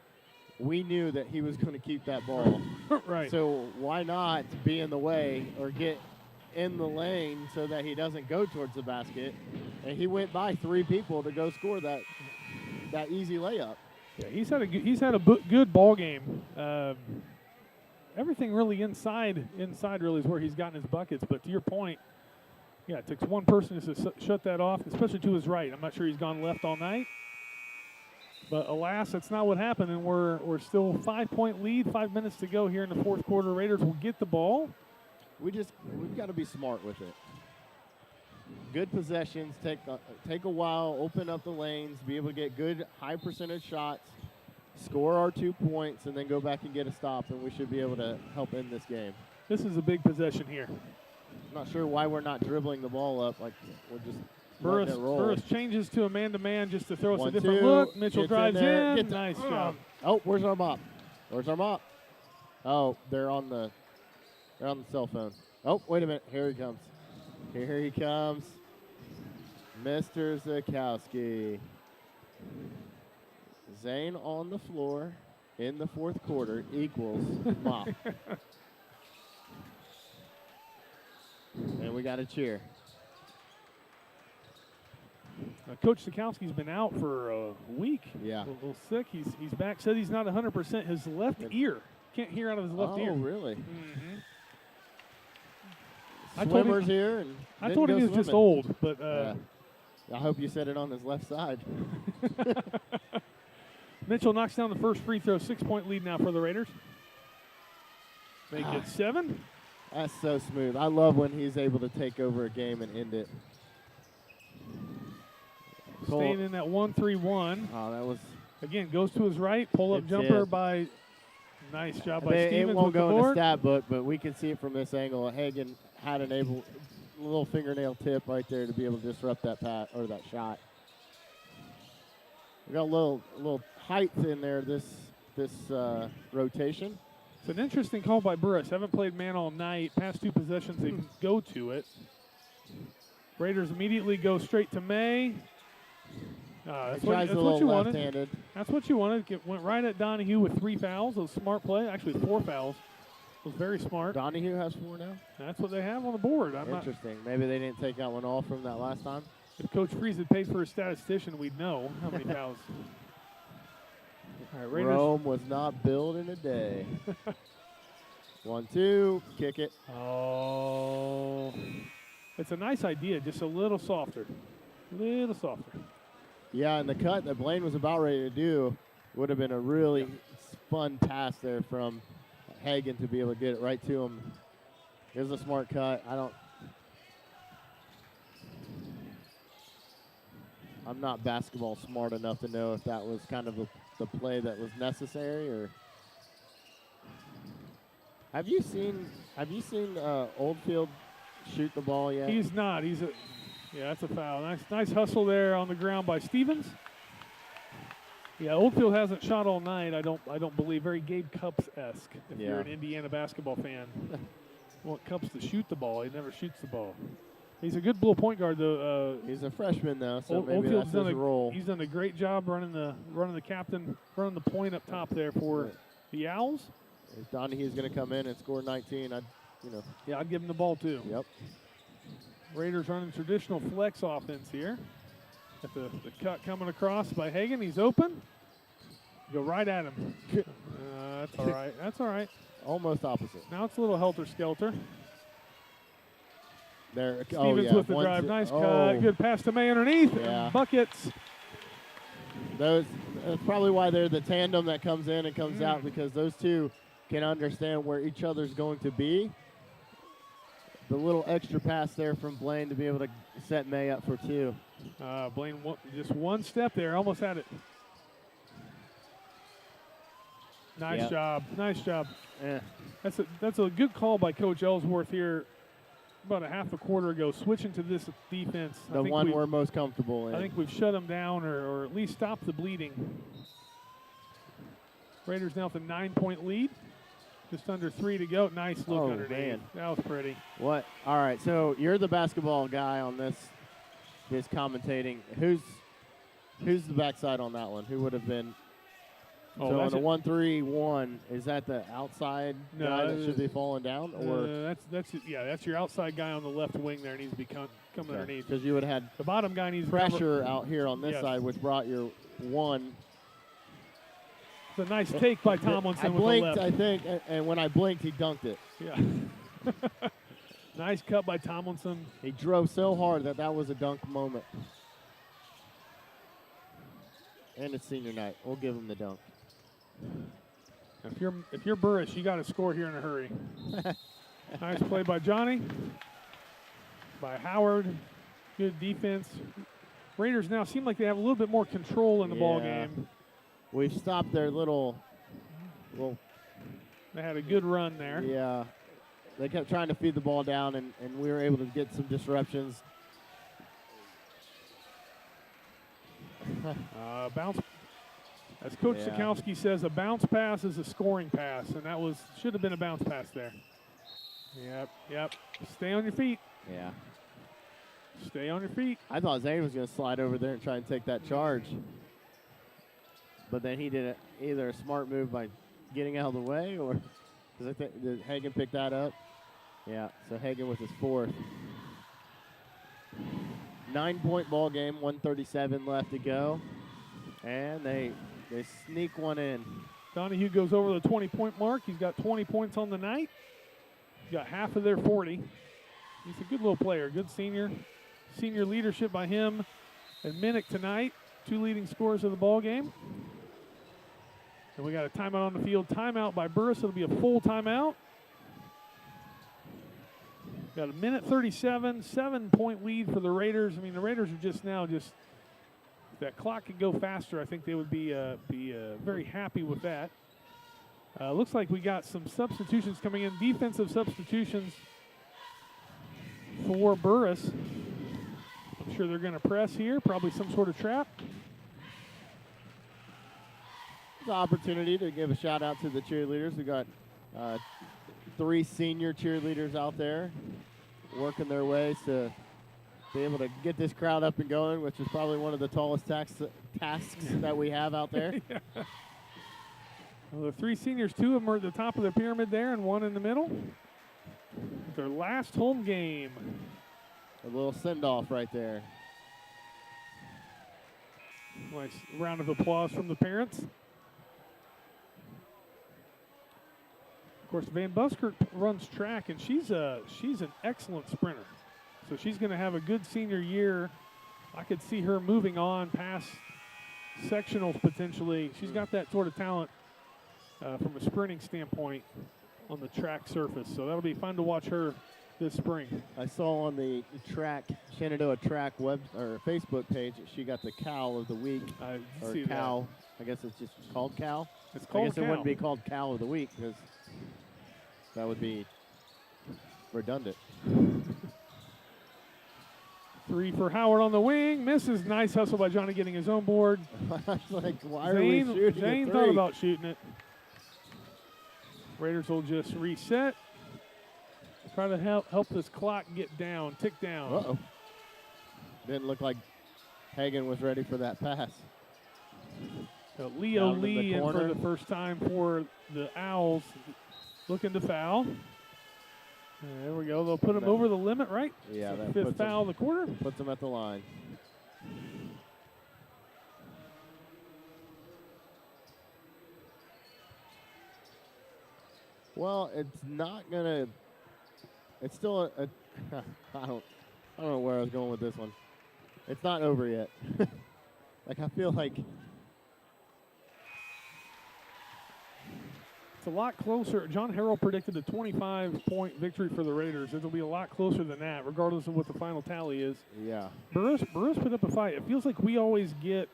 We knew that he was going to keep that ball. Right. So why not be in the way or get in the lane so that he doesn't go towards the basket? And he went by 3 people to go score that easy layup. Yeah, he's had a good ball game. Everything really inside really is where he's gotten his buckets. But to your point, yeah, it takes one person to shut that off, especially to his right. I'm not sure he's gone left all night. But alas, that's not what happened, and we're still 5-point lead, 5 minutes to go here in the fourth quarter. Raiders will get the ball. We've got to be smart with it. Good possessions, take a while, open up the lanes, be able to get good high percentage shots, score our 2 points, and then go back and get a stop, and we should be able to help end this game. This is a big possession here. Not sure why we're not dribbling the ball up. Like we're just Burris changes to a man-to-man just to throw us a different 1-2. look. Mitchell drives in. Nice job. Oh, where's our mop? Oh, they're on the cell phone. Oh, wait a minute. Here he comes. Here he comes. Mr. Zakowski. Zane on the floor in the fourth quarter equals mop. And we got a cheer. Coach Zakowski's been out for a week. Yeah. A little sick. He's back. Said he's not 100%. His left ear. Can't hear out of his left ear. Oh, really? Mm-hmm. Swimmers here. And I told him he was just old, but I hope you said it on his left side. Mitchell knocks down the first free throw. 6-point lead now for the Raiders. Make it 7. That's so smooth. I love when he's able to take over a game and end it. Staying in that 1-3-1. Oh, that was Again, goes to his right. Pull-up It's jumper it. by. Nice job by It Stevens won't with go the in the board. stat book, but we can see it from this angle. Hagen had a little fingernail tip right there to be able to disrupt that pass or that shot. We got a little height in there this rotation. It's an interesting call by Burris. Haven't played man all night. Past 2 possessions, they go to it. Raiders immediately go straight to May. That's what you wanted. Left-handed. That's what you wanted. Went right at Donahue with 3 fouls. It was a smart play. Actually, 4 fouls. It was very smart. Donahue has 4 now. That's what they have on the board. Interesting. Maybe they didn't take that one off from that last time. If Coach Freeze had paid for a statistician, we'd know how many fouls. All right, Raiders. Rome was not built in a day. 1-2, kick it. Oh, it's a nice idea, just a little softer. Little softer. Yeah, and the cut that Blaine was about ready to do would have been a really fun pass there from Hagen to be able to get it right to him. It was a smart cut. I'm not basketball smart enough to know if that was kind of the play that was necessary, or have you seen Oldfield shoot the ball yet? He's not. That's a foul. Nice hustle there on the ground by Stevens. Yeah, Oldfield hasn't shot all night. I don't believe. Very Gabe Cupps-esque. If you're an Indiana basketball fan, you want Cupps to shoot the ball. He never shoots the ball. He's a good little point guard, though. He's a freshman, though, so maybe Oldfield's that's his role. He's done a great job running the point up top there for the Owls. If Donahue's going to come in and score 19, I'd give him the ball too. Yep. Raiders running traditional flex offense here. Got the cut coming across by Hagen. He's open. Go right at him. That's all right. That's all right. Almost opposite. Now it's a little helter-skelter. There. Stevens with the drive. Nice cut. Good pass to May underneath. Yeah. And buckets. That's probably why they're the tandem that comes in and comes out, because those two can understand where each other's going to be. The little extra pass there from Blaine to be able to set May up for 2. Blaine just one step there. Almost had it. Nice job. Nice job. Yeah. That's a good call by Coach Ellsworth here about a half a quarter ago, switching to this defense. The one we're most comfortable in. I think we've shut them down or at least stopped the bleeding. Raiders now with a 9-point lead. Just under 3 to go. Nice look underneath. Man. That was pretty. What? All right, so you're the basketball guy on this commentating. Who's the backside on that one? Who would have been? So on the 1-3-1, is that the outside guy that should be falling down, or that's your outside guy on the left wing there needs to be coming underneath. Because you would have had the bottom guy needs pressure out here on this side, which brought your 1. It's a nice take by Tomlinson. I with blinked, the left. I think, and when I blinked, he dunked it. Yeah. Nice cut by Tomlinson. He drove so hard that was a dunk moment. And it's senior night. We'll give him the dunk. If you're Burris, you got to score here in a hurry. Nice play by Johnny. By Howard. Good defense. Raiders now seem like they have a little bit more control in the ball game. We've stopped their little. They had a good run there. Yeah. They kept trying to feed the ball down, and we were able to get some disruptions. Bounce. As Coach Sikowski says, a bounce pass is a scoring pass, and that should have been a bounce pass there. Yep. Stay on your feet. Yeah. Stay on your feet. I thought Zane was going to slide over there and try and take that charge. But then he did either a smart move by getting out of the way, or because I think did Hagen pick that up? Yeah, so Hagen with his 4th. 9-point ball game, 1:37 left to go. And they sneak one in. Donahue goes over the 20-point mark. He's got 20 points on the night. He's got half of their 40. He's a good little player, good senior. Senior leadership by him and Minnick tonight, 2 leading scorers of the ball game. And we got a timeout on the field. Timeout by Burris. It'll be a full timeout. Got a minute 37, 7-point lead for the Raiders. I mean, the Raiders are just that clock could go faster, I think they would be very happy with that. Looks like we got some substitutions coming in, defensive substitutions for Burris. I'm sure they're going to press here, probably some sort of trap. It's an opportunity to give a shout out to the cheerleaders. We got 3 senior cheerleaders out there working their ways to be able to get this crowd up and going, which is probably one of the tallest tasks that we have out there. Yeah. Well, the 3 seniors, 2 of them are at the top of the pyramid there and 1 in the middle. Their last home game. A little send-off right there. Nice round of applause from the parents. Of course, Van Buskirk runs track, and she's an excellent sprinter. So she's going to have a good senior year. I could see her moving on past sectionals potentially. She's got that sort of talent from a sprinting standpoint on the track surface. So that'll be fun to watch her this spring. I saw on the track, Shenandoah track web or Facebook page, that she got the cow of the week. I or see cow. That. I guess it's just called cow. It's called I guess cow. it wouldn't be called cow of the week because that would be redundant. 3 for Howard on the wing. Misses. Nice hustle by Johnny getting his own board. I was like, why are we shooting Zane a 3? thought about shooting it. Raiders will just reset. Try to help this clock get down, tick down. Uh-oh. Didn't look like Hagan was ready for that pass. So Leo Down to the Lee in for corner. the first time for the Owls, looking to foul. There we go. They'll put him over the limit, right? Yeah, So that 5th puts foul of the quarter. Puts him at the line. Well, it's not gonna. It's still a I don't know where I was going with this one. It's not over yet. Like I feel like It's a lot closer. John Harrell predicted a 25-point victory for the Raiders. It'll be a lot closer than that, regardless of what the final tally is. yeah. Burris put up a fight. It feels like we always get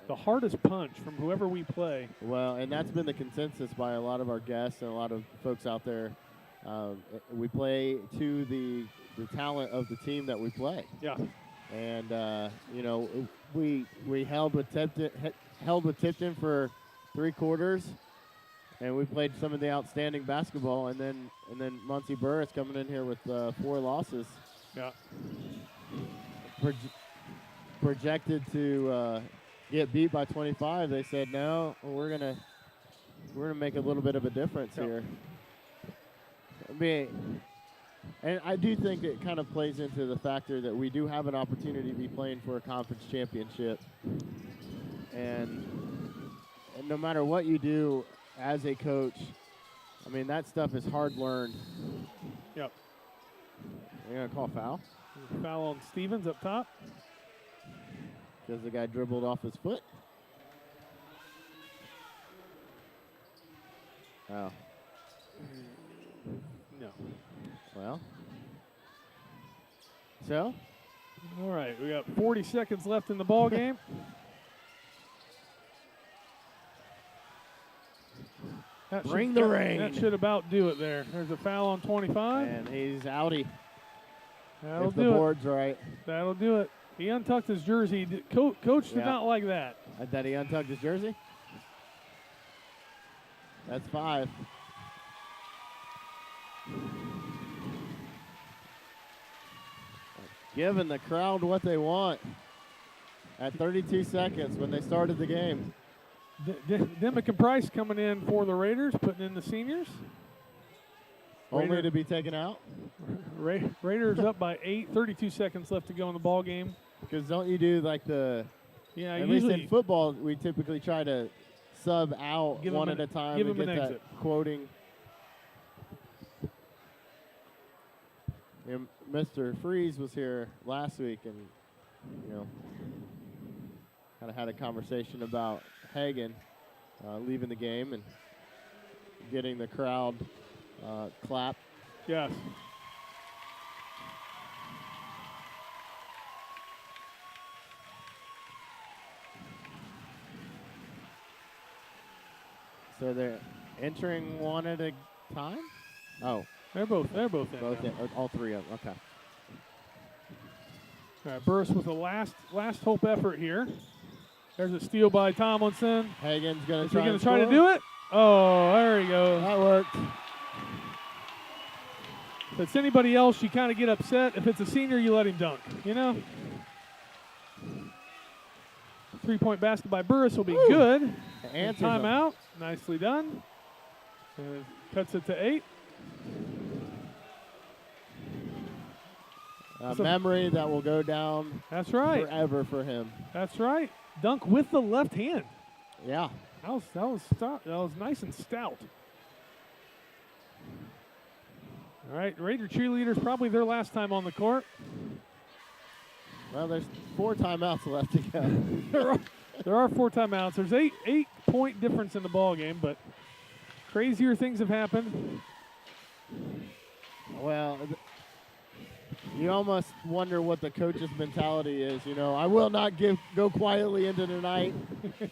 the hardest punch from whoever we play. Well, and that's been the consensus by a lot of our guests and a lot of folks out there. We play to the talent of the team that we play. Yeah. And we held with Tipton for 3 quarters, and we played some of the outstanding basketball. And then Muncie Burris coming in here with 4 losses. Yeah. Projected to get beat by 25. They said no, we're gonna make a little bit of a difference here. And I do think it kind of plays into the factor that we do have an opportunity to be playing for a conference championship. And no matter what you do as a coach, I mean, that stuff is hard learned. Yep. You're going to call foul? Foul on Stevens up top. Because the guy dribbled off his foot? Oh. No. Well. So? All right, we got 40 seconds left in the ball game. Bring the rain. That should about do it there. There's a foul on 25. And he's outie. That'll if the do board's right. it. That'll do it. He untucked his jersey. Coach did not like that. That he untucked his jersey? That's 5. Giving the crowd what they want at 32 seconds when they started the game. Demick and Price coming in for the Raiders, putting in the seniors. Only to be taken out? Raiders up by 8, 32 seconds left to go in the ball game. Because don't you do like the Yeah, at usually least in football, we typically try to sub out one at a time give and him get an that exit. quoting. And Mr. Freeze was here last week and, kind of had a conversation about Hagan leaving the game and getting the crowd clap. Yes. So they're entering one at a time? Oh, They're both in. both now. in, all three of them. Okay. All right, Burris with the last hope effort here. There's a steal by Tomlinson. Hagen's going Is to he going to try try to do it? Oh, there he goes. That worked. If it's anybody else, you kind of get upset. If it's a senior, you let him dunk, you know? 3-point basket by Burris will be good. Answers Timeout. Nicely done. Cuts it to 8. A memory that will go down That's right. forever for him. That's right. Dunk with the left hand. Yeah. That was nice and stout. All right, Raider cheerleaders, probably their last time on the court. Well, there's 4 timeouts left to go. There are 4 timeouts. There's 8-point difference in the ball game, but crazier things have happened. Well, you almost wonder what the coach's mentality is. You know, I will not go quietly into the night.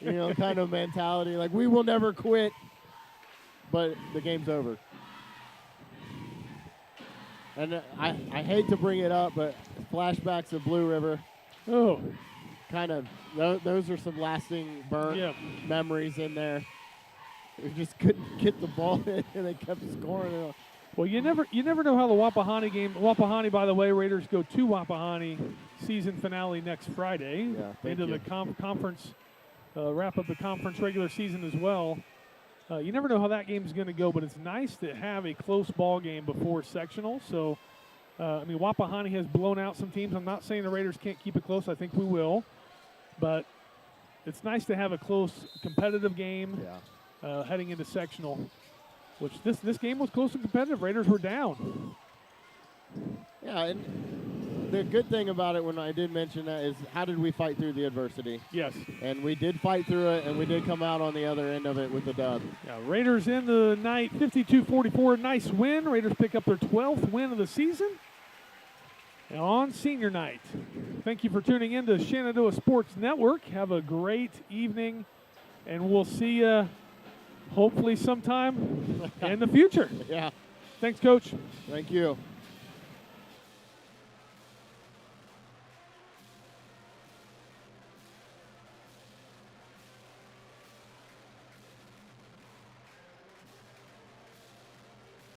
You know, kind of mentality. Like, we will never quit, but the game's over. And I hate to bring it up, but flashbacks of Blue River. Oh. Kind of, those are some lasting burnt memories in there. We just couldn't get the ball in, and they kept scoring. Well, you never know how the Wapahani game. Wapahani, by the way, Raiders go to Wapahani season finale next Friday. Yeah, into the conference, wrap up the conference regular season as well. You never know how that game's going to go, but it's nice to have a close ball game before sectional. So, I mean, Wapahani has blown out some teams. I'm not saying the Raiders can't keep it close. I think we will. But it's nice to have a close, competitive game heading into sectional, which this game was close and competitive. Raiders were down. Yeah, and the good thing about it when I did mention that is how did we fight through the adversity? Yes. And we did fight through it, and we did come out on the other end of it with the dub. Yeah, Raiders in the night, 52-44. Nice win. Raiders pick up their 12th win of the season. And on senior night. Thank you for tuning in to Shenandoah Sports Network. Have a great evening, and we'll see you hopefully sometime in the future. Yeah. Thanks, Coach. Thank you.